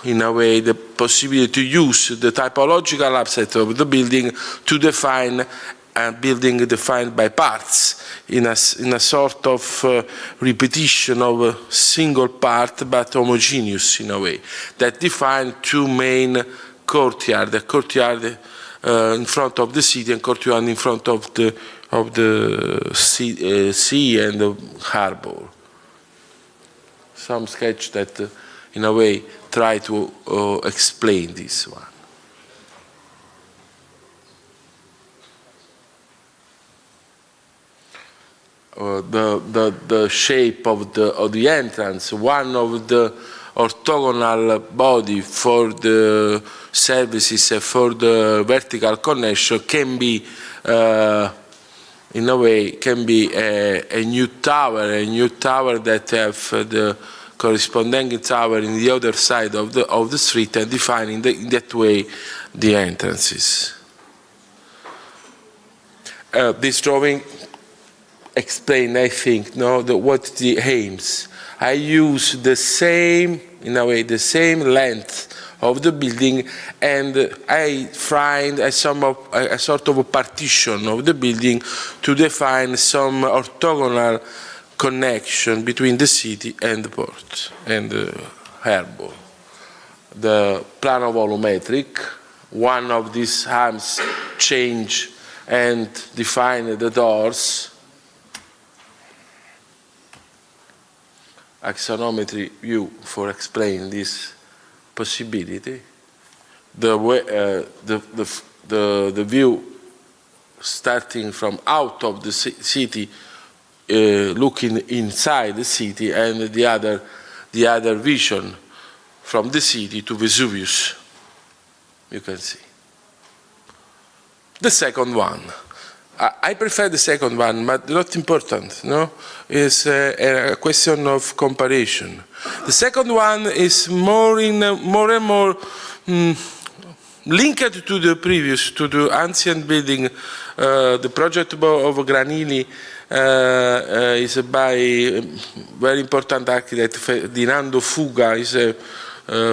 in a way, the possibility to use the typological upset of the building to define a building defined by parts in a sort of repetition of a single part, but homogeneous in a way, that define two main courtyards, the courtyard in front of the city and courtyard in front of the sea and the harbor. Some sketch that, in a way, try to explain this one. The shape of the entrance, one of the orthogonal body for the services and for the vertical connection can be, in a way, can be a new tower that have the corresponding tower in the other side of the street and defining in that way the entrances. This drawing explain, I think, what the aims. I use the same, in a way, the same length of the building, and I find a sort of a partition of the building to define some orthogonal connection between the city and the port and the harbor. The plano volumetric, one of these arms change and define the doors. Axonometry view for explain this possibility. The view starting from out of the city, looking inside the city, and the other vision from the city to Vesuvius, you can see. The second one, I prefer the second one, but not important, no? It's a question of comparison. The second one is more and more linked to the previous, to the ancient building. The project of Granili is by very important architect, Dinando Fuga, is a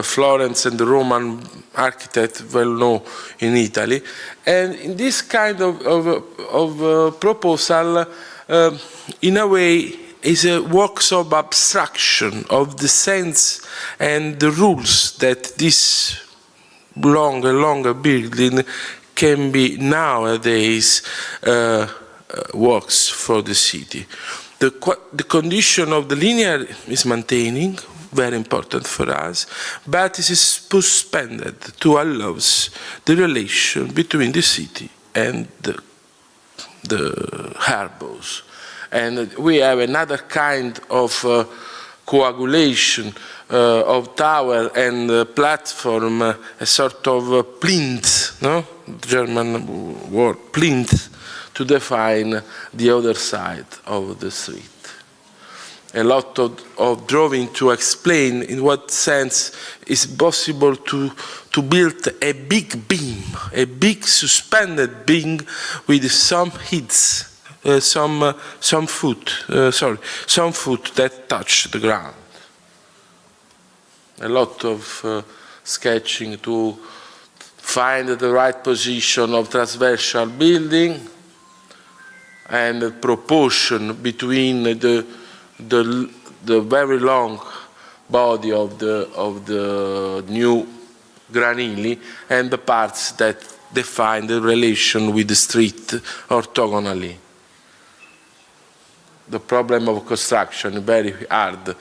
Florence and Roman architect, well known in Italy. And in this kind of proposal, in a way, is a works of abstraction of the sense and the rules that this longer building can be nowadays works for the city. The condition of the linear is maintaining, very important for us, but it is suspended to allow the relation between the city and the harbors. And we have another kind of coagulation of tower and platform, a sort of plinth, no? German word, plinth, to define the other side of the street. A lot of drawing to explain in what sense it's possible to build a big beam, a big suspended beam with some hits, some foot that touch the ground. A lot of sketching to find the right position of transversal building and the proportion between the very long body of the new Granili and the parts that define the relation with the street orthogonally. The problem of construction is very hard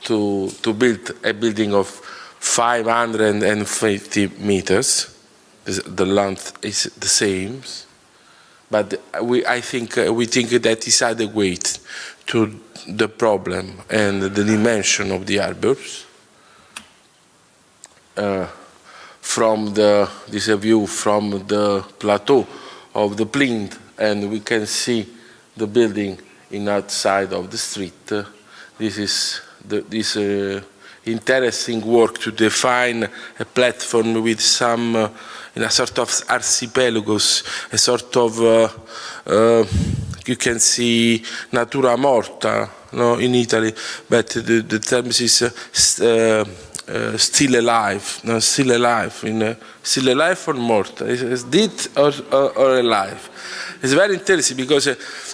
to build a building of 550 meters. The length is the same, but we think that is adequate to the problem and the dimension of the harbors. This is a view from the plateau of the plinth, and we can see the building in outside of the street. This is this interesting work to define a platform with some, in a sort of archipelagos, a sort of, you can see natura morta, no, in Italy, but the term is still alive, no, still alive, still alive or morta, is dead or alive. It's very interesting because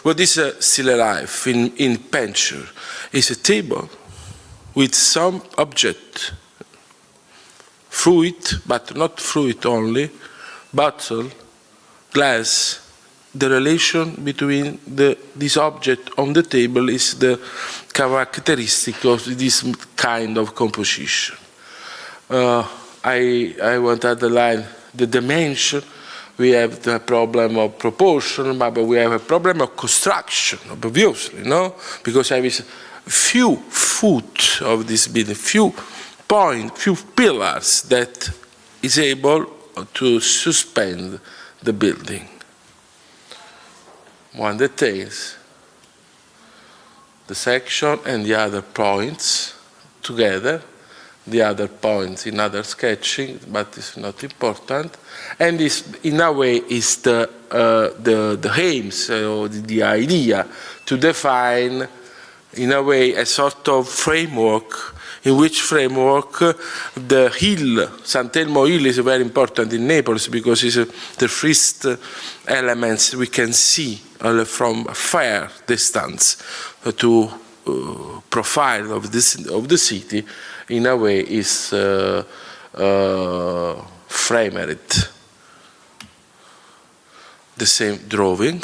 what is still alive in Penture is a table with some object, fruit, but not fruit only, bottle, glass. The relation between this object on the table is the characteristic of this kind of composition. I want to underline the dimension. We have the problem of proportion, but we have a problem of construction, obviously, no? Because I have few foot of this building, few pillars that is able to suspend the building. One details the section and the other points together, the other points in other sketching, but it's not important. And this, in a way, is the aims, or the idea to define, in a way, a sort of framework, in which framework the hill, Sant'Elmo Hill, is very important in Naples because it's the first elements we can see from a fair distance to profile of the city in a way is framed. The same drawing,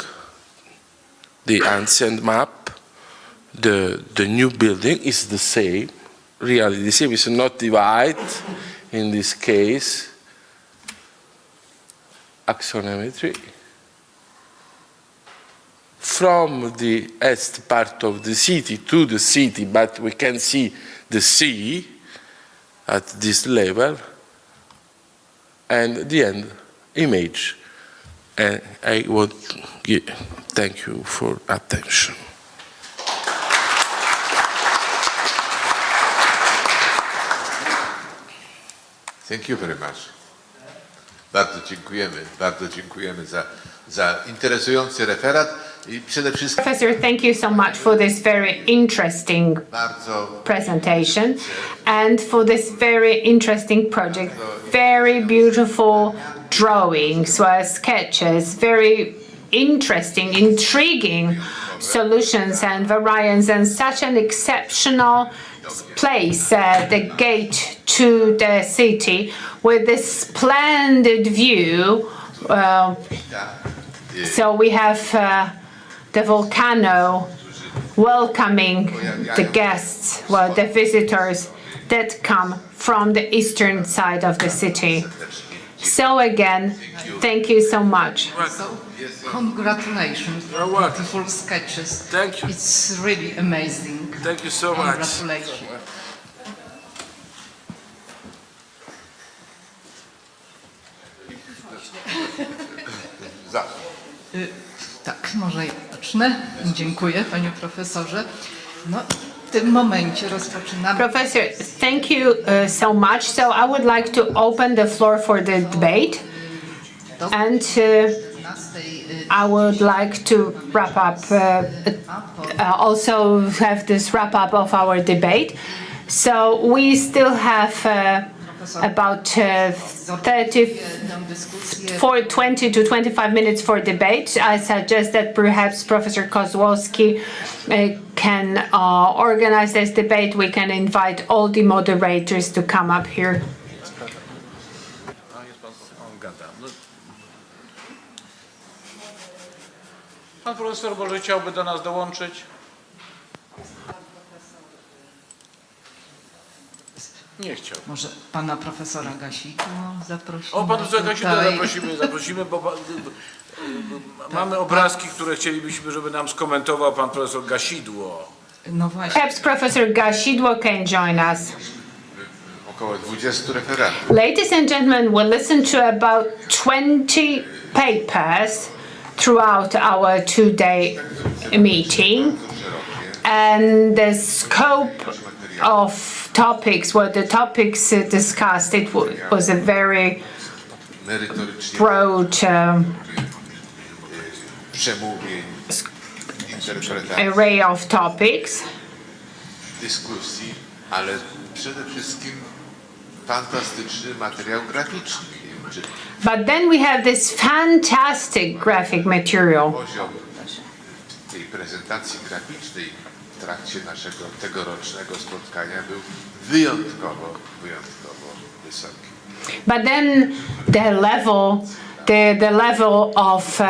the ancient map, the new building is the same, really the same. It's not divided in this case. Axonometry. From the east part of the city to the city, but we can see the sea at this level, and the end image. And I want to thank you for attention. Thank you very much. Bardzo dziękujemy za interesujący referat i przede wszystkim Professor, thank you so much for this very interesting bardzo presentation and for this very interesting project. Very beautiful drawings, sketches, very interesting, intriguing solutions and variants, and such an exceptional place, the gate to the city, with this splendid view. So we have the volcano welcoming the guests, the visitors that come from the eastern side of the city. So again, thank you so much. So, congratulations for beautiful sketches. Thank you. It's really amazing. Thank you so much. Congratulations. Tak, może ja zacznę. Dziękuję, panie profesorze. No, w tym momencie rozpoczynamy. Professor, thank you so much. So I would like to open the floor for the debate, and I would like to wrap up, also have this wrap up of our debate. So we still have about 20 to 25 minutes for debate. I suggest that perhaps Professor Kozłowski can organize this debate. We can invite all the moderators to come up here. Pan profesor może chciałby do nas dołączyć? Nie chciał. Może pana profesora Gasidło zaprosimy. O, pan profesor Gasidło tutaj. zaprosimy, bo mamy obrazki, które chcielibyśmy, żeby nam skomentował pan profesor Gasidło. No właśnie. Perhaps Professor Gasidło can join us. około 20 referatów. Ladies and gentlemen, we'll listen to about 20 papers throughout our two-day meeting, and the scope of topics, the topics discussed, it was a very broad array of topics. Dyskusji, ale przede wszystkim fantastyczny materiał graficzny. But then we have this fantastic graphic material. Poziom tej prezentacji graficznej w trakcie naszego tegorocznego spotkania był wyjątkowo wysoki. But then the level of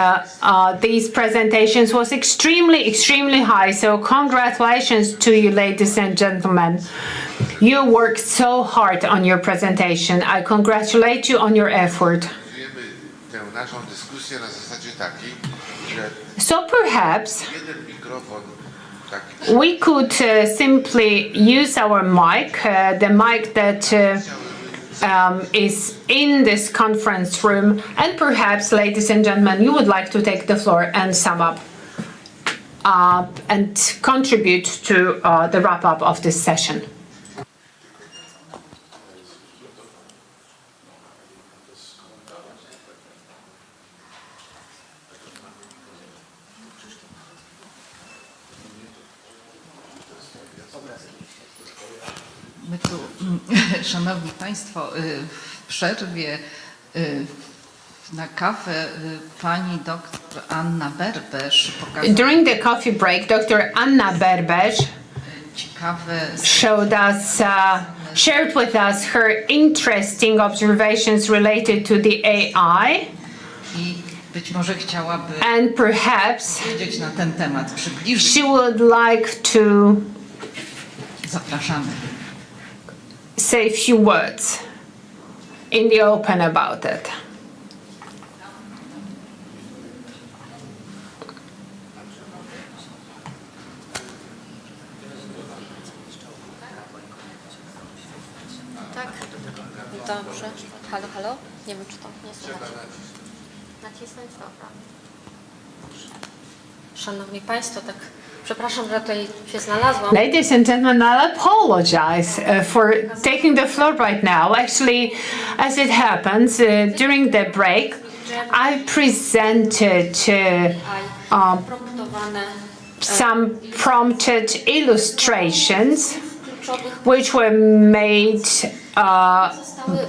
these presentations was extremely high. So congratulations to you, ladies and gentlemen. You worked so hard on your presentation. I congratulate you on your effort. Tę naszą dyskusję na zasadzie takiej, że So perhaps jeden mikrofon taki we could simply use our mic, the mic that is in this conference room, and perhaps, ladies and gentlemen, you would like to take the floor and sum up and contribute to the wrap-up of this session. My tu, szanowni państwo, w przerwie na kawę pani doktor Anna Berbesz pokazała. During the coffee break, Dr. Anna Berbesz shared with us her interesting observations related to the AI. I być może chciałaby And perhaps powiedzieć na ten temat, przybliżyć. she would like to Zapraszamy. say a few words in the open about it. Tak, dobrze. Halo, halo? Nie wiem, czy to nie słychać. Nacisnąć? Dobra. Szanowni Państwo, tak przepraszam, że tutaj się znalazłam. Ladies and gentlemen, I'll apologize for taking the floor right now. Actually, as it happens, during the break, I presented some prompted illustrations which were made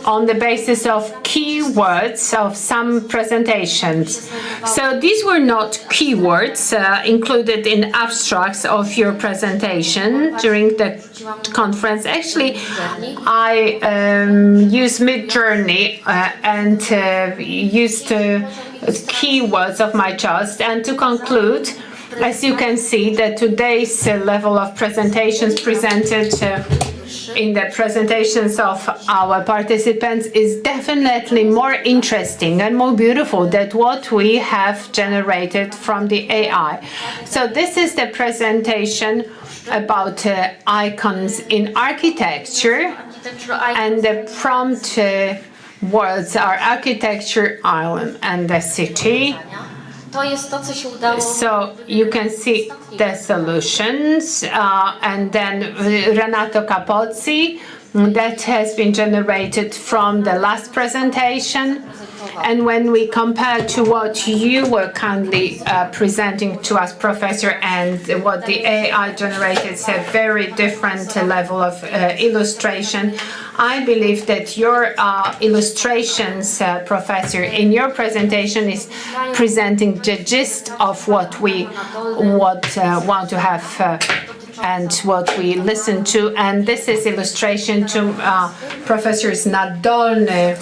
on the basis of keywords of some presentations. So these were not keywords included in abstracts of your presentation during the conference. Actually, I used Midjourney and used keywords of my choice. And to conclude, as you can see, that today's level of presentations presented in the presentations of our participants is definitely more interesting and more beautiful than what we have generated from the AI. So this is the presentation about icons in architecture, and the prompt words are architecture, island, and the city. So you can see the solutions, and then Renato Capozzi, that has been generated from the last presentation. And when we compare to what you were kindly presenting to us, Professor, and what the AI generated, it's a very different level of illustration. I believe that your illustrations, Professor, in your presentation is presenting the gist of what we want to have and what we listen to. And this is illustration to Professor's Nadolny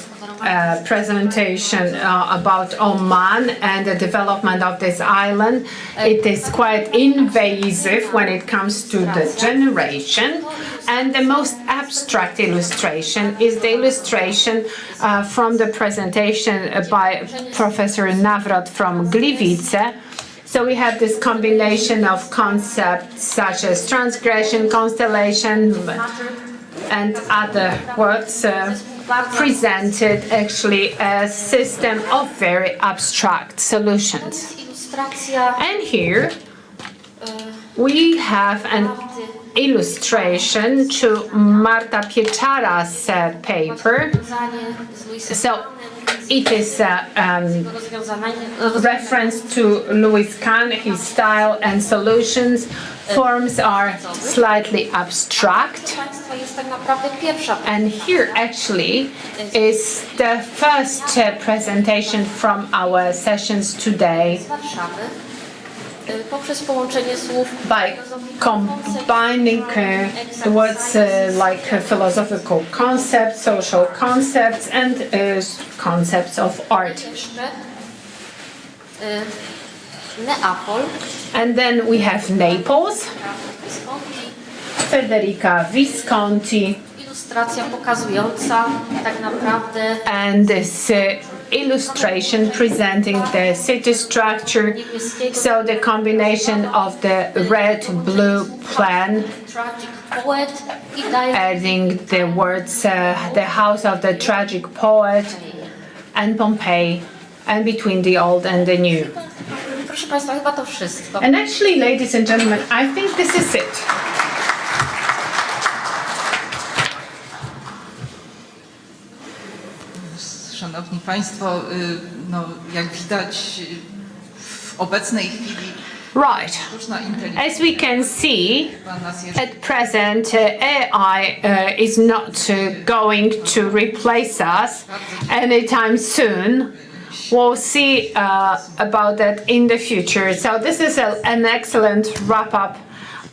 presentation about Oman and the development of this island. It is quite invasive when it comes to the generation. And the most abstract illustration is the illustration from the presentation by Professor Nawrot from Gliwice. So we have this combination of concepts such as transgression, constellation, and other words presented actually a system of very abstract solutions. And here we have an illustration to Marta Pieczara's paper. So it is a reference to Louis Kahn, his style and solutions. Forms are slightly abstract. And here actually is the first presentation from our sessions today. By combining the words like philosophical concepts, social concepts, and concepts of art. And then we have Naples, Federica Visconti, and this illustration presenting the city structure. So the combination of the red-blue plan, adding the words the house of the tragic poet, and Pompeii, and between the old and the new. And actually, ladies and gentlemen, I think this is it. Szanowni Państwo, no, jak widać w obecnej chwili Right. As we can see, at present, AI is not going to replace us anytime soon. We'll see about that in the future. So this is an excellent wrap-up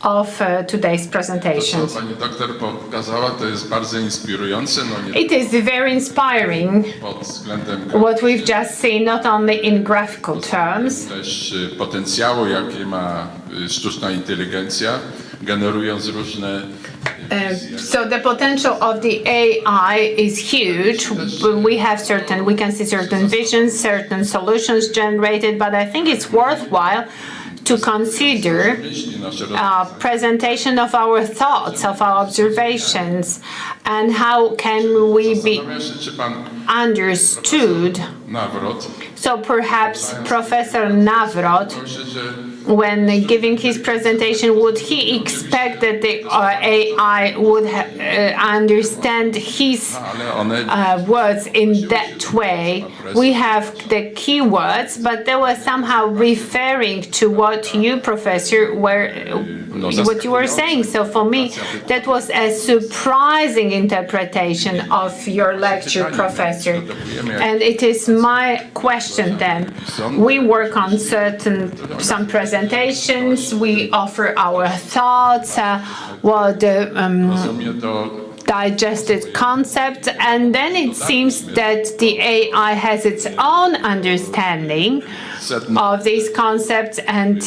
of today's presentation. To, co pani doktor pokazała, to jest bardzo inspirujące. No nie It is very inspiring pod względem what we've just seen, not only in graphical terms, też potencjału, jakie ma sztuczna inteligencja, generując różne so the potential of the AI is huge. We can see certain visions, certain solutions generated, but I think it's worthwhile to consider presentation of our thoughts, of our observations, and how can we be understood. So perhaps Professor Nawrot, when giving his presentation, would he expect that the AI would understand his words in that way? We have the keywords, but they were somehow referring to what you, Professor, what you were saying. So for me, that was a surprising interpretation of your lecture, Professor. And it is my question then. We work on some presentations, we offer our thoughts, digested concepts, and then it seems that the AI has its own understanding of these concepts, and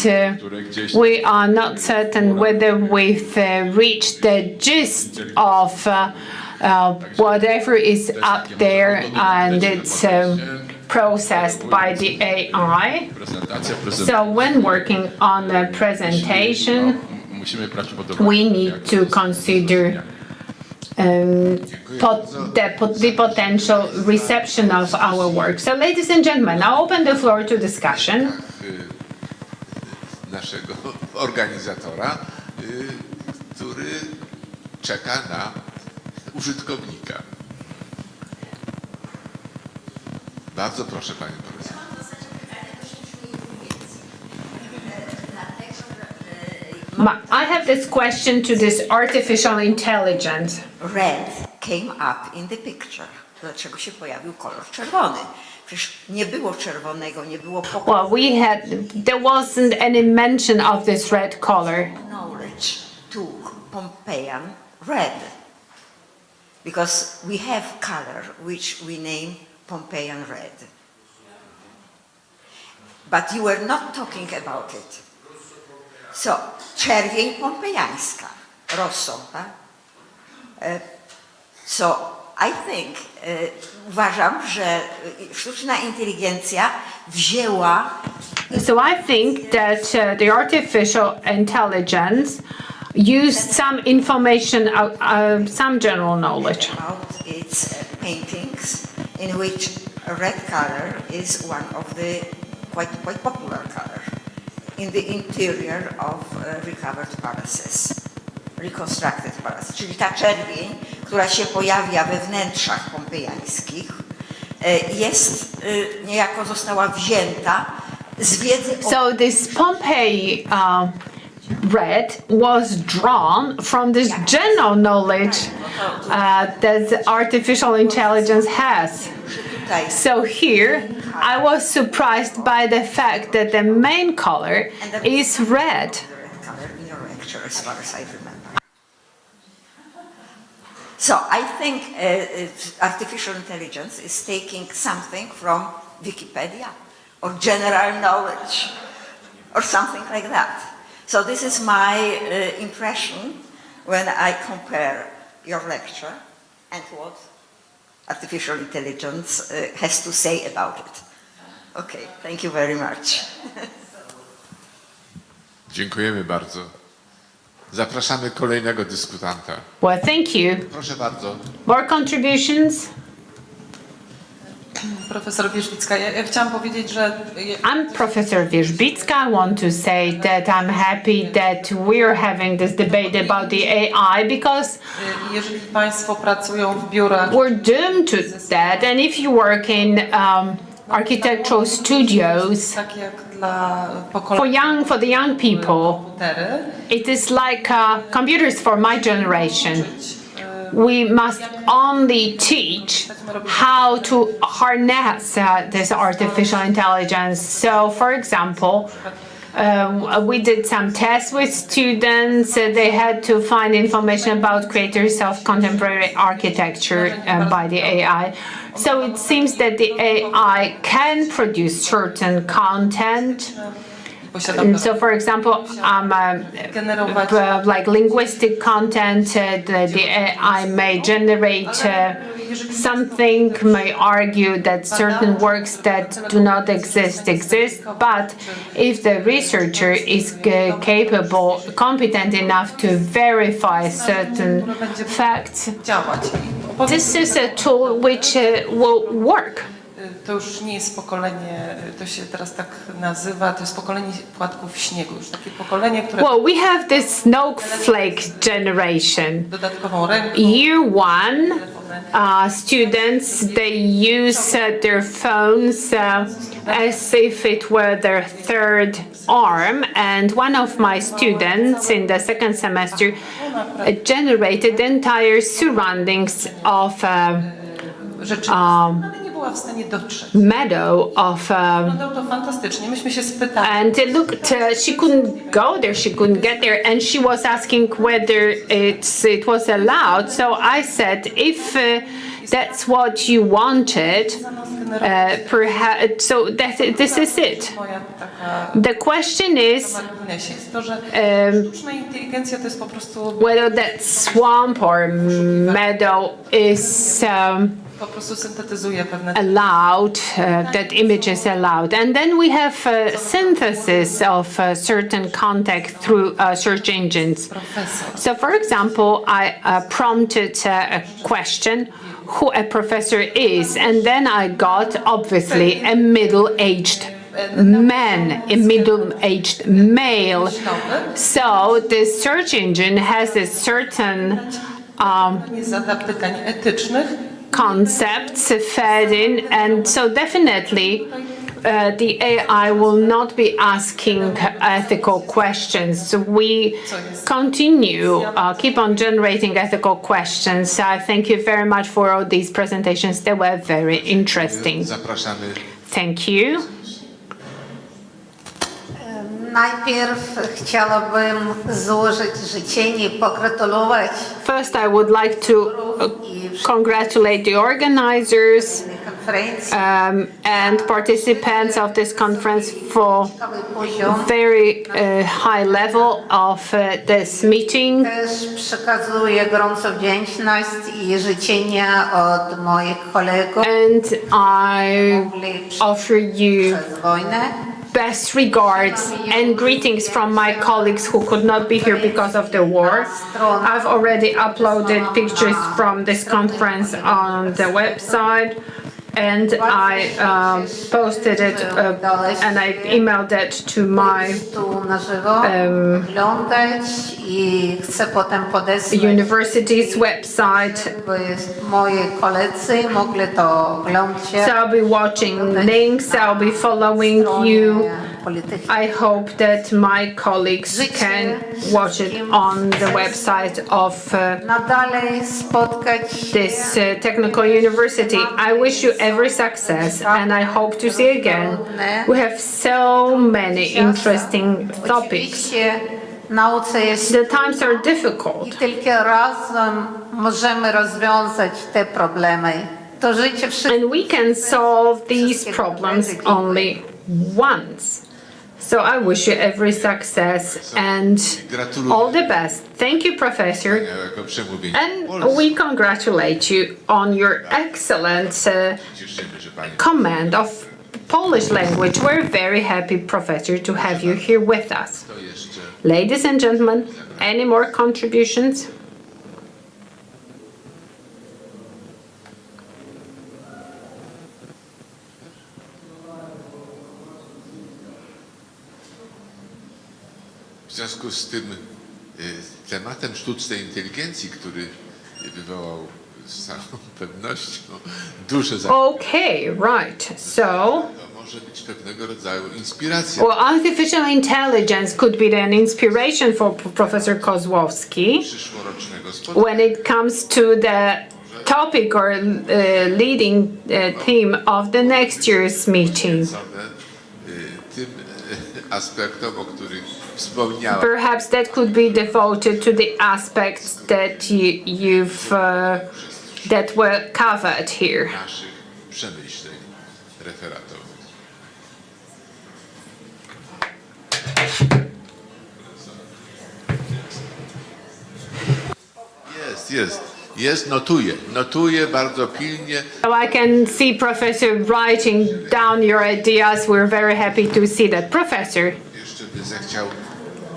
we are not certain whether we've reached the gist of whatever is up there, and it's processed by the AI. So when working on the presentation, we need to consider the potential reception of our work. So ladies and gentlemen, I open the floor to discussion. Naszego organizatora, który czeka na użytkownika. Bardzo proszę, panie profesor. I have this question to this artificial intelligence. Red came up in the picture. Dlaczego się pojawił kolor czerwony? Przecież nie było czerwonego, nie było Well, there wasn't any mention of this red color. knowledge took Pompeian red. Because we have color which we name Pompeian red. But you were not talking about it. So, czerwień pompejańska, rosso, tak? So, I think, uważam, że sztuczna inteligencja wzięła... So I think that the artificial intelligence used some information, some general knowledge. About its paintings, in which red color is one of the quite popular color in the interior of recovered palaces, reconstructed palaces. Czyli ta czerwień, która się pojawia we wnętrzach pompejańskich, jest niejako została wzięta z wiedzy o... So this Pompeii red was drawn from this general knowledge that artificial intelligence has. So here, I was surprised by the fact that the main color is red. In your lecture, as far as I remember. So I think artificial intelligence is taking something from Wikipedia or general knowledge or something like that. So this is my impression when I compare your lecture and what artificial intelligence has to say about it. Okay, thank you very much. Dziękujemy bardzo. Zapraszamy kolejnego dyskutanta. Well, thank you. Proszę bardzo. More contributions? Profesor Wierzbicka, ja chciałam powiedzieć, że... I'm Professor Wierzbicka. I want to say that I'm happy that we're having this debate about the AI because jeżeli państwo pracują w biurach... We're doomed to that, and if you work in architectural studios tak jak dla for the young people, it is like computers for my generation. We must only teach how to harness this artificial intelligence. So, for example, We did some tests with students. They had to find information about creators of contemporary architecture by the AI. So it seems that the AI can produce certain content. So, for example, like linguistic content, the AI may generate something, may argue that certain works that do not exist, but if the researcher is competent enough to verify certain facts, this is a tool which will work. To już nie jest pokolenie, to się teraz tak nazywa, to jest pokolenie płatków śniegu, już takie pokolenie, które... Well, we have this snowflake generation. Dodatkową ręką. Year one, students, they use their phones as if it were their third arm, and one of my students in the second semester generated the entire surroundings of meadow of and it looked she couldn't go there, she couldn't get there, and she was asking whether it was allowed. So I said, if that's what you wanted, perhaps so that this is it. The question is whether that swamp or meadow is allowed, that image is allowed. And then we have synthesis of certain content through search engines. So, for example, I prompted a question, who a professor is, and then I got, obviously, a middle-aged man, a middle-aged male. So the search engine has a certain concepts fed in, and so definitely the AI will not be asking ethical questions. We continue, keep on generating ethical questions. I thank you very much for all these presentations. They were very interesting. Thank you. Najpierw chciałabym złożyć życzenie i pogratulować. First, I would like to congratulate the organizers and participants of this conference for very high level of this meeting. Też przekazuję gorącą wdzięczność i życzenia od moich kolegów. And I offer you best regards and greetings from my colleagues who could not be here because of the war. I've already uploaded pictures from this conference on the website, and I posted it and I emailed it to my university's website. So I'll be watching links, I'll be following you. I hope that my colleagues can watch it on the website of this technical university. I wish you every success, and I hope to see you again. We have so many interesting topics. The times are difficult. I tylko razem możemy rozwiązać te problemy. To życie And we can solve these problems only once. So I wish you every success and all the best. Thank you, Professor. And we congratulate you on your excellent command of Polish language. We're very happy, Professor, to have you here with us. Ladies and gentlemen, any more contributions? W związku z tym tematem sztucznej inteligencji, który wywołał z całą pewnością duże Okay, right. So może być pewnego rodzaju inspiracja. Well, artificial intelligence could be an inspiration for Professor Kozłowski when it comes to the topic or theme of the next year's meeting. Tym aspektom, o których wspomniałem. Perhaps that could be devoted to the aspects that that were covered here. Naszych przemyśleń referatowych. Jest, notuję bardzo pilnie. So I can see Professor writing down your ideas. We're very happy to see that. Professor, Jeszcze by zechciał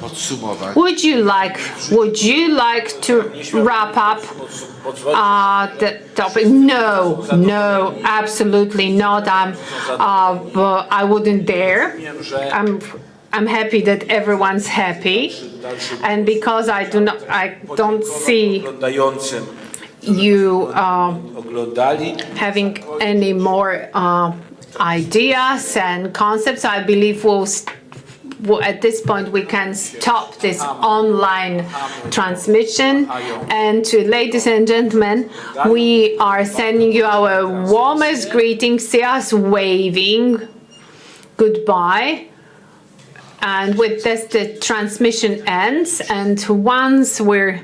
podsumować. would you like to wrap up the topic? No, absolutely not. I wouldn't dare. I'm happy that everyone's happy, and because I don't see you having any more ideas and concepts, I believe at this point we can stop this online transmission. And ladies and gentlemen, we are sending you our warmest greetings. See us waving goodbye. And with this, the transmission ends. And once we're